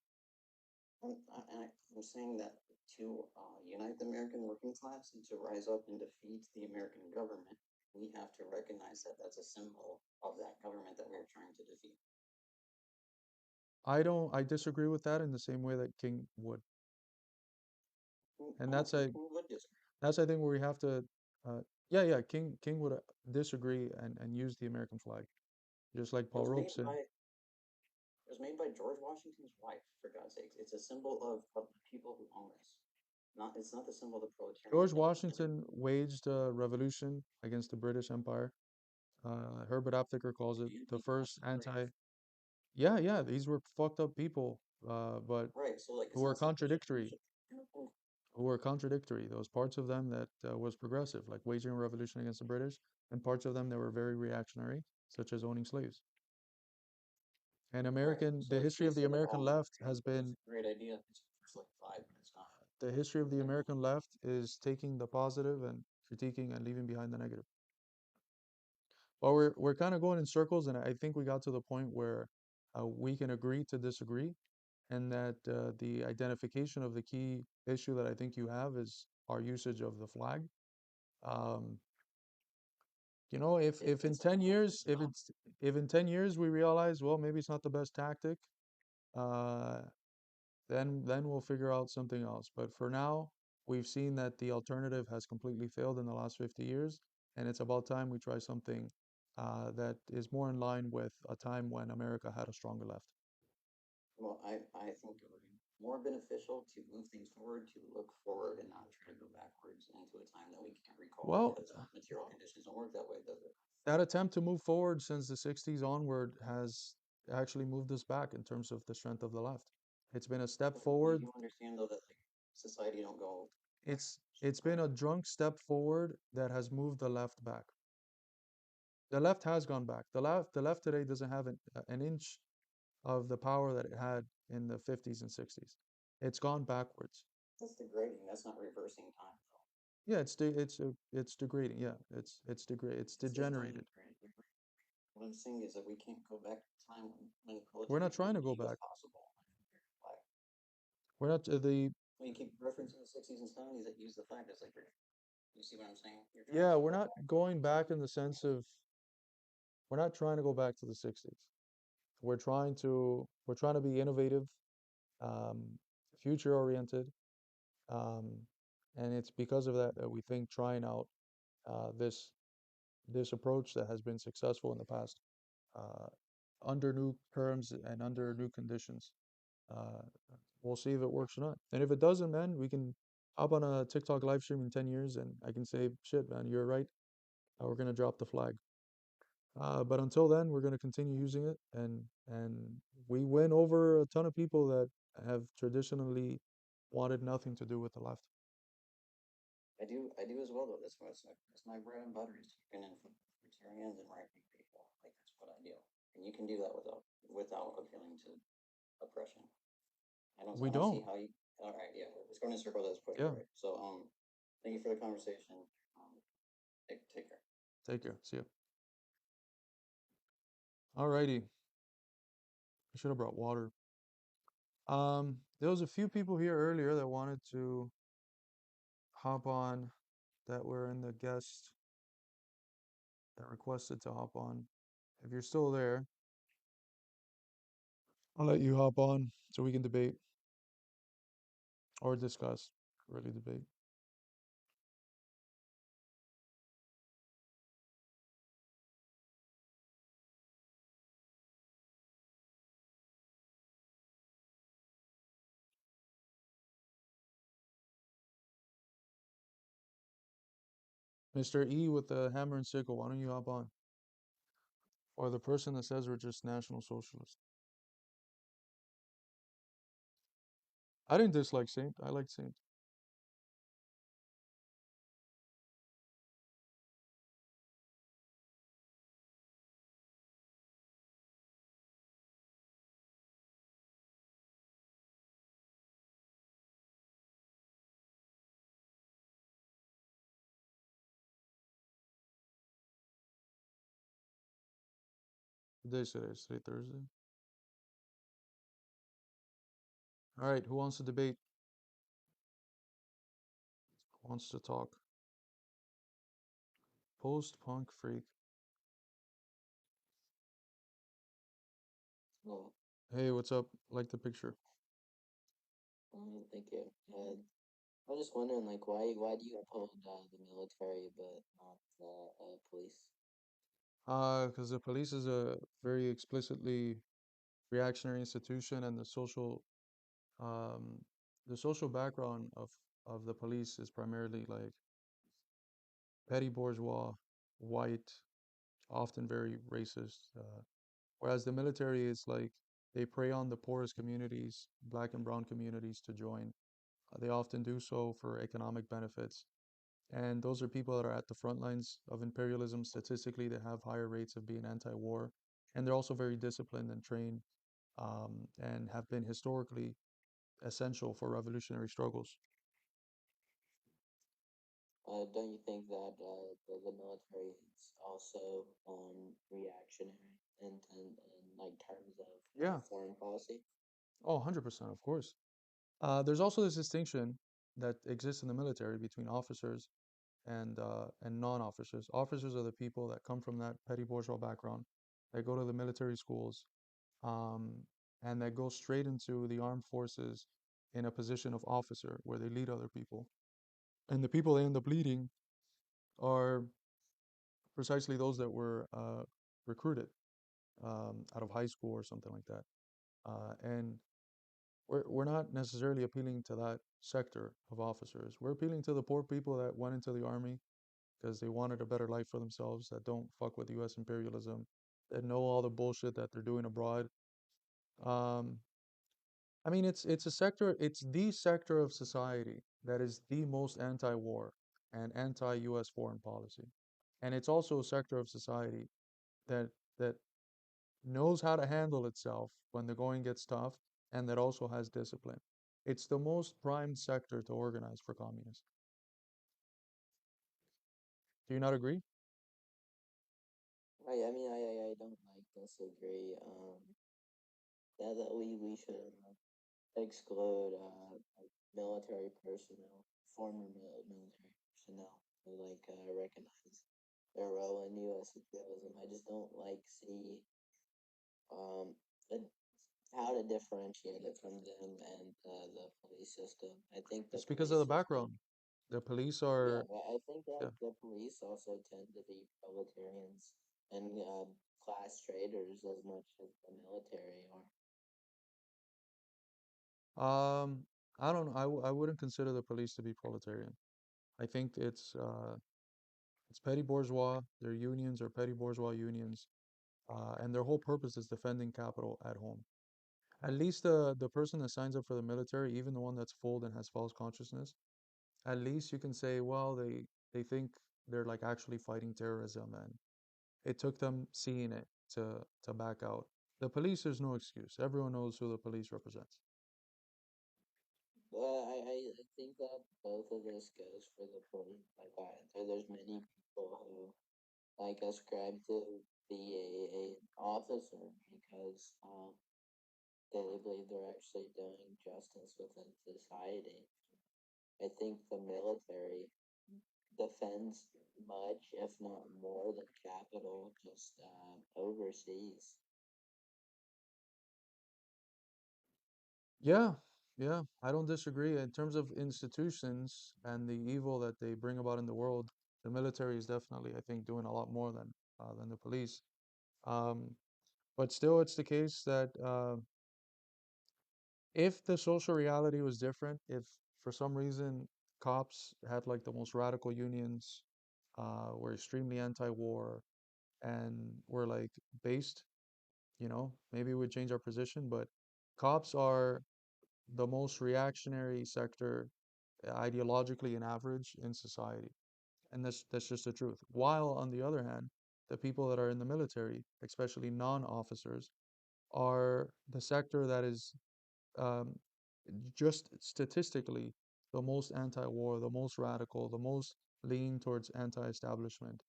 I'm saying that to unite the American working class and to rise up and defeat the American government, we have to recognize that that's a symbol of that government that we're trying to defeat. I disagree with that in the same way that King would. And I don't think we would disagree. that's I think where we have to yeah, yeah, King would disagree and use the American flag, just like It Paul was made Robeson. by it was made by George Washington's wife, for God's sakes. It's a symbol of the people who own us. It's not the symbol of the proletarian George that owns everything. Washington waged a revolution against the British Empire. Herbert Aptheker calls it The the anti-flag first slaves. anti. Yeah, yeah, these were fucked up people, but Right. So like who it's were not something we contradictory. should who were contradictory. There was parts of them that was progressive, like waging a revolution against the British, and parts of them that were very reactionary, such as owning slaves. And the So it's history of the basically American all left great. has been, It's a great idea. It's the first like five, but it's not. the history of the American left is taking the positive and critiquing and leaving behind the negative. Well, we're kind of going in circles, and I think we got to the point where we can agree to disagree, and that the identification of the key issue that I think you have is our usage of the flag. Um, if in It's 10 not. years, It's not. if in 10 years we realize, well, maybe it's not the best tactic, uh, then we'll figure out something else. But for now, we've seen that the alternative has completely failed in the last 50 years, and it's about time we try something that is more in line with a time when America had a stronger left. Well, I think it would be more beneficial to move things forward, to look forward and not try to go backwards into a time that we can't recall Well, because material conditions don't work that way, does it? that attempt to move forward since the 60s onward has actually moved us back in terms of the strength of the left. It's been a step Do forward. you understand though that like society don't go It's been a drunk step forward that has moved the left back. The left has gone back. The left today doesn't have an inch of the power that it had in the 50s and 60s. It's gone backwards. that's degrading. That's not reversing time though. Yeah, it's degrading. Yeah, it's It's just degenerated. what I'm saying is that we can't go back to time when We're not trying to go politically was back. possible. Like, We're not the when you keep referencing the 60s and 70s that use the flag, that's like you see what I'm saying? You're trying Yeah, to we're go not back. going back in the sense of we're not trying to go back to the 60s. We're trying to be innovative, um, future oriented, um, and it's because of that that we think trying out this approach that has been successful in the past uh, under new terms and under new conditions. Uh, we'll see if it works or not. And if it doesn't, man, we can hop on a TikTok live stream in 10 years and I can say, shit, man, you're right. We're going to drop the flag. But until then, we're going to continue using it, and we win over a ton of people that have traditionally wanted nothing to do with the left. I do as well though. That's my bread and butter is talking in libertarians and right wing people. Like that's what I do, and you can do that without appealing to oppression. We I don't see don't. how you. All right, yeah, let's go in a circle. That's quick. Yeah. All right. So thank you for the conversation. Take care. Take care. See ya. Alrighty. I should have brought water. There was a few people here earlier that wanted to hop on that were in the guest that requested to hop on. If you're still there, I'll let you hop on so we can debate or discuss, really debate. Mr. E with the hammer and sickle, why don't you hop on? Or the person that says we're just National Socialists. I didn't dislike Saint. I liked Saint. What day is today? Is today Thursday? All right, who wants to debate? Who wants to talk? Post-punk freak. Well, Hey, what's up? Like the picture. thank you. I was just wondering, like, why do you uphold the military but not the police? Because the police is a very explicitly reactionary institution, and um, the social background of the police is primarily like petty bourgeois, white, often very racist. Whereas the military is like they prey on the poorest communities, black and brown communities, to join. They often do so for economic benefits. And those are people that are at the front lines of imperialism. Statistically, they have higher rates of being anti-war. And they're also very disciplined and trained, and have been historically essential for revolutionary struggles. Don't you think that the military is also reactionary in like terms of Yeah. foreign policy? Oh, 100%, of course. There's also this distinction that exists in the military between officers and non-officers. Officers are the people that come from that petty bourgeois background, that go to the military schools, um, and that go straight into the armed forces in a position of officer where they lead other people. And the people they end up leading are precisely those that were recruited out of high school or something like that. And we're not necessarily appealing to that sector of officers. We're appealing to the poor people that went into the army because they wanted a better life for themselves, that don't fuck with US imperialism, that know all the bullshit that they're doing abroad. Um, I mean, it's the sector of society that is the most anti-war and anti-US foreign policy. And it's also a sector of society that that knows how to handle itself when the going gets tough and that also has discipline. It's the most primed sector to organize for communists. Do you not agree? I mean, I don't like disagree. That we should exclude like military personnel, former military personnel who like recognize their role in U.S. imperialism. I just don't like see um the- how to differentiate it from them and the police system. I think the It's because of police the system. background. The police Yeah, are, but I think that yeah. the police also tend to be proletarians and class traders as much as the military are. Um, I don't know. I wouldn't consider the police to be proletarian. I think it's petty bourgeois. Their unions are petty bourgeois unions, and their whole purpose is defending capital at home. At least the person that signs up for the military, even the one that's fooled and has false consciousness, at least you can say, well, they think they're like actually fighting terrorism, and it took them seeing it to back out. The police, there's no excuse. Everyone knows who the police represents. Well, I think that both of this goes for the police. Like, there's many people who like ascribe to be a officer because they believe they're actually doing justice within society. I think the military defends much, if not more, than capital just overseas. Yeah, yeah, I don't disagree. In terms of institutions and the evil that they bring about in the world, the military is definitely, I think, doing a lot more than the police. Um, but still, it's the case that if the social reality was different, if for some reason cops had like the most radical unions, were extremely anti-war, and were like based, maybe we'd change our position. But cops are the most reactionary sector ideologically and average in society. And that's just the truth. While on the other hand, the people that are in the military, especially non-officers, are the sector that is um, just statistically the most anti-war, the most radical, the most lean towards anti-establishment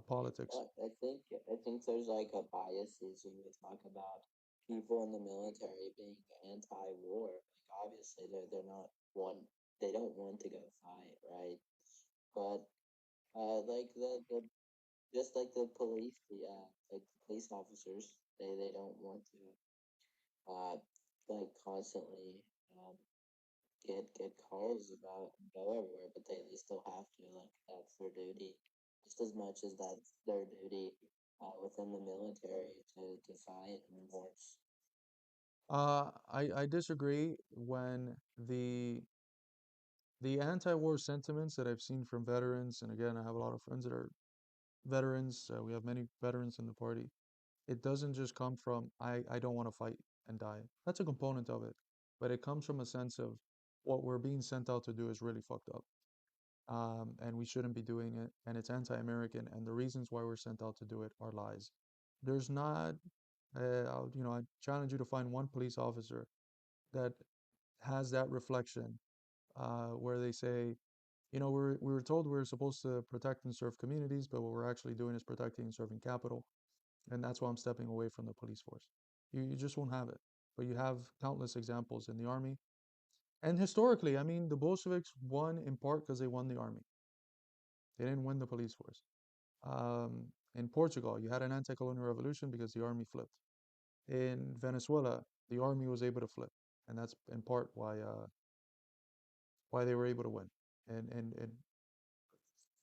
politics. But I think there's like a biases when we talk about people in the military being anti-war. Like obviously they're not one. They don't want to go fight, right? But like the just like the police, like the police officers, they don't want to uh like constantly um get calls about go everywhere, but they still have to. Like that's their duty, just as much as that's their duty within the military to fight in wars. I disagree when the anti-war sentiments that I've seen from veterans, and again, I have a lot of friends that are veterans. We have many veterans in the party. It doesn't just come from I don't want to fight and die. That's a component of it, but it comes from a sense of, what we're being sent out to do is really fucked up. And we shouldn't be doing it, and it's anti-American, and the reasons why we're sent out to do it are lies. There's not, I challenge you to find one police officer that has that reflection, where they say, we were told we were supposed to protect and serve communities, but what we're actually doing is protecting and serving capital, and that's why I'm stepping away from the police force. You just won't have it, but you have countless examples in the army. And historically, I mean, the Bolsheviks won in part because they won the army. They didn't win the police force. In Portugal, you had an anti-colonial revolution because the army flipped. In Venezuela, the army was able to flip, and that's in part why they were able to win. And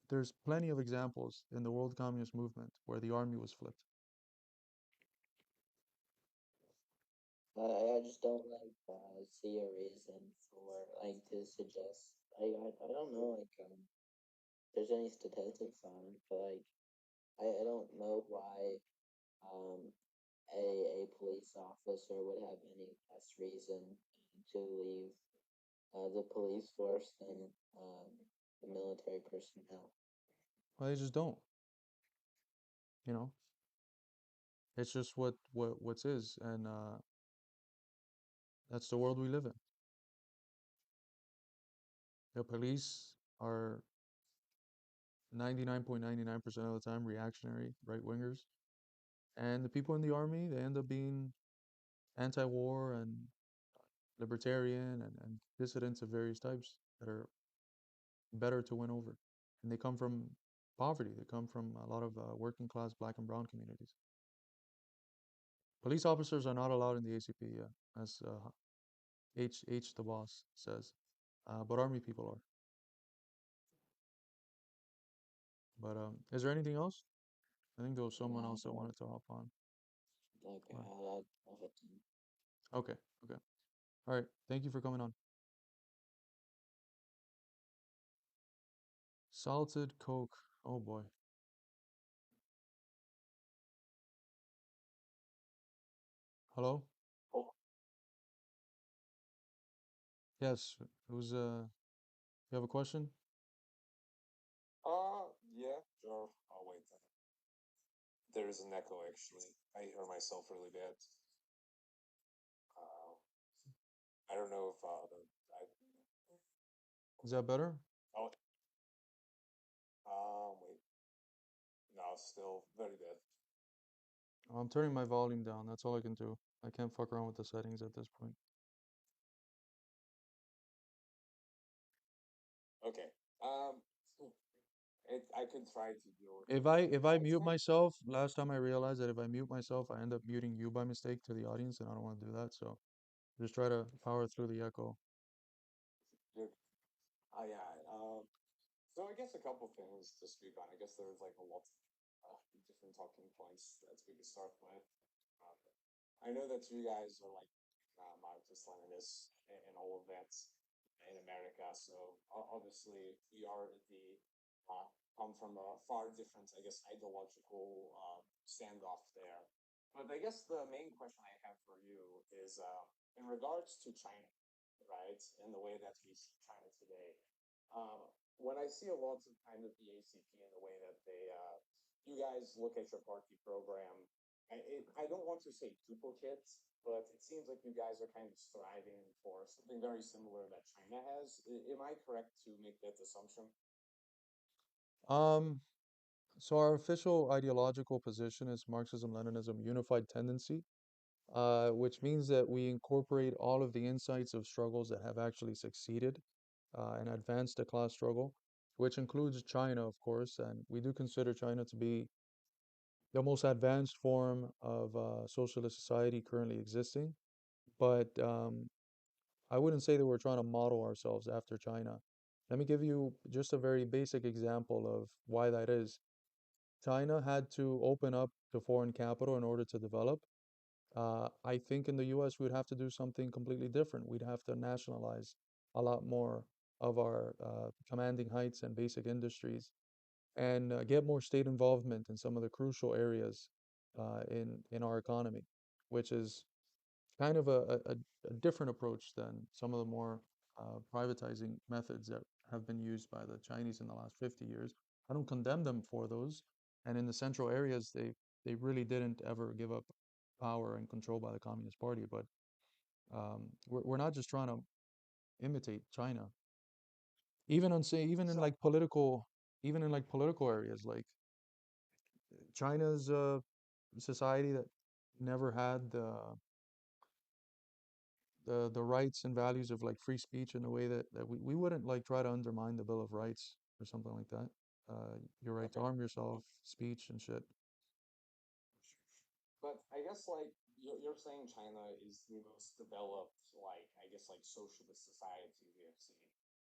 there's plenty of examples in the world communist movement where the army was flipped. I just don't like see a reason for like to suggest I don't know like there's any statistics on it, but like I don't know why um a police officer would have any less reason to leave the police force than um the military personnel. Well, they just don't. You know, it's just what's is, and that's the world we live in. The police are 99.99% of the time reactionary right wingers, and the people in the army they end up being anti-war and libertarian and dissidents of various types that are better to win over. And they come from poverty. They come from a lot of working class black and brown communities. Police officers are not allowed in the ACP, as H the boss says, but army people are. But is there anything else? I think there was someone else that wanted to hop on. Okay, But, I'll hit them. okay, okay. All right. Thank you for coming on. Salted Coke. Oh boy. Hello? Yes. Who's you have a question? Yeah, sure. I'll wait then. There is an echo actually. I hear myself really bad. Uh, I don't know if I. Is that better? Oh, wait. No, still very bad. I'm turning my volume down. That's all I can do. I can't fuck around with the settings at this point. Okay. I could try to do it. If I mute myself, last time I realized that if I mute myself, I end up muting you by mistake to the audience, and I don't want to do that. So just try to power through the echo. Yeah. So I guess a couple things to speak on. I guess there's like a lot of different talking points that we could start with. Um, I know that you guys are like Marxist, Leninists, and all of that in America. So obviously we are come from a far different, I guess, ideological standoff there. But I guess the main question I have for you is in regards to China, right? And the way that we see China today. When I see a lot of kind of the ACP and the way that you guys look at your party program, I don't want to say duplicate, but it seems like you guys are kind of striving for something very similar that China has. Am I correct to make that assumption? Um, so our official ideological position is Marxism-Leninism unified tendency, which means that we incorporate all of the insights of struggles that have actually succeeded and advanced the class struggle, which includes China, of course, and we do consider China to be the most advanced form of socialist society currently existing. But I wouldn't say that we're trying to model ourselves after China. Let me give you just a very basic example of why that is. China had to open up to foreign capital in order to develop. I think in the US, we'd have to do something completely different. We'd have to nationalize a lot more of our commanding heights and basic industries and get more state involvement in some of the crucial areas in our economy, which is kind of a different approach than some of the more privatizing methods that have been used by the Chinese in the last 50 years. I don't condemn them for those. And in the central areas, they really didn't ever give up power and control by the Communist Party. But we're not just trying to imitate China. Even on say even in So like political even in like political areas, like China's society that never had the rights and values of like free speech in a way that we wouldn't like try to undermine the Bill of Rights or something like that. Your right to okay, arm yourself, speech and shit. but I guess like you're saying China is the most developed, like I guess like socialist society we have seen.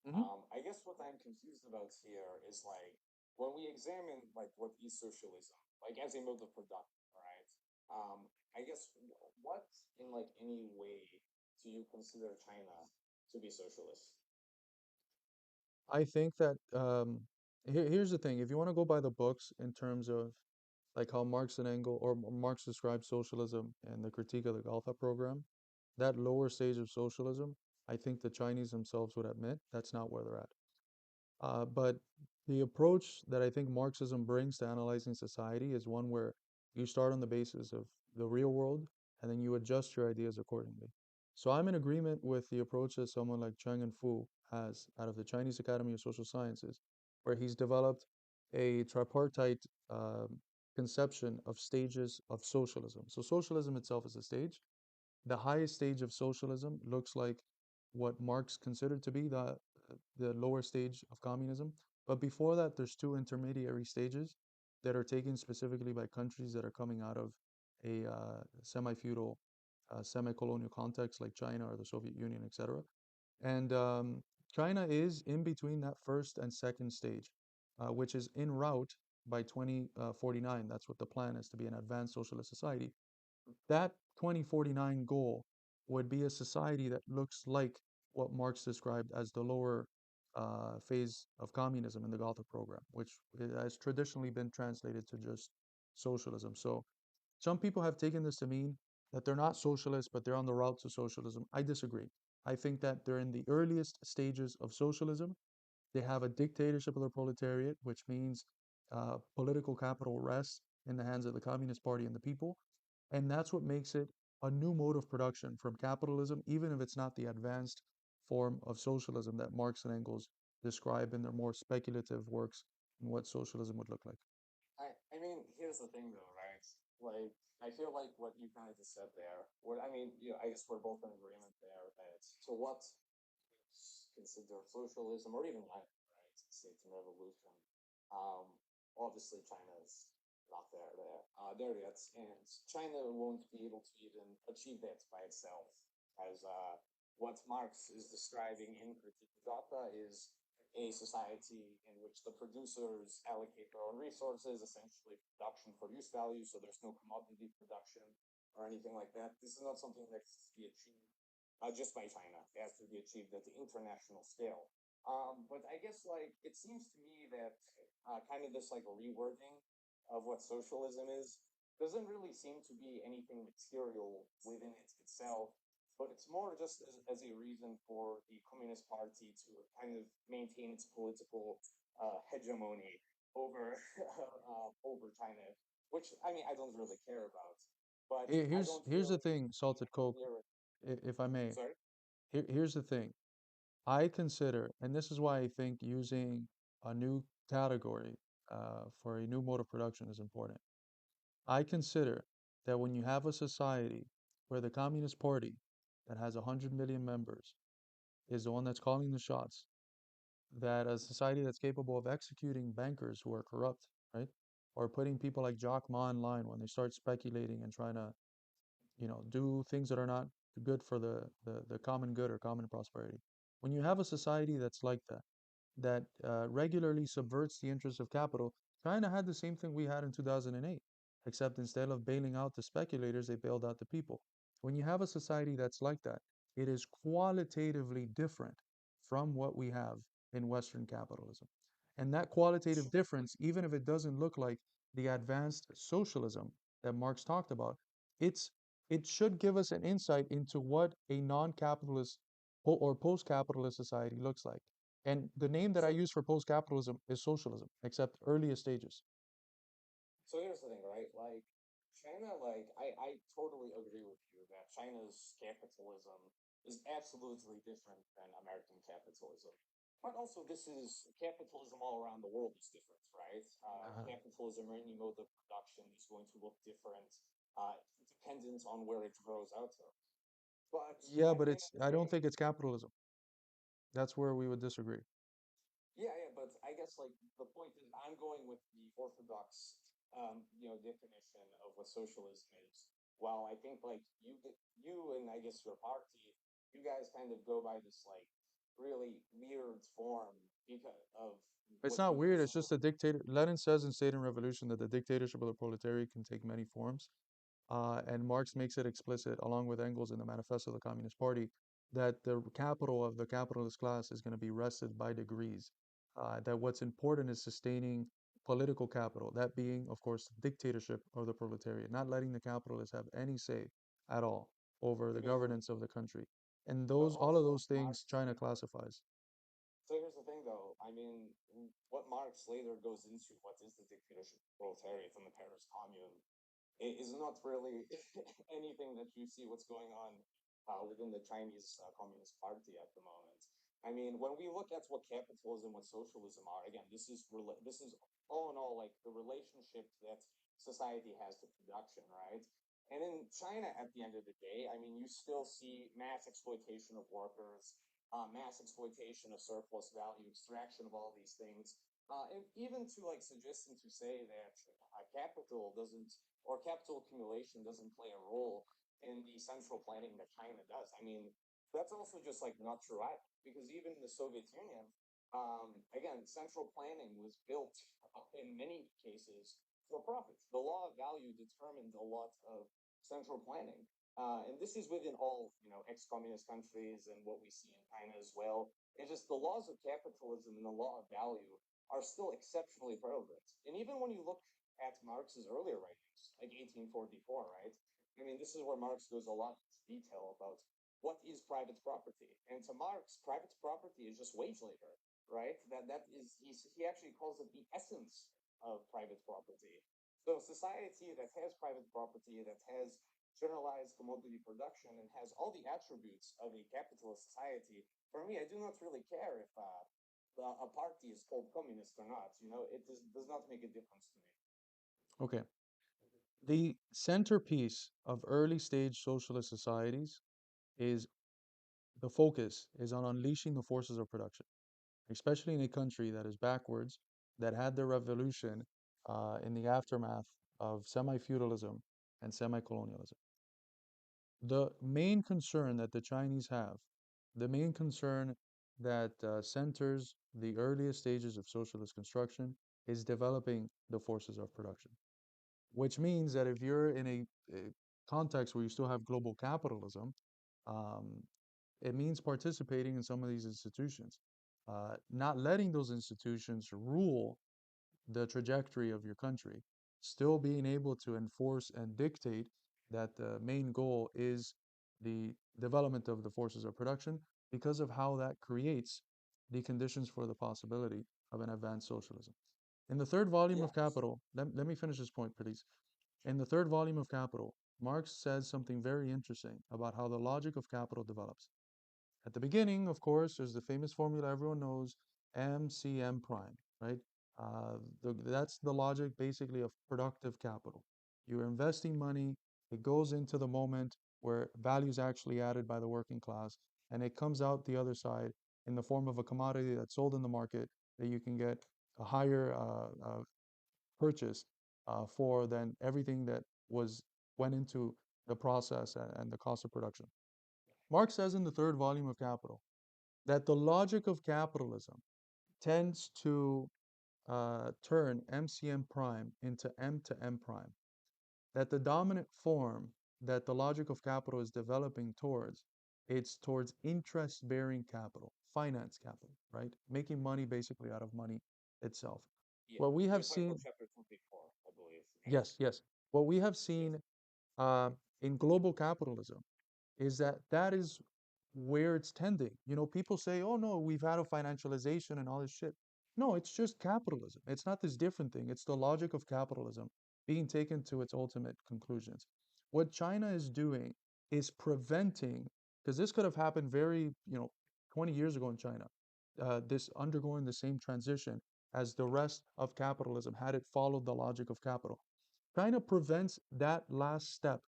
Hmm. I guess what I'm confused about here is like when we examine like what is socialism, like as a mode of production, right? I guess what in like any way do you consider China to be socialist? I think that here's the thing. If you want to go by the books in terms of like how Marx and Engels or Marx described socialism and the critique of the Gotha program, that lower stage of socialism, I think the Chinese themselves would admit that's not where they're at. But the approach that I think Marxism brings to analyzing society is one where you start on the basis of the real world and then you adjust your ideas accordingly. So I'm in agreement with the approach that someone like Cheng and Fu has out of the Chinese Academy of Social Sciences, where he's developed a tripartite conception of stages of socialism. So socialism itself is a stage. The highest stage of socialism looks like what Marx considered to be the lower stage of communism. But before that, there's two intermediary stages that are taken specifically by countries that are coming out of a semi-feudal, semi-colonial context like China or the Soviet Union, etc. And China is in between that first and second stage, which is en route by 2049. That's what the plan is, to be an advanced socialist society. That 2049 goal would be a society that looks like what Marx described as the lower phase of communism in the Gotha program, which has traditionally been translated to just socialism. So some people have taken this to mean that they're not socialists, but they're on the route to socialism. I disagree. I think that they're in the earliest stages of socialism. They have a dictatorship of the proletariat, which means political capital rests in the hands of the Communist Party and the people. And that's what makes it a new mode of production from capitalism, even if it's not the advanced form of socialism that Marx and Engels describe in their more speculative works on what socialism would look like. I mean, here's the thing though, right? Like, I feel like what you kind of just said there, what I mean, I guess we're both in agreement there that to what is considered socialism or even like, right, states and revolution, um, obviously China's not there yet, and China won't be able to even achieve that by itself, as what Marx is describing in Critique of Data is a society in which the producers allocate their own resources, essentially production for use value, so there's no commodity production or anything like that. This is not something that has to be achieved just by China. It has to be achieved at the international scale. But I guess like it seems to me that kind of this like rewording of what socialism is doesn't really seem to be anything material within it itself, but it's more just as a reason for the Communist Party to kind of maintain its political hegemony over over China, which I mean I don't really care about, but I don't Here's the really thing, see Salted Coke, clear. if I may. Sorry. Here's the thing. I consider, and this is why I think using a new category for a new mode of production is important. I consider that when you have a society where the Communist Party that has 100 million members is the one that's calling the shots, that a society that's capable of executing bankers who are corrupt, right? Or putting people like Jack Ma in line when they start speculating and trying to, do things that are not good for the common good or common prosperity. When you have a society that's like that regularly subverts the interests of capital. China had the same thing we had in 2008, except instead of bailing out the speculators, they bailed out the people. When you have a society that's like that, it is qualitatively different from what we have in Western capitalism. And that qualitative difference, even if it doesn't look like the advanced socialism that Marx talked about, it's it should give us an insight into what a non-capitalist or post-capitalist society looks like. And the name that I So use for post-capitalism is socialism, except earliest stages. So here's the thing, right? Like China, like I totally agree with you that China's capitalism is absolutely different than American capitalism. But also, this is capitalism all around the world is different, right? Uh, Capitalism or any mode of production is going to look different, dependent on where it grows out of. But yeah, at but the end of the I don't day, think it's capitalism. That's where we would disagree. yeah, yeah, but I guess like the point is, I'm going with the orthodox, definition of what socialism is. Well, I think like you and I guess your party, you guys kind of go by this like really weird form because of It's what not you weird. It's presume. just a dictator. Lenin says in State and Revolution that the dictatorship of the proletariat can take many forms. And Marx makes it explicit, along with Engels in the Manifesto of the Communist Party, that the capital of the capitalist class is going to be wrested by degrees. That what's important is sustaining political capital, that being, of course, dictatorship of the proletariat, not letting the capitalists have any say at all over I the mean, governance of the country. And but all of also those things Marx China later. classifies. So here's the thing, though. I mean, what Marx later goes into, what is the dictatorship of proletariat in the Paris Commune, it is not really anything that you see what's going on within the Chinese Communist Party at the moment. I mean, when we look at what capitalism, what socialism are, again, this is all in all like the relationship that society has to production, right? And in China, at the end of the day, I mean, you still see mass exploitation of workers, mass exploitation of surplus value, extraction of all these things, and even to like suggest and to say that capital doesn't or capital accumulation doesn't play a role in the central planning that China does. I mean, that's also just like not true either, because even in the Soviet Union, again, central planning was built in many cases for profit. The law of value determined a lot of central planning. And this is within all, ex-communist countries and what we see in China as well. It's just the laws of capitalism and the law of value are still exceptionally prevalent. And even when you look at Marx's earlier writings, like 1844, right? I mean, this is where Marx goes a lot into detail about what is private property. And to Marx, private property is just wage labor, right? That is he actually calls it the essence of private property. So a society that has private property, that has generalized commodity production, and has all the attributes of a capitalist society, for me, I do not really care if a party is called communist or not. It does not make a difference to me. Okay. The centerpiece of early stage socialist societies is the focus is on unleashing the forces of production, especially in a country that is backwards, that had the revolution in the aftermath of semi feudalism and semi colonialism. The main concern that the Chinese have, the main concern that centers the earliest stages of socialist construction is developing the forces of production, which means that if you're in a context where you still have global capitalism, um, it means participating in some of these institutions, not letting those institutions rule the trajectory of your country, still being able to enforce and dictate that the main goal is the development of the forces of production because of how that creates the conditions for the possibility of an advanced socialism. In the third volume of Yes. Capital, let me finish this point, please. In the third volume of Capital, Marx says something very interesting about how the logic of capital develops. At the beginning, of course, there's the famous formula everyone knows, MCM prime, right? That's the logic basically of productive capital. You're investing money, it goes into the moment where value is actually added by the working class, and it comes out the other side in the form of a commodity that's sold in the market that you can get a higher purchase for than everything that went into the process and the cost of production. Marx says in the third volume of Capital that the logic of capitalism tends to turn MCM prime into M to M prime. That the dominant form that the logic of capital is developing towards, it's towards interest-bearing capital, finance capital, right? Making money basically out of money itself. Yeah. What we have You're talking seen, about chapter 24, I believe. yes, yes, what we have Yes. seen uh, in global capitalism is that that is where it's tending. You know, people say, oh no, we've had a financialization and all this shit. No, it's just capitalism. It's not this different thing. It's the logic of capitalism being taken to its ultimate conclusions. What China is doing is preventing, because this could have happened very, 20 years ago in China, this undergoing the same transition as the rest of capitalism had it followed the logic of capital. China prevents that last step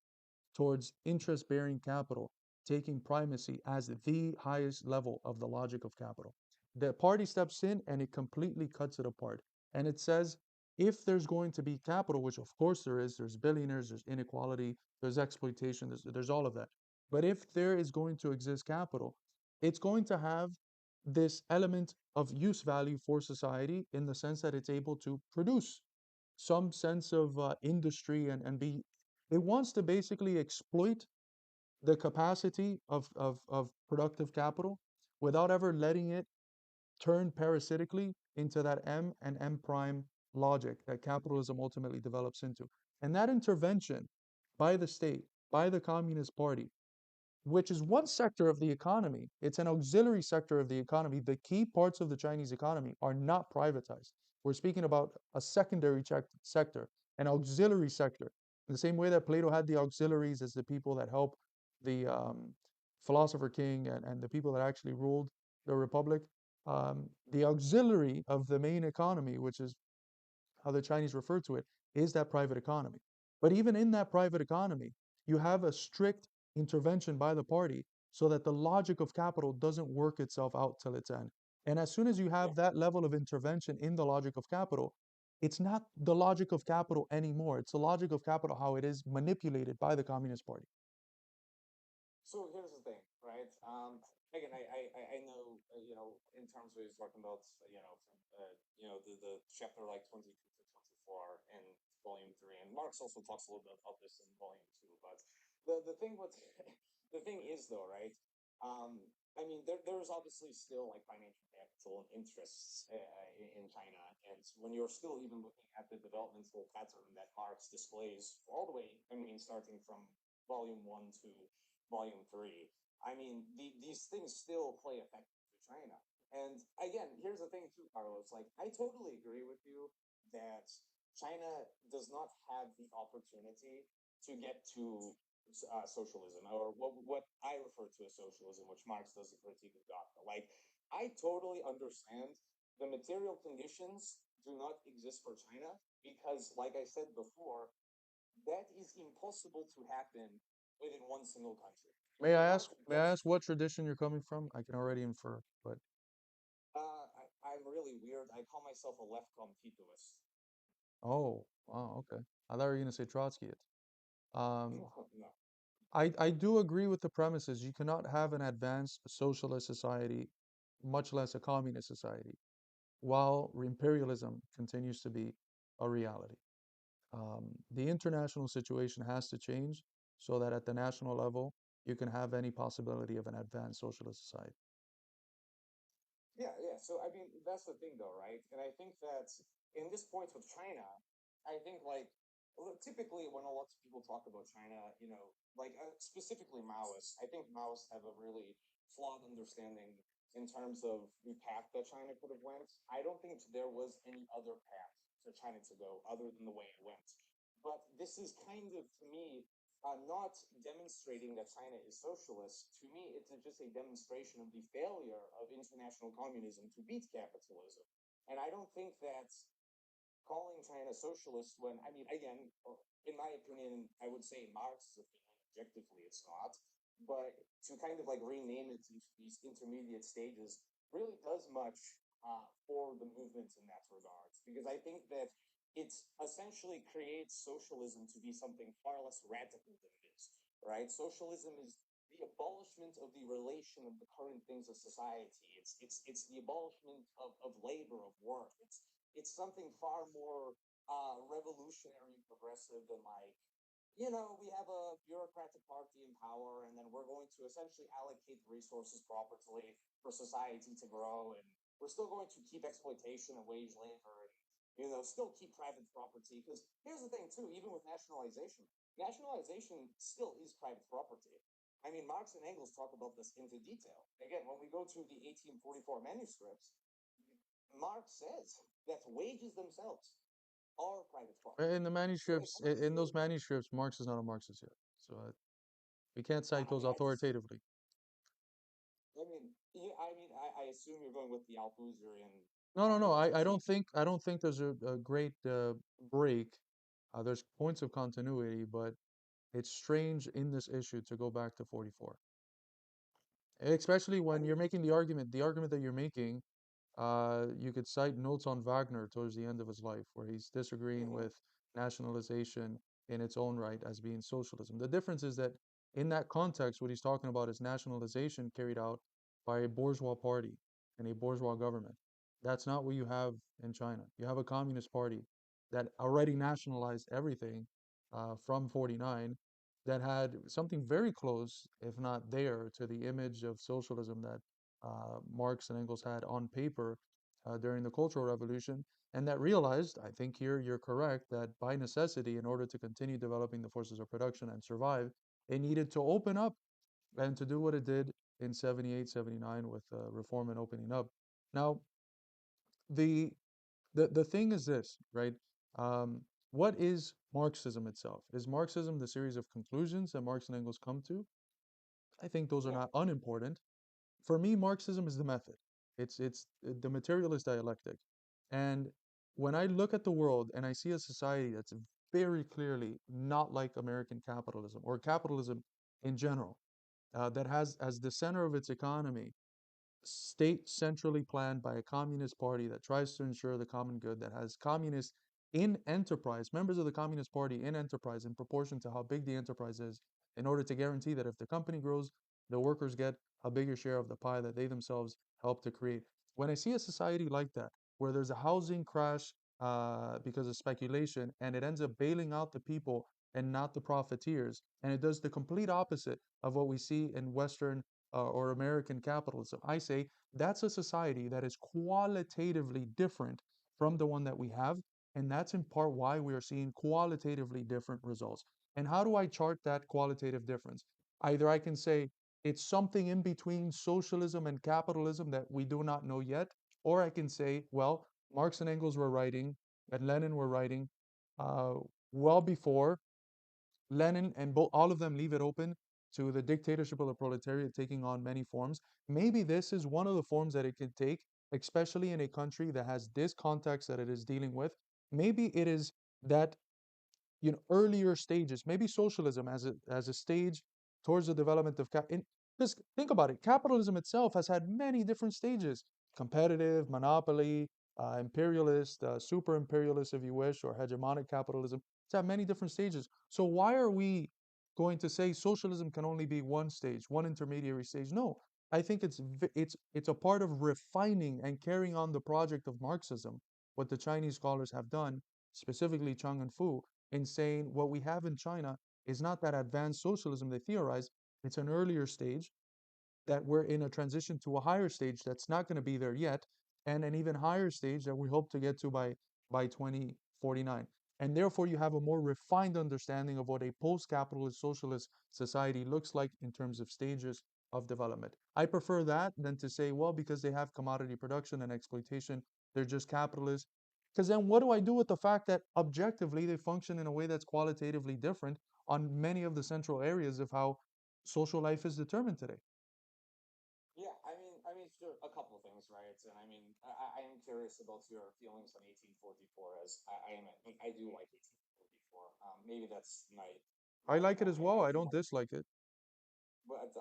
towards interest bearing capital taking primacy as the highest level of the logic of capital. The party steps in and it completely cuts it apart. And it says if there's going to be capital, which of course there is, there's billionaires, there's inequality, there's exploitation, there's all of that. But if there is going to exist capital, it's going to have this element of use value for society in the sense that it's able to produce some sense of industry and be it wants to basically exploit the capacity of productive capital without ever letting it turn parasitically into that M and M prime logic that capitalism ultimately develops into. And that intervention by the state, by the Communist Party, which is one sector of the economy. It's an auxiliary sector of the economy. The key parts of the Chinese economy are not privatized. We're speaking about a secondary sector, an auxiliary sector. In the same way that Plato had the auxiliaries as the people that help the philosopher king and the people that actually ruled the republic, the auxiliary of the main economy, which is how the Chinese refer to it, is that private economy. But even in that private economy, you have a strict intervention by the party so that the logic of capital doesn't work itself out till its end. And as soon as you Yeah. have that level of intervention in the logic of capital, it's not the logic of capital anymore. It's the logic of capital how it is manipulated by the Communist Party. So here's the thing, right? Again, I know, in terms of he's talking about, the chapter like 22 to 24 in volume 3, and Marx also talks a little bit about this in volume 2. But the thing with the thing is though, right? I mean, there's obviously still like financial capital and interests in China, and when you're still even looking at the developmental pattern that Marx displays all the way, I mean, starting from volume 1 to volume 3. I mean, these things still play effectively to China. And again, here's the thing too, Carlos. Like, I totally agree with you that China does not have the opportunity to get to socialism, or what I refer to as socialism, which Marx does a critique of dogma. Like, I totally understand the material conditions do not exist for China because, like I said before, that is impossible to happen within one single country. May I In order ask? to May get, I ask what tradition you're coming from? I can already infer, but I'm really weird. I call myself a leftcom Titoist. oh, wow, okay. I thought you were gonna say Trotsky. Um, No. I do agree with the premises. You cannot have an advanced socialist society, much less a communist society, while imperialism continues to be a reality. The international situation has to change so that at the national level, you can have any possibility of an advanced socialist society. Yeah, yeah. So I mean, that's the thing, though, right? And I think that in this point with China, I think like typically when a lot of people talk about China, like specifically Maoists, I think Maoists have a really flawed understanding in terms of the path that China could have went. I don't think there was any other path for China to go other than the way it went. But this is kind of, to me, not demonstrating that China is socialist. To me, it's just a demonstration of the failure of international communism to beat capitalism. And I don't think that calling China socialist when, I mean, again, in my opinion, I would say Marx's opinion, objectively it's not, but to kind of like rename it into these intermediate stages really does much for the movement in that regard. Because I think that it essentially creates socialism to be something far less radical than it is, right? Socialism is the abolishment of the relation of the current things of society. It's the abolishment of labor, of work. It's something far more revolutionary and progressive than like, we have a bureaucratic party in power, and then we're going to essentially allocate resources properly for society to grow, and we're still going to keep exploitation and wage labor, and still keep private property. Because here's the thing too, even with nationalization still is private property. I mean, Marx and Engels talk about this into detail. Again, when we go to the 1844 manuscripts, Marx says that wages themselves are private property. In the So it manuscripts, comes in to, those manuscripts, Marx is not a Marxist yet, so we can't cite I those mean, I just, authoritatively. I mean, yeah, I mean, I assume you're going with the Althuserian No, no, no. I critique. don't think there's a great break. There's points of continuity, but it's strange in this issue to go back to 44, especially I when you're mean, making the argument that you're making. You could cite notes on Wagner towards the end of his life, where he's disagreeing mhm, with nationalization in its own right as being socialism. The difference is that in that context, what he's talking about is nationalization carried out by a bourgeois party and a bourgeois government. That's not what you have in China. You have a communist party that already nationalized everything from 49, that had something very close, if not there, to the image of socialism that Marx and Engels had on paper during the Cultural Revolution, and that realized, I think here you're correct, that by necessity, in order to continue developing the forces of production and survive, it needed to open up and to do what it did in 78, 79 with reform and opening up. Now, the the thing is this, right? Um, what is Marxism itself? Is Marxism the series of conclusions that Marx and Engels come to? I think those are yeah, not unimportant. For me, Marxism is the method. It's the materialist dialectic. And when I look at the world and I see a society that's very clearly not like American capitalism or capitalism in general, that has as the center of its economy state centrally planned by a communist party that tries to ensure the common good, that has communists in enterprise, members of the Communist Party in enterprise in proportion to how big the enterprise is, in order to guarantee that if the company grows, the workers get a bigger share of the pie that they themselves help to create. When I see a society like that, where there's a housing crash because of speculation, and it ends up bailing out the people and not the profiteers, and it does the complete opposite of what we see in Western or American capitalism. I say that's a society that is qualitatively different from the one that we have. And that's in part why we are seeing qualitatively different results. And how do I chart that qualitative difference? Either I can say it's something in between socialism and capitalism that we do not know yet, or I can say, well, Marx and Engels were writing and Lenin were writing uh, well before Lenin and all of them leave it open to the dictatorship of the proletariat taking on many forms. Maybe this is one of the forms that it could take, especially in a country that has this context that it is dealing with. Maybe it is that earlier stages, maybe socialism as a stage towards the development of just think about it. Capitalism itself has had many different stages: competitive, monopoly, imperialist, super imperialist, if you wish, or hegemonic capitalism. It's had many different stages. So why are we going to say socialism can only be one stage, one intermediary stage? No, I think it's a part of refining and carrying on the project of Marxism, what the Chinese scholars have done, specifically Chang and Fu, in saying what we have in China is not that advanced socialism they theorize. It's an earlier stage, that we're in a transition to a higher stage that's not going to be there yet, and an even higher stage that we hope to get to by 2049. And therefore, you have a more refined understanding of what a post-capitalist socialist society looks like in terms of stages of development. I prefer that than to say, well, because they have commodity production and exploitation, they're just capitalists. Because then what do I do with the fact that objectively they function in a way that's qualitatively different on many of the central areas of how social life is determined today? yeah. I mean, sure, a couple of things, right? And I mean, I am curious about your feelings on 1844, as I do like 1844. Maybe that's I like it as well. I I do don't like, dislike it. but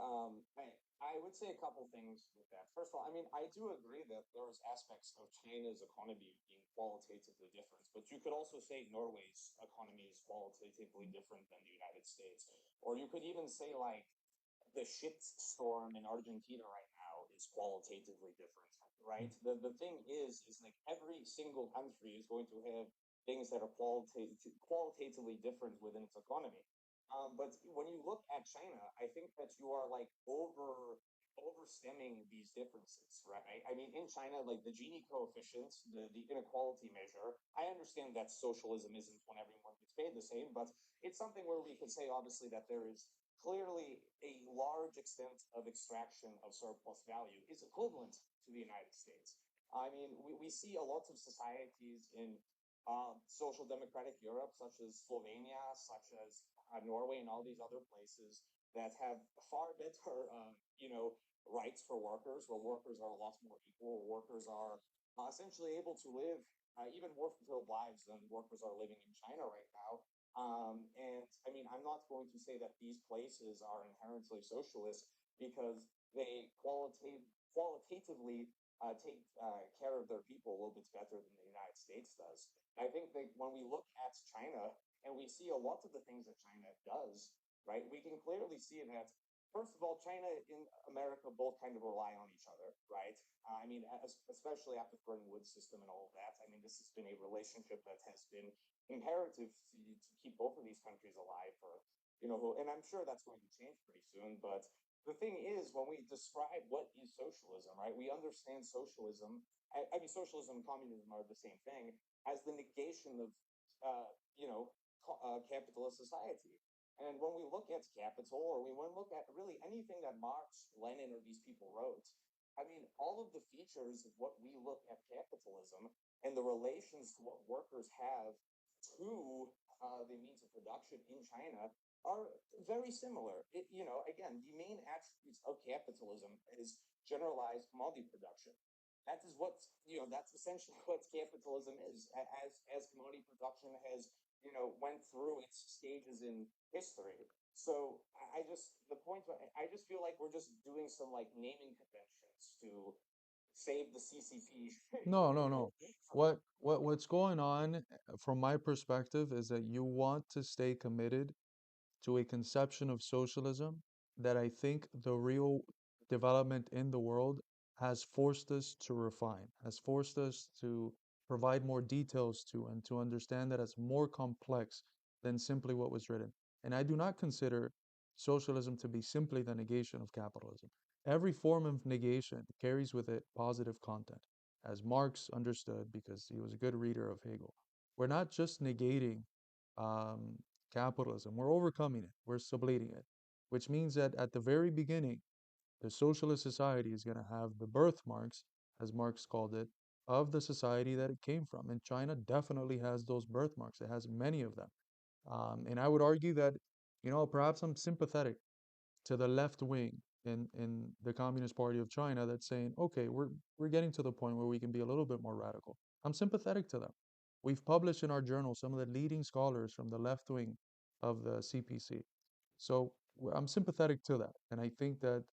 I would say a couple things with that. First of all, I mean, I do agree that there's aspects of China's economy being qualitatively different, but you could also say Norway's economy is qualitatively different than the United States, or you could even say like the shit storm in Argentina right now is qualitatively different, right? The thing is like every single country is going to have things that are qualitatively different within its economy. But when you look at China, I think that you are like overstemming these differences, right? I mean, in China, like the Gini coefficient, the inequality measure, I understand that socialism isn't when everyone gets paid the same, but it's something where we could say obviously that there is clearly a large extent of extraction of surplus value is equivalent to the United States. I mean, we see a lot of societies in social democratic Europe, such as Slovenia, such as Norway, and all these other places that have far better, rights for workers, where workers are a lot more equal, where workers are essentially able to live even more fulfilled lives than workers are living in China right now. And I mean, I'm not going to say that these places are inherently socialist because they qualitatively take care of their people a little bit better than the United States does. I think that when we look at China and we see a lot of the things that China does, right, we can clearly see that. First of all, China and America both kind of rely on each other, right? I mean, especially after the Bretton Woods system and all of that. I mean, this has been a relationship that has been imperative to keep both of these countries alive for, and I'm sure that's going to change pretty soon. But the thing is, when we describe what is socialism, right, we understand socialism. I mean, socialism and communism are the same thing as the negation of, uh, capitalist society. And when we look at capital, or we want to look at really anything that Marx, Lenin, or these people wrote, I mean, all of the features of what we look at capitalism and the relations to what workers have to the means of production in China are very similar. Again, the main attributes of capitalism is generalized commodity production. That is what, that's essentially what capitalism is, as commodity production has, went through its stages in history. So I just, the point, I just feel like we're just doing some like naming conventions to save the CCP. No, no, no. What's going on from my perspective is that you want to stay committed to a conception of socialism that I think the real development in the world has forced us to refine, has forced us to provide more details to, and to understand that it's more complex than simply what was written. And I do not consider socialism to be simply the negation of capitalism. Every form of negation carries with it positive content, as Marx understood because he was a good reader of Hegel. We're not just negating um, capitalism. We're overcoming it. We're sublating it, which means that at the very beginning, the socialist society is going to have the birthmarks, as Marx called it, of the society that it came from. And China definitely has those birthmarks. It has many of them. And I would argue that, perhaps I'm sympathetic to the left wing in the Communist Party of China that's saying, okay, we're getting to the point where we can be a little bit more radical. I'm sympathetic to them. We've published in our journal some of the leading scholars from the left wing of the CPC. So I'm sympathetic to that. And I think that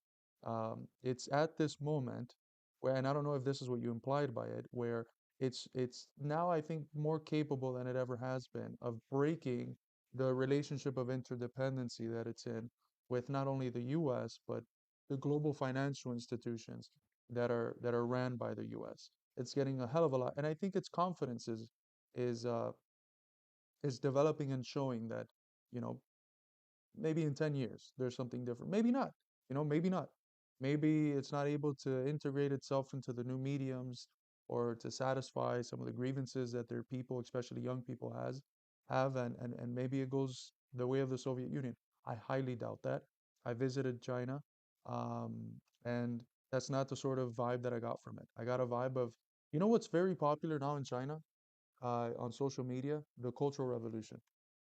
it's at this moment where, and I don't know if this is what you implied by it, where it's now I think more capable than it ever has been of breaking the relationship of interdependency that it's in with not only the US but the global financial institutions that are ran by the US. It's getting a hell of a lot, and I think its confidence is uh, is developing and showing that you know maybe in 10 years there's something different. Maybe not. Maybe not. Maybe it's not able to integrate itself into the new mediums or to satisfy some of the grievances that their people, especially young people, have, and maybe it goes the way of the Soviet Union. I highly doubt that. I visited China, um, and that's not the sort of vibe that I got from it. I got a vibe of, what's very popular now in China, on social media? The Cultural Revolution.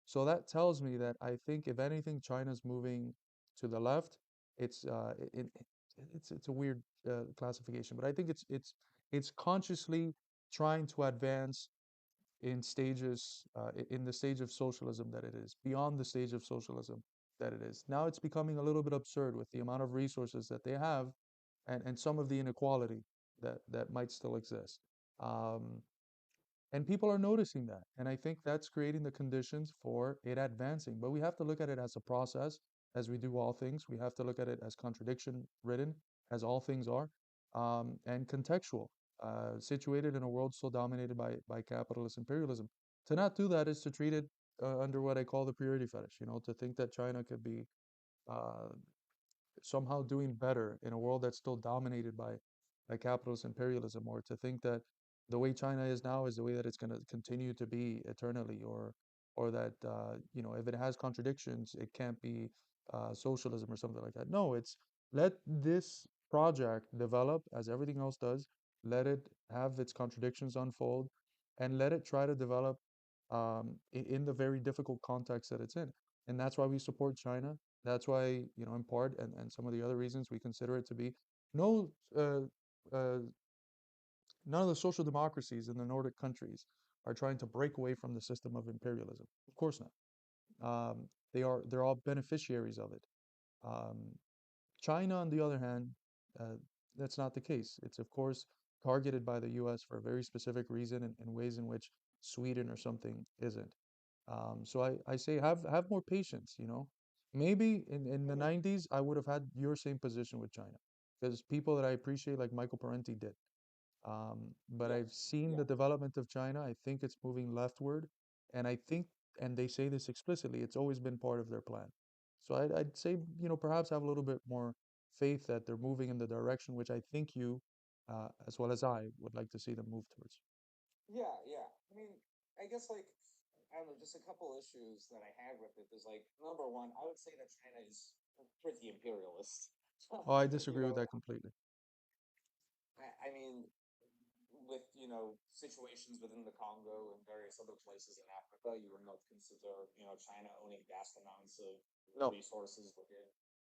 So that tells me that I think if anything, China's moving to the left. It's it's a weird classification, but I think it's consciously trying to advance in stages, in the stage of socialism that it is, beyond the stage of socialism that it is. Now it's becoming a little bit absurd with the amount of resources that they have, and some of the inequality that might still exist. Um, and people are noticing that. And I think that's creating the conditions for it advancing. But we have to look at it as a process, as we do all things. We have to look at it as contradiction ridden, as all things are, and contextual, situated in a world still dominated by capitalist imperialism. To not do that is to treat it under what I call the purity fetish, to think that China could be uh, somehow doing better in a world that's still dominated by capitalist imperialism, or to think that the way China is now is the way that it's going to continue to be eternally, or that if it has contradictions, it can't be socialism or something like that. No, it's let this project develop as everything else does. Let it have its contradictions unfold, and let it try to develop in the very difficult context that it's in. And that's why we support China. That's why, in part, and some of the other reasons we consider it to be no, uh, none of the social democracies in the Nordic countries are trying to break away from the system of imperialism. Of course not. They're all beneficiaries of it. Um, China, on the other hand, uh, that's not the case. It's, of course, targeted by the US for a very specific reason in ways in which Sweden or something isn't. So I say have more patience, Maybe in the 90s, I would have had your same position with China because people that I appreciate, like Michael Parenti, did. But Yeah, I've seen yeah, the development of China. I think it's moving leftward, and I think, and they say this explicitly, it's always been part of their plan. So I'd say, perhaps have a little bit more faith that they're moving in the direction which I think you, as well as I, would like to see them move towards. yeah, yeah. I mean, I guess like I don't know, just a couple issues that I have with it is like number one, I would say that China is pretty imperialist. Oh, I You disagree with know, that completely. I mean, with situations within the Congo and various other places in Africa, you would not consider China owning vast amounts of No, resources within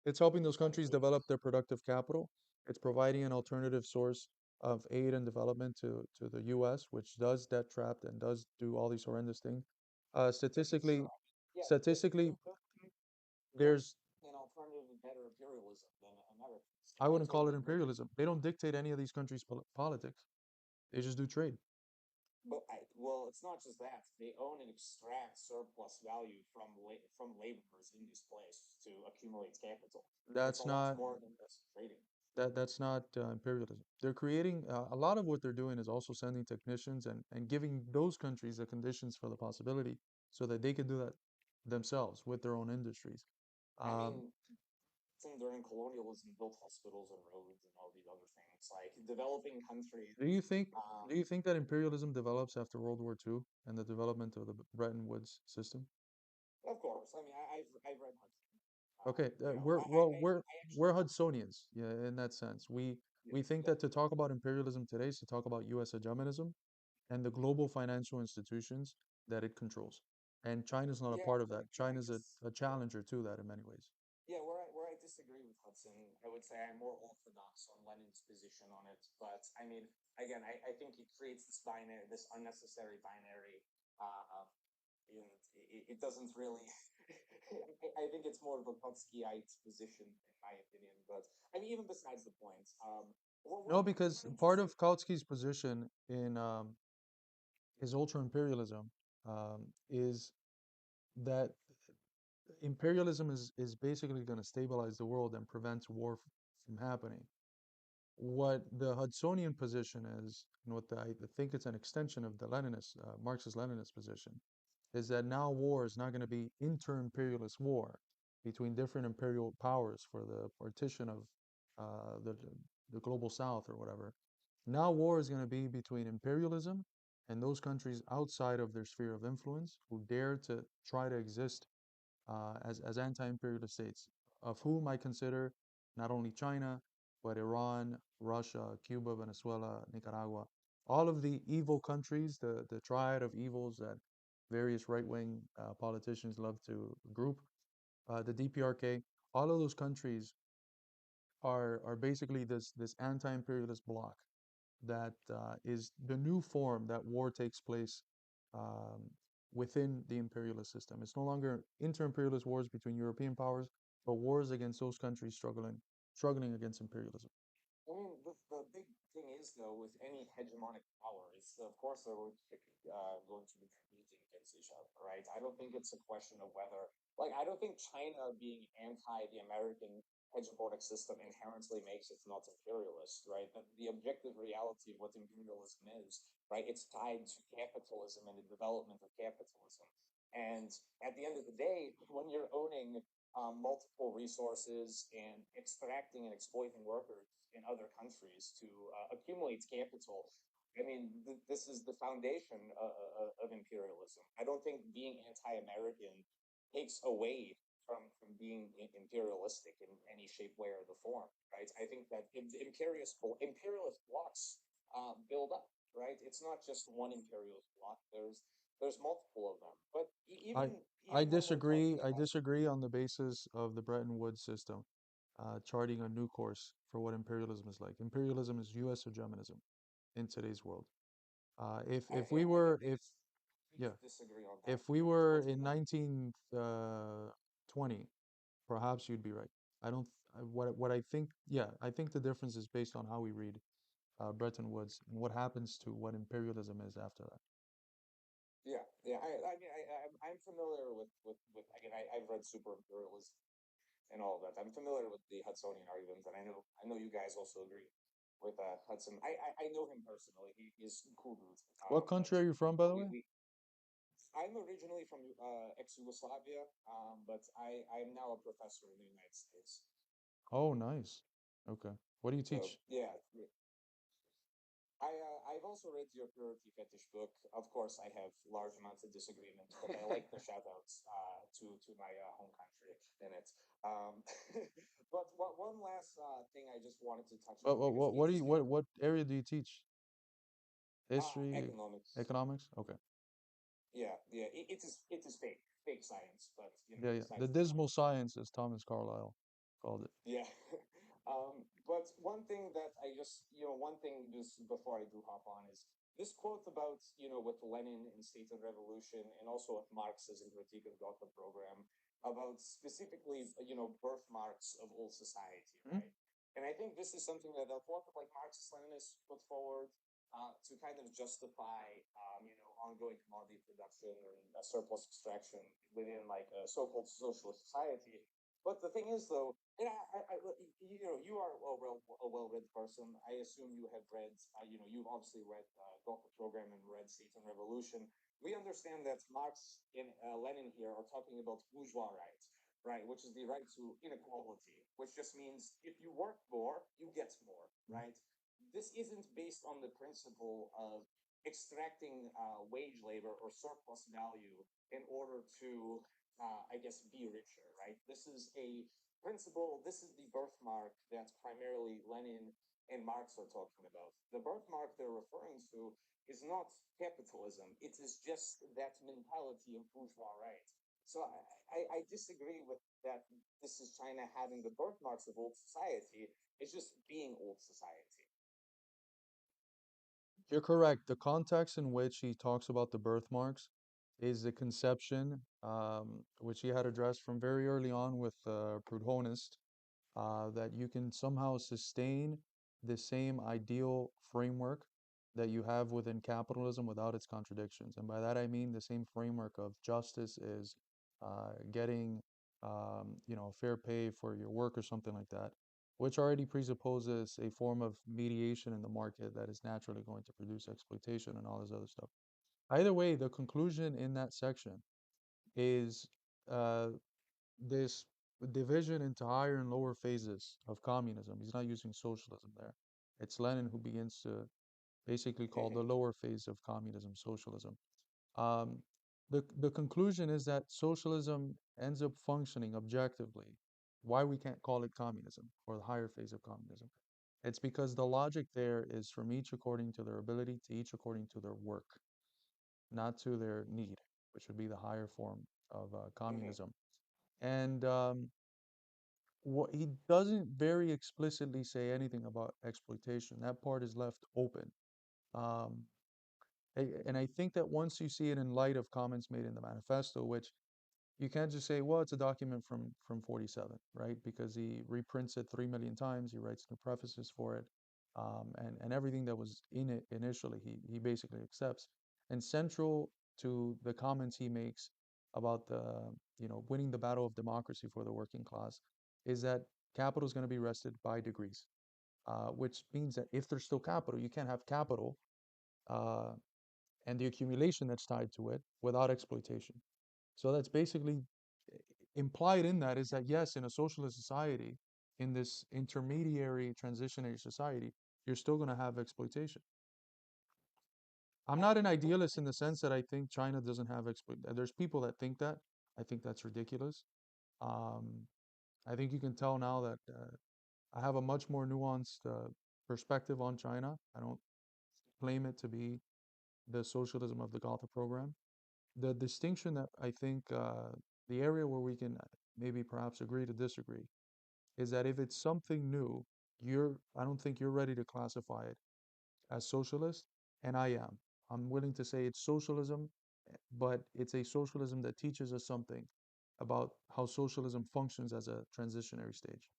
it's helping those these countries countries. develop their productive capital. It's providing an alternative source of aid and development to the US, which does debt trap and does do all these horrendous things. Statistically, Sure. Yeah, statistically, they're there's, an alternative and better imperialism than Americans. I wouldn't Granted, call it imperialism. They don't dictate any of these countries' politics. They just do trade. but well, it's not just that. They own and extract surplus value from laborers in this place to accumulate capital. It's a That's lot not more than just trading. that's not imperialism. They're creating a lot of what they're doing is also sending technicians and giving those countries the conditions for the possibility so that they can do that themselves with their own industries. I Um, mean, during colonialism, built hospitals and roads and all these other things. Like developing countries. do you think Um, do you think that imperialism develops after World War II and the development of the Bretton Woods system? of course. I mean, I've read Hudson. Okay, You know, we're well, I we're actually Hudsonians, yeah, in that sense. We think yeah that to talk about imperialism today is to talk about U.S. hegemonism and the global financial institutions that it controls. And China's not a yeah. part of I, that. I China's guess a yeah. challenger to that in many ways. Yeah, where I disagree with Hudson, I would say I'm more orthodox on Lenin's position on it. But I mean, again, I think it creates this unnecessary binary, uh, and it doesn't really. I think it's more of a Trotskyite position, in my opinion. But I mean, even besides the point, No, one because part interesting. of Kautsky's position in his ultra-imperialism is that imperialism is basically going to stabilize the world and prevent war from happening. What the Hudsonian position is, and what I think it's an extension of the Leninist, Marxist-Leninist position, is that now war is not going to be inter-imperialist war between different imperial powers for the partition of the global south or whatever. Now war is going to be between imperialism and those countries outside of their sphere of influence who dare to try to exist as anti-imperialist states, of whom I consider not only China, but Iran, Russia, Cuba, Venezuela, Nicaragua, all of the evil countries, the triad of evils that various right-wing politicians love to group, the DPRK, all of those countries are basically this anti-imperialist bloc that is the new form that war takes place um, within the imperialist system. It's no longer inter-imperialist wars between European powers, but wars against those countries struggling against imperialism. I mean, the big thing is though, with any hegemonic power, is of course they're going to be competing against each other, right? I don't think it's a question of whether, like, I don't think China being anti the American hegemonic system inherently makes it not imperialist, right? The objective reality of what imperialism is, right? It's tied to capitalism and the development of capitalism. And at the end of the day, when you're owning multiple resources and extracting and exploiting workers in other countries to accumulate capital. I mean, this is the foundation of imperialism. I don't think being anti-American takes away from being imperialistic in any shape, way, or the form, right? I think that imperialist blocks build up, right? It's not just one imperialist bloc. There's multiple of them. But I I even when we're disagree. talking I about, disagree on the basis of the Bretton Woods system, charting a new course for what imperialism is like. Imperialism is U.S. hegemonism in today's world. If we were if we yeah could disagree on that. if we But were what's in 1920, perhaps you'd be right. I don't. What I think, yeah, I think the difference is based on how we read Bretton Woods and what happens to what imperialism is after that. Yeah, yeah. I mean, I'm familiar with again. I've read Super Imperialism and all of that. I'm familiar with the Hudsonian argument, and I know you guys also agree with Hudson. I know him personally. He's a cool dude. What But country are you from, by the way? we I'm originally from ex-Yugoslavia, but I'm now a professor in the United States. Oh, nice. Okay. What do you So teach? yeah, I've also read your purity fetish book. Of course, I have large amounts of disagreement, but I like the shout outs to my home country in it. Um, but one last thing I just wanted to touch What on what because what it what do is you what area do you teach? History, economics. economics? Okay. Yeah, yeah. It is fake science, but Yeah, yeah. The besides the point. dismal science, as Thomas Carlyle called it. Yeah. But one thing that I just, one thing just before I do hop on is this quote about, with Lenin in State and Revolution, and also with Marx's in Critique of Gotha program, about specifically, birthmarks of old society, Hmm? right? And I think this is something that a lot of like Marxist Leninists put forward to kind of justify, ongoing commodity production or surplus extraction within like a so-called socialist society. But the thing is, though, and you are a well-read person. I assume you have read, you've obviously read Gotha Program and read State and Revolution. We understand that Marx and Lenin here are talking about bourgeois rights, right? Which is the right to inequality, which just means if you work more, you get more, right? This isn't based on the principle of extracting wage labor or surplus value in order to I guess, be richer, right? This is a principle, this is the birthmark that primarily Lenin and Marx are talking about. The birthmark they're referring to is not capitalism, it is just that mentality of bourgeois right. So I disagree with that. This is China having the birthmarks of old society. It's just being old society. You're correct. The context in which he talks about the birthmarks is the conception, which he had addressed from very early on with Proudhonist, that you can somehow sustain the same ideal framework that you have within capitalism without its contradictions. And by that I mean the same framework of justice is getting, fair pay for your work or something like that, which already presupposes a form of mediation in the market that is naturally going to produce exploitation and all this other stuff. Either way, the conclusion in that section is uh, this division into higher and lower phases of communism. He's not using socialism there. It's Lenin who begins to basically call the lower phase of communism socialism. Um, the conclusion is that socialism ends up functioning objectively. Why we can't call it communism or the higher phase of communism? It's because the logic there is from each according to their ability to each according to their work, not to their need, which would be the higher form of communism. And what he doesn't very explicitly say anything about exploitation. That part is left open. Um, and I think that once you see it in light of comments made in the manifesto, which you can't just say, well, it's a document from 47, right? Because he reprints it 3 million times. He writes new prefaces for it, and everything that was in it initially, he basically accepts. And central to the comments he makes about the winning the battle of democracy for the working class is that capital is going to be wrested by degrees, which means that if there's still capital, you can't have capital uh, and the accumulation that's tied to it without exploitation. So that's basically implied in that is that yes, in a socialist society, in this intermediary transitionary society, you're still going to have exploitation. I'm not an idealist in the sense that I think China doesn't have exploit. There's people that think that. I think that's ridiculous. Um, I think you can tell now that I have a much more nuanced perspective on China. I don't claim it to be the socialism of the Gotha program. The distinction that I think the area where we can maybe perhaps agree to disagree is that if it's something new, I don't think you're ready to classify it as socialist, and I am. I'm willing to say it's socialism, but it's a socialism that teaches us something about how socialism functions as a transitionary stage.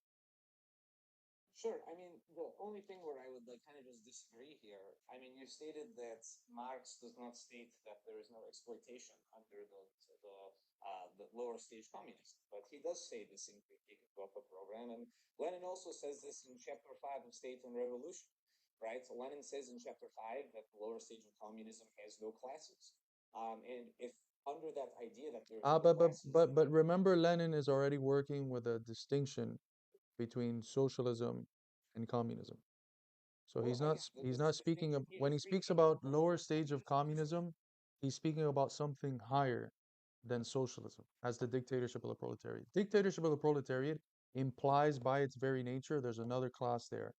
Sure. I mean, the only thing where I would like kind of just disagree here, I mean, you stated that Marx does not state that there is no exploitation under the lower stage communism, but he does say this in Critique of the Program, and Lenin also says this in Chapter 5 of State and Revolution, right? So Lenin says in Chapter 5 that the lower stage of communism has no classes. And if under that idea that there's Ah, no but but classes, but but remember, Lenin is already working with a distinction between socialism and communism. So well, again, he's this not speaking distinction of, he when is he speaks reaching about from lower lower stage of communism to communism, he's speaking about something higher than socialism, as the dictatorship of the proletariat. Dictatorship of the proletariat implies by its very nature there's another class there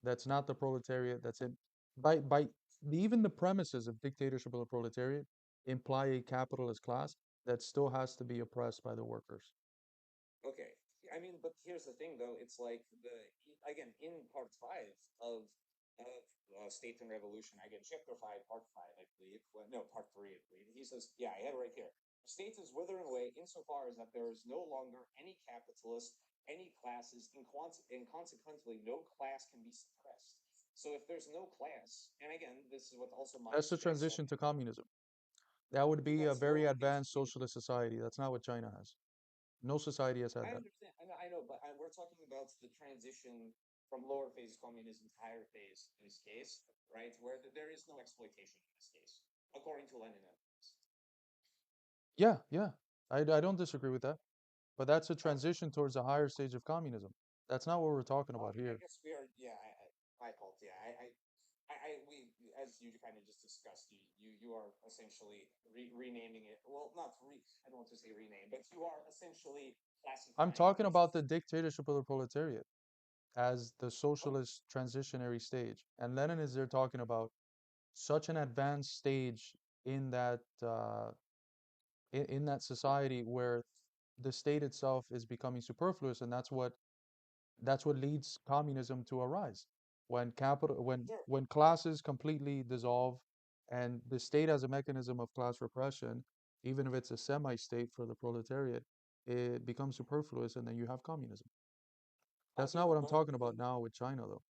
that's not the proletariat, that's in by even the premises of dictatorship of the proletariat imply a capitalist class that still has to be oppressed by the workers. Okay. I mean, but here's the thing, though. It's like again in part 5 of State and Revolution. Again, chapter 5, part 5, I believe. Well, no, part 3, I believe. He says, yeah, I have it right here. The state is withering away insofar as that there is no longer any capitalist, any classes, and consequently, no class can be suppressed. So if there's no class, and again, this is what also That's Marx the strikes at. transition to communism. That would be a That's very lower phase advanced communism. socialist society. That's not what China has. No society has had I that. understand. I know, but we're talking about the transition from lower phase communism to higher phase in this case, right? Where there is no exploitation in this case, according to Lenin. Yeah, yeah. I don't disagree with that. But that's a Okay. transition towards a higher stage of communism. That's not what we're talking about I here. guess we are. Yeah, my fault. Yeah, we, as you kind of just discussed, you are essentially renaming it. Well, not re. I don't want to say rename, but you are essentially I'm classifying talking these. about the dictatorship of the proletariat as the Oh, socialist transitionary stage. And Lenin is there talking about such an advanced stage in that in that society where the state itself is becoming superfluous, and that's what leads communism to arise. When capital sure. when classes completely dissolve and the state as a mechanism of class repression, even if it's a semi-state for the proletariat, it becomes superfluous and then you have communism. I That's not mean, what I'm but talking about now with China though.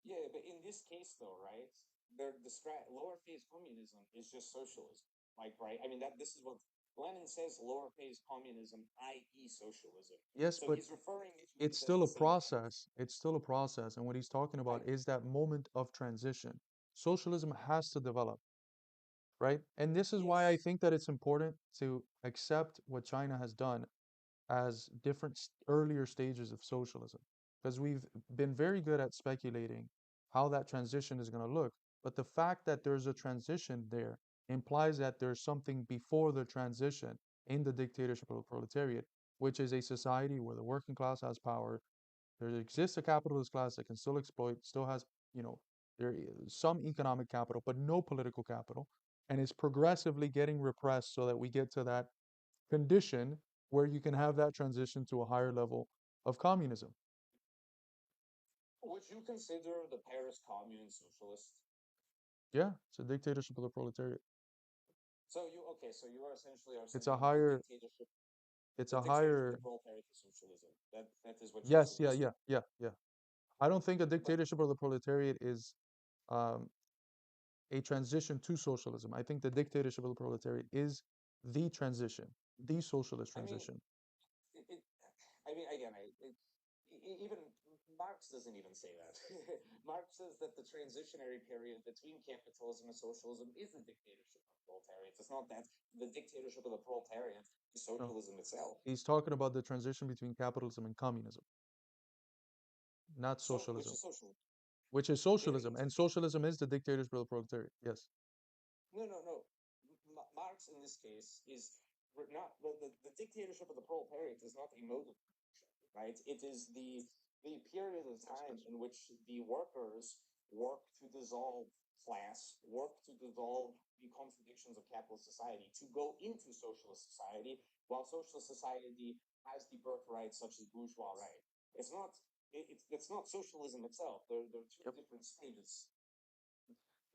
yeah, but in this case, though, right? They're describe lower phase communism is just socialism, like right? I mean that this is what Lenin says: lower phase communism, i.e., socialism. Yes, So but he's referring to it's it as still the a same thing. process. It's still a process. And what he's talking I about is that moment of transition. Socialism has to develop, right? And this is why I yes, think that it's important to accept what China has done as different earlier stages of socialism, because we've been very good at speculating how that transition is going to look. But the fact that there's a transition there implies that there's something before the transition in the dictatorship of the proletariat, which is a society where the working class has power. There exists a capitalist class that can still exploit, still has, you know, there is some economic capital, but no political capital, and is progressively getting repressed so that we get to that condition where you can have that transition to a higher level of communism. would you consider the Paris Commune socialist? Yeah, it's a dictatorship of the proletariat. So you okay? So you are essentially are It's a saying higher, it's the a dictatorship of higher, the proletariat is socialism. That is what you're yes, yeah, suggesting. yeah, yeah, yeah. I don't think a But dictatorship of the proletariat is um, a transition to socialism. I think the dictatorship of the proletariat is the transition, the socialist I mean, transition. it, I mean, again, even Marx doesn't even say that. Marx says that the transitionary period between capitalism and socialism is the dictatorship of the proletariat. It's not that the dictatorship of the proletariat is No, socialism itself. he's talking about the transition between capitalism and communism, not So, which socialism, is socialism. which is socialism, and socialism is the dictatorship of the proletariat. Yes. No, no, no. Marx in this case is not the dictatorship of the proletariat is not a mode of production, right? It is the period of time in which the workers work to dissolve class, work to dissolve the contradictions of capitalist society, to go into socialist society, while socialist society has the birthright such as bourgeois right. It's not it's not socialism itself. They're two Yep. different stages.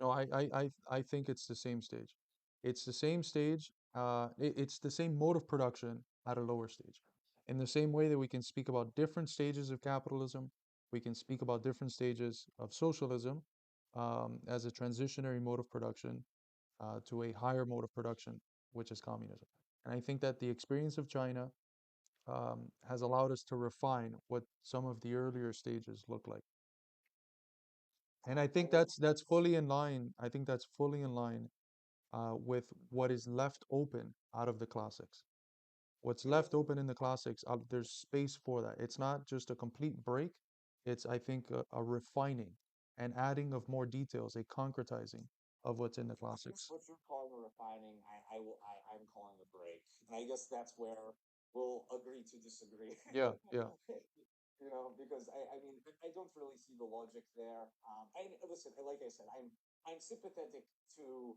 No, I think it's the same stage. It's the same stage. It's the same mode of production at a lower stage. In the same way that we can speak about different stages of capitalism, we can speak about different stages of socialism as a transitionary mode of production to a higher mode of production, which is communism. And I think that the experience of China has allowed us to refine what some of the earlier stages look like. And I I think mean, that's fully in line. I think that's fully in line with what is left open out of the classics. What's mhm. left open in the classics, there's space for that. It's not just a complete break. It's, I think, a refining and adding of more details, a concretizing of what's in the I guess classics. what you're calling a refining, I'm calling a break, and I guess that's where we'll agree to disagree. Yeah, yeah. You know, because I mean, I don't really see the logic there. I listen, like I said, I'm sympathetic to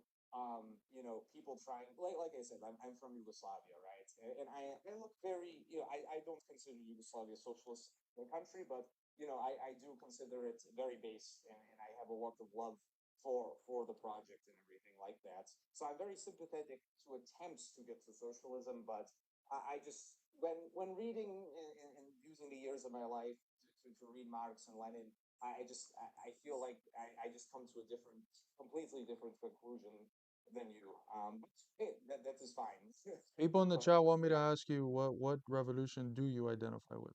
you know, people trying, like I said, I'm from Yugoslavia, right? And I look very, you know, I don't consider Yugoslavia a socialist country, but you know, I do consider it very base, and I have a lot of love for the project and everything like that. So I'm very sympathetic to attempts to get to socialism, but I just when reading and using the years of my life to read Marx and Lenin, I feel like I just come to a different, completely different conclusion than you. But hey, that is fine. People in the But chat want me to ask you what revolution do you identify with?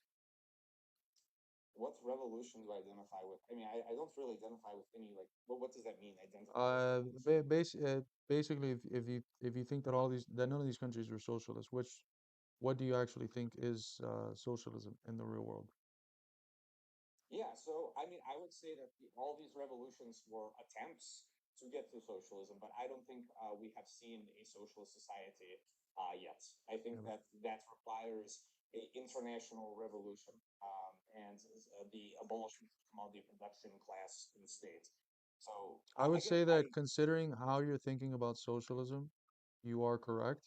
what revolution do I identify with? I mean, I don't really identify with any like. What does that mean? Identify with revolution? Basically, if you think that all these that none of these countries are socialist, what do you actually think is socialism in the real world? Yeah, so I mean, I would say that all these revolutions were attempts to get to socialism, but I don't think we have seen a socialist society yet. I think Yeah. that that requires a international revolution and the abolition of commodity production class in the state. So I would again, say that considering how you're thinking about socialism, you are correct.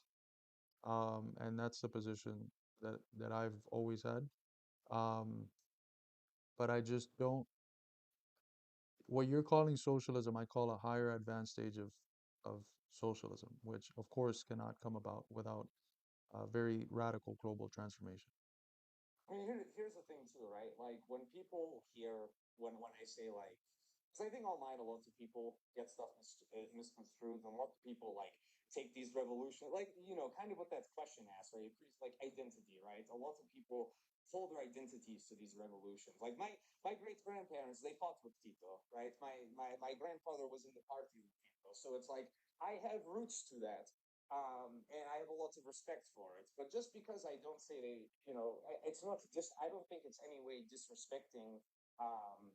And that's the position that I've always had. Um, but I just don't. What you're calling socialism, I call a higher advanced stage of socialism, which of course cannot come about without a very radical global transformation. I mean, here's the thing too, right? Like when people hear when I say like, because I think online a lot of people get stuff misconstrued, and a lot of people like take these revolution, like you know, kind of what that question asks, right? It creates like identity, right? A lot of people hold their identities to these revolutions. Like my great grandparents, they fought with Tito, right? My grandfather was in the party with Tito, so it's like I have roots to that and I have a lot of respect for it. But just because I don't say they, you know, it's not just. I don't think it's any way disrespecting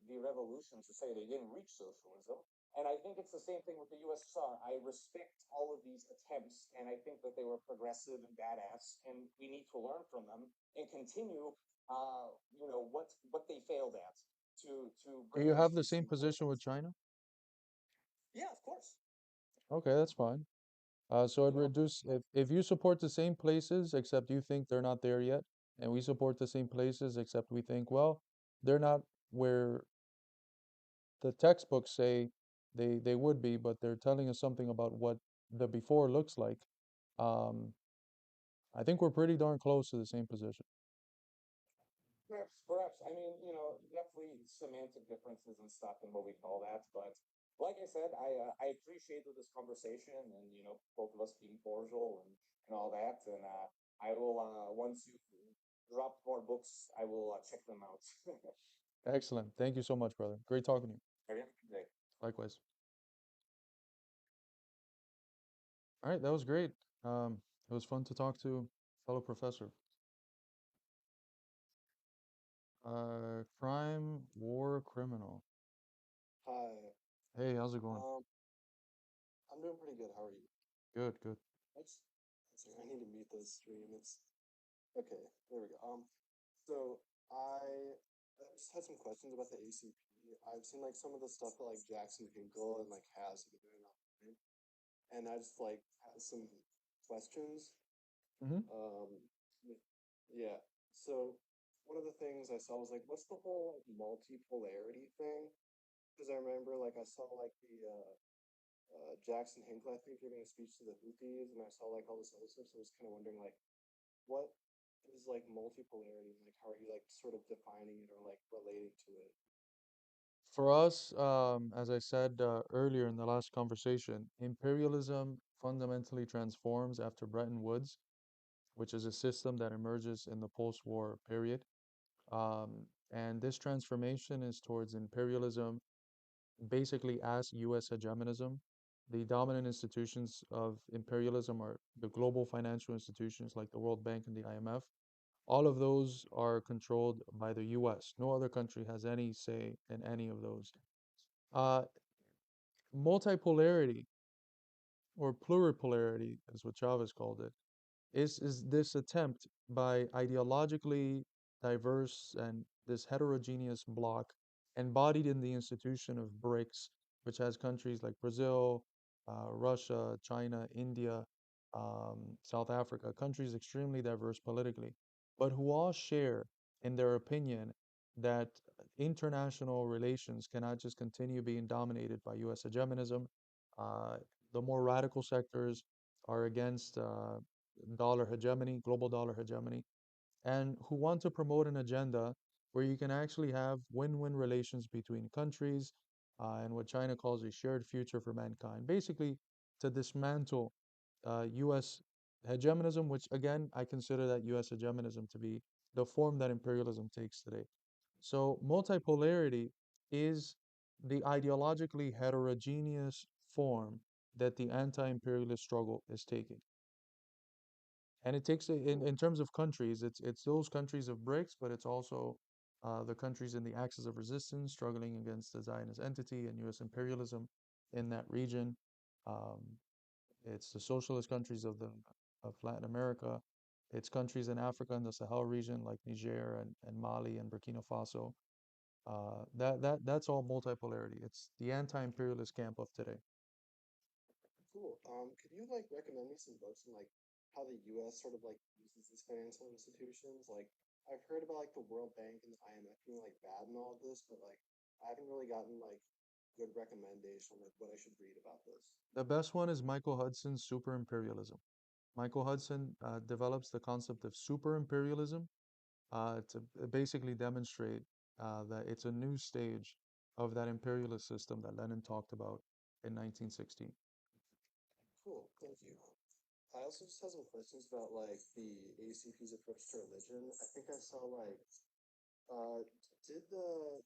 the revolution to say they didn't reach socialism. And I think it's the same thing with the USSR. I respect all of these attempts, and I think that they were progressive and badass, and we need to learn from them and continue, you know, what they failed at to Do bring you us have to the the same same point. position with China? Yeah, of course. Okay, that's fine. So it You know, reduce if you support the same places except you think they're not there yet, and we support the same places except we think, well, they're not where the textbooks say they would be, but they're telling us something about what the before looks like. Um, I think we're pretty darn close to the same position. perhaps. I mean, you know, definitely semantic differences and stuff and what we call that. But like I said, I appreciated this conversation and you know both of us being cordial and all that. And I will once you drop more books, I will check them out. Excellent. Thank you so much, brother. Great talking to you. Have a good day. Likewise. All right, that was great. It was fun to talk to fellow professor. Crime, war, criminal. Hi. Hey, how's it going? Um, I'm doing pretty good. How are you? Good, good. It's Sorry, I need to mute this stream. It's okay. There we go. So I just had some questions about the ACP. I've seen like some of the stuff that like Jackson Hinkle and like has been doing online, and I just like had some questions. Hmm. Um, yeah. So one of the things I saw was like, what's the whole like, multipolarity thing? Because I remember like I saw like the Jackson Hinkle, I think, giving a speech to the Houthis, and I saw like all this other stuff. So I was kind of wondering like, what is like multipolarity? Like, how are you like sort of defining it or like relating to it? For us, as I said earlier in the last conversation, imperialism fundamentally transforms after Bretton Woods, which is a system that emerges in the post-war period. Um, and this transformation is towards imperialism, basically as US hegemonism. The dominant institutions of imperialism are the global financial institutions like the World Bank and the IMF. All of those are controlled by the US. No other country has any say in any of those. Uh, Multipolarity or pluripolarity is what Chavez called it, is this attempt by ideologically diverse and this heterogeneous bloc embodied in the institution of BRICS, which has countries like Brazil, Russia, China, India, South Africa, countries extremely diverse politically, but who all share in their opinion that international relations cannot just continue being dominated by US hegemonism. Uh, the more radical sectors are against dollar hegemony, global dollar hegemony, and who want to promote an agenda where you can actually have win-win relations between countries and what China calls a shared future for mankind. Basically, to dismantle U.S. hegemonism, which again, I consider that U.S. hegemonism to be the form that imperialism takes today. So, multipolarity is the ideologically heterogeneous form that the anti-imperialist struggle is taking. And it takes Cool. in terms of countries, it's those countries of BRICS, but it's also the countries in the axis of resistance struggling against the Zionist entity and U.S. imperialism in that region. Um, it's the socialist countries of Latin America. It's countries in Africa and the Sahel region like Niger and Mali and Burkina Faso. That's all multipolarity. It's the anti-imperialist camp of today. Cool. Could you like recommend me some books on like how the U.S. sort of like uses these financial institutions? Like I've heard about like the World Bank and the IMF being like bad and all of this, but like I haven't really gotten like good recommendation on like what I should read about this. The best one is Michael Hudson's Super Imperialism. Michael Hudson develops the concept of super imperialism to basically demonstrate that it's a new stage of that imperialist system that Lenin talked about in 1916. Cool, thank you. I also just have some questions about like the ACP's approach to religion. I think I saw like uh did the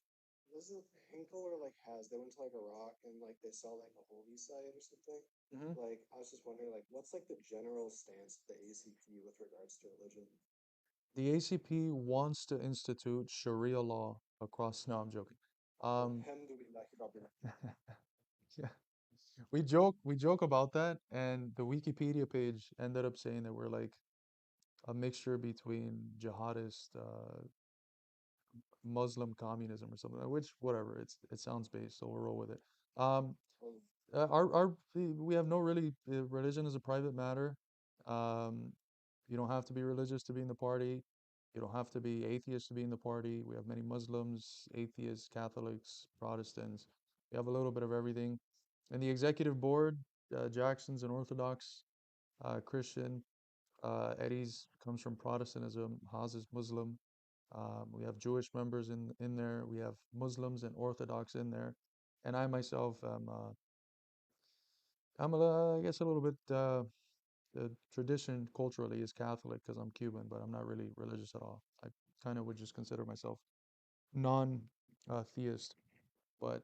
was it Hinkle or like Has they went to like Iraq and like they saw like a holy site or something? Mhm. Like I was just wondering like what's like the general stance of the ACP with regards to religion? The ACP wants to institute Sharia law across. No, I'm joking. Um, Alhamdulillah Rabbil yeah, we joke about that, and the Wikipedia page ended up saying that we're like a mixture between jihadist, Muslim communism or something, which whatever, it sounds based, so we'll roll with it. Um, Alamin. we have no really religion is a private matter. Um, you don't have to be religious to be in the party. You don't have to be atheist to be in the party. We have many Muslims, atheists, Catholics, Protestants. We have a little bit of everything. And the executive board, Jackson's an Orthodox Christian. Eddie's comes from Protestantism. Haas is Muslim. We have Jewish members in there. We have Muslims and Orthodox in there, and I myself am I guess a little bit the tradition culturally is Catholic because I'm Cuban, but I'm not really religious at all. I kind of would just consider myself non theist, but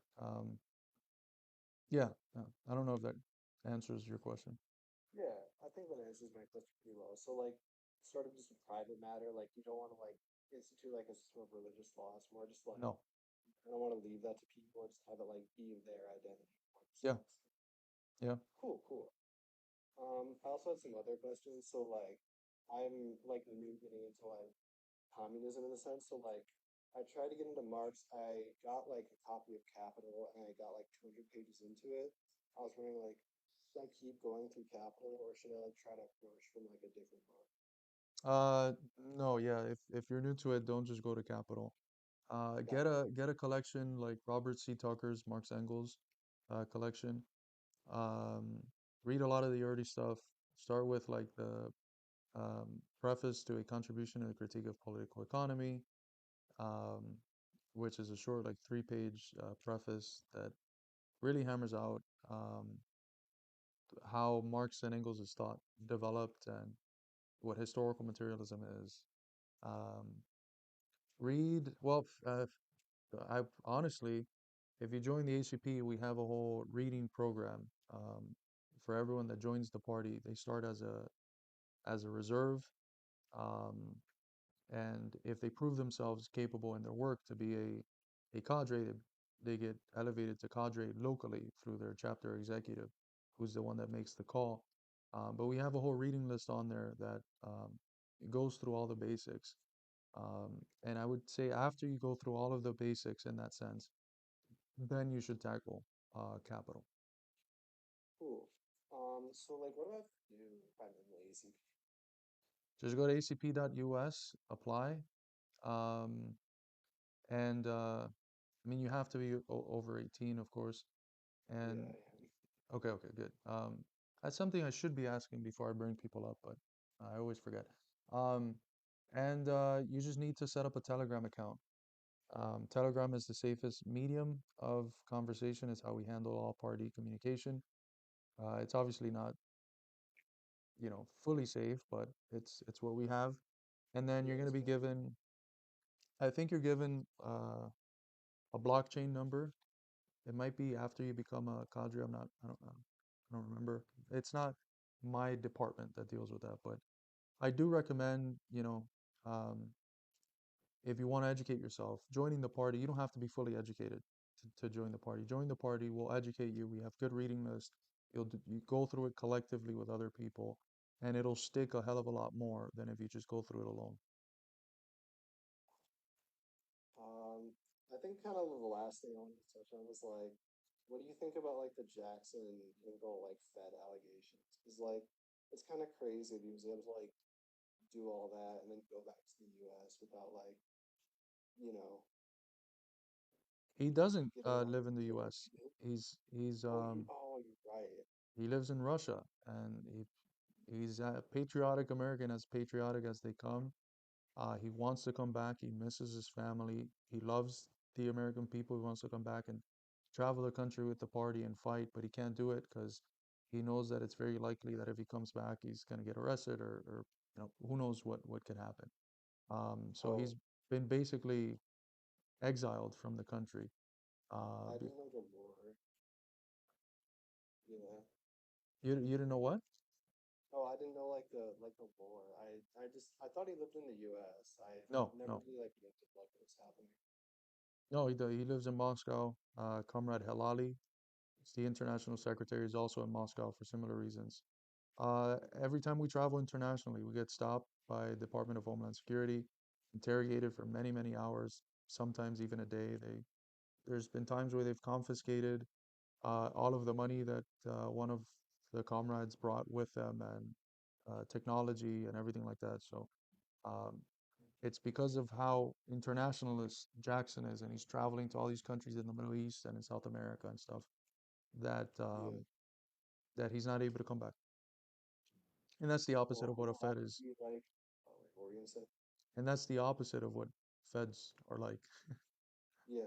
yeah, I don't know if that answers your question. Yeah, I think that answers my question pretty well. So like sort of just a private matter, like you don't want to like institute like a system of religious law. It's more just like No, I don't want to leave that to people, just have it like be their identity. yeah, yeah. Cool, cool. I also had some other questions. So like, I'm like new getting into like communism in a sense. So like, I tried to get into Marx. I got like a copy of Capital, and I got like 200 pages into it. I was wondering like, should I keep going through Capital, or should I like try to approach from like a different book? Uh, no, yeah. If you're new to it, don't just go to Capital. Got it. Get a collection like Robert C. Tucker's Marx Engels collection. Um, Read a lot of the early stuff. Start with like the preface to a contribution to the critique of political economy, um, which is a short, like 3 page preface that really hammers out how Marx and Engels is thought developed and what historical materialism is. Um, Read, well, I honestly, if you join the ACP, we have a whole reading program for everyone that joins the party. They start as a reserve, um, and if they prove themselves capable in their work to be a cadre, they get elevated to cadre locally through their chapter executive, who's the one that makes the call. But we have a whole reading list on there that goes through all the basics. And I would say after you go through all of the basics in that sense, then you should tackle capital. Cool. So like, what do I have to do if I'm in the ACP? Just go to acp.us, apply, um, and I mean you have to be over 18, of course. Yeah, And I am. okay, okay, good. That's something I should be asking before I bring people up, but I always forget. Um, and you just need to set up a Telegram account. Telegram is the safest medium of conversation. It's how we handle all party communication. It's obviously not, fully safe, but it's what we have. And then you're Yeah, going to it's be fine. given, I think you're given a blockchain number. It might be after you become a cadre. I don't remember. It's not my department that deals with that, but I do recommend, um, if you want to educate yourself, joining the party. You don't have to be fully educated to join the party. Join the party. We'll educate you. We have good reading list. You go through it collectively with other people, and it'll stick a hell of a lot more than if you just go through it alone. I think kind of the last thing I wanted to touch on was like, what do you think about like the Jackson Ingle like Fed allegations? Because like, it's kind of crazy that he was able to like do all that and then go back to the U.S. without like, you know, He doesn't getting like live in the U.S. prosecuted. He's Oh, you're right. he lives in Russia, and he's a patriotic American, as patriotic as they come. He wants to come back. He misses his family. He loves the American people. He wants to come back and travel the country with the party and fight, but he can't do it because he knows that it's very likely that if he comes back, he's going to get arrested or who knows what could happen. So Oh, he's been basically exiled from the country. I Uh, be- didn't know the lore. Yeah. you didn't know what? Oh, I didn't know like the lore. I thought he lived in the U.S. I No, never no, really like looked at like what was happening. no. He lives in Moscow. Comrade Helali, he's the international secretary, is also in Moscow for similar reasons. Every time we travel internationally, we get stopped by Department of Homeland Security, interrogated for many, many hours, sometimes even a day. There's been times where they've confiscated all of the money that one of the comrades brought with them and technology and everything like that. So um, it's because of how internationalist Jackson is, and he's traveling to all these countries in the Middle East and in South America and stuff that Yeah. that he's not able to come back. And that's the opposite Well, of what a who Fed else is. do you like? Oh, wait, what were you gonna say? And that's the opposite of what Feds are like. Yeah.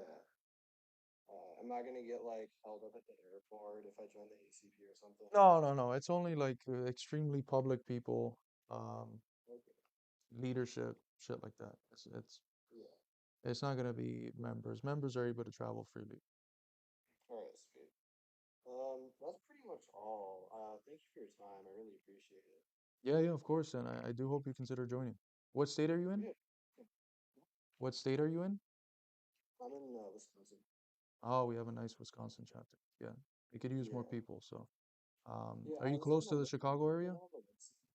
Am I gonna get like held up at the airport if I join the ACP or something? No, no, no. It's only like extremely public people, Okay. leadership, shit like that. Yeah. It's not gonna be members. Members are able to travel freely. All right, sweet. That's pretty much all. Thank you for your time. I really appreciate it. Yeah, yeah, of course. And I do hope you consider joining. What state are you in? Yeah. What state are you in? I'm in Wisconsin. Oh, we have a nice Wisconsin chapter. Yeah, we could use more Yeah. people. So, Yeah, Are I you was close looking to on the the Chicago area? hold on,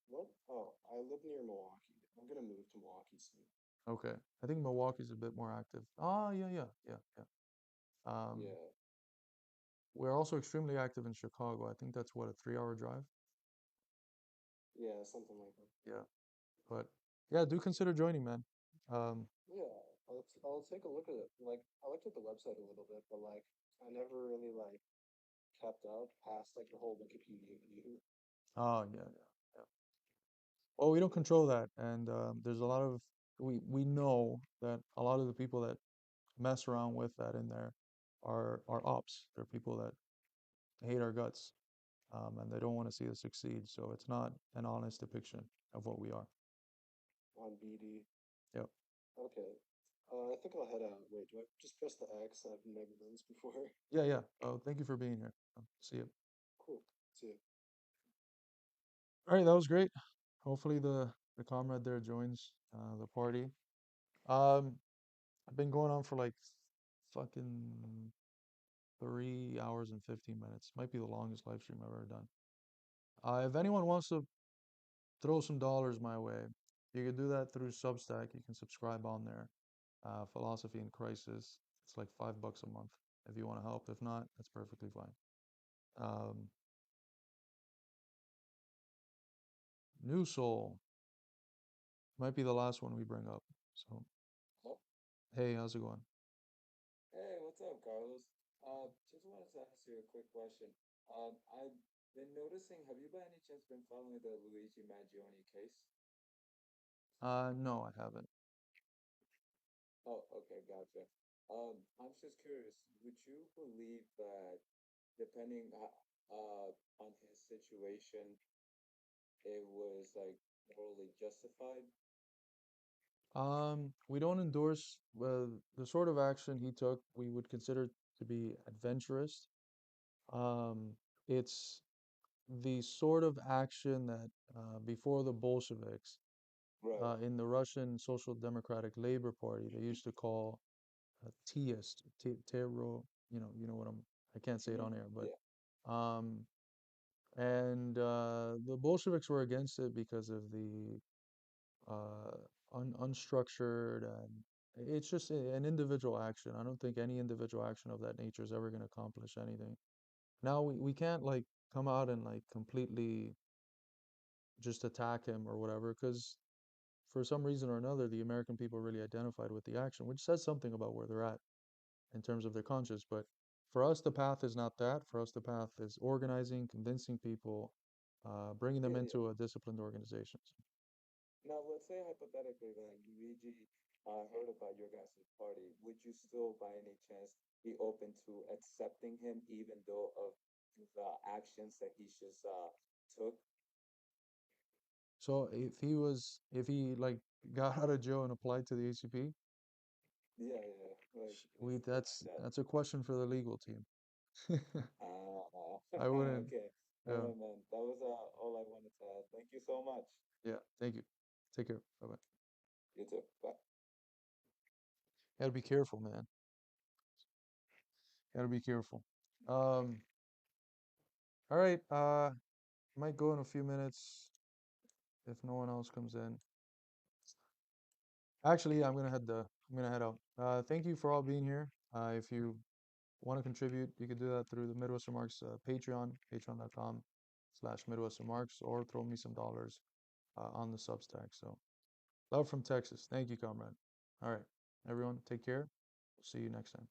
what? Oh, I live near Milwaukee. I'm gonna move to Milwaukee soon. Okay. I think Milwaukee's a bit more active. Ah, yeah, yeah, yeah, yeah. Um, Yeah, we're also extremely active in Chicago. I think that's what, a 3 hour drive? yeah, something like that. Yeah. But yeah, do consider joining, man. Um, Yeah, I'll take a look at it. Like, I looked at the website a little bit, but like, I never really like kept up past like the whole Wikipedia view. oh, yeah, yeah, yeah. Well, we don't control that, and there's a lot of we know that a lot of the people that mess around with that in there are ops. They're people that hate our guts, and they don't want to see us succeed. So it's not an honest depiction of what we are. On BD. Yep. Okay. I think I'll head out. Wait, do I just press the X? I've never done this before. Yeah, yeah. Thank you for being here. See you. Cool. See ya. All right, that was great. Hopefully the comrade there joins the party. Um, I've been going on for like fucking 3 hours and 15 minutes. Might be the longest live stream I've ever done. If anyone wants to throw some dollars my way, you can do that through Substack. You can subscribe on there. Philosophy in Crisis. It's like $5 a month if you want to help. If not, that's perfectly fine. Um, New Soul might be the last one we bring up. So, Oh, hey, how's it going? hey, what's up, Carlos? Just wanted to ask you a quick question. I've been noticing, have you by any chance been following the Luigi Maggioni case? No, I haven't. Oh, okay, gotcha. I'm just curious, would you believe that depending on his situation, it was like morally justified? We don't endorse the sort of action he took. We would consider to be adventurous. Um, it's the sort of action that before the Bolsheviks Right. in the Russian Social Democratic Labor Party they used to call Teist, terror. You know what I can't say it Mm-hmm. on air, but Yeah. um, and the Bolsheviks were against it because of the unstructured and it's just an individual action. I don't think any individual action of that nature is ever going to accomplish anything. Now we can't like come out and like completely just attack him or whatever because for some reason or another the American people really identified with the action, which says something about where they're at in terms of their conscience. But for us, the path is not that. For us, the path is organizing, convincing people, bringing them Yeah, yeah. into a disciplined organization. Now, let's say hypothetically that Luigi heard about your guys' party, would you still, by any chance, be open to accepting him, even though of the actions that he just took? So if he like got out of jail and applied to the ACP, Yeah, yeah, like we basically like that. that's a question for the legal team. I wouldn't. Okay. All Yeah, right, man. That was all I wanted to add. Thank you so much. yeah. Thank you. Take care. Bye bye. You too. Bye. Gotta be careful, man. Gotta be careful. Um. All right. Might go in a few minutes if no one else comes in. Actually, I'm gonna head out. Thank you for all being here. If you want to contribute, you can do that through the Midwestern Marks Patreon, patreon.com/Midwestern Marks, or throw me some dollars on the Substack. So, love from Texas. Thank you, comrade. All right, everyone, take care. See you next time.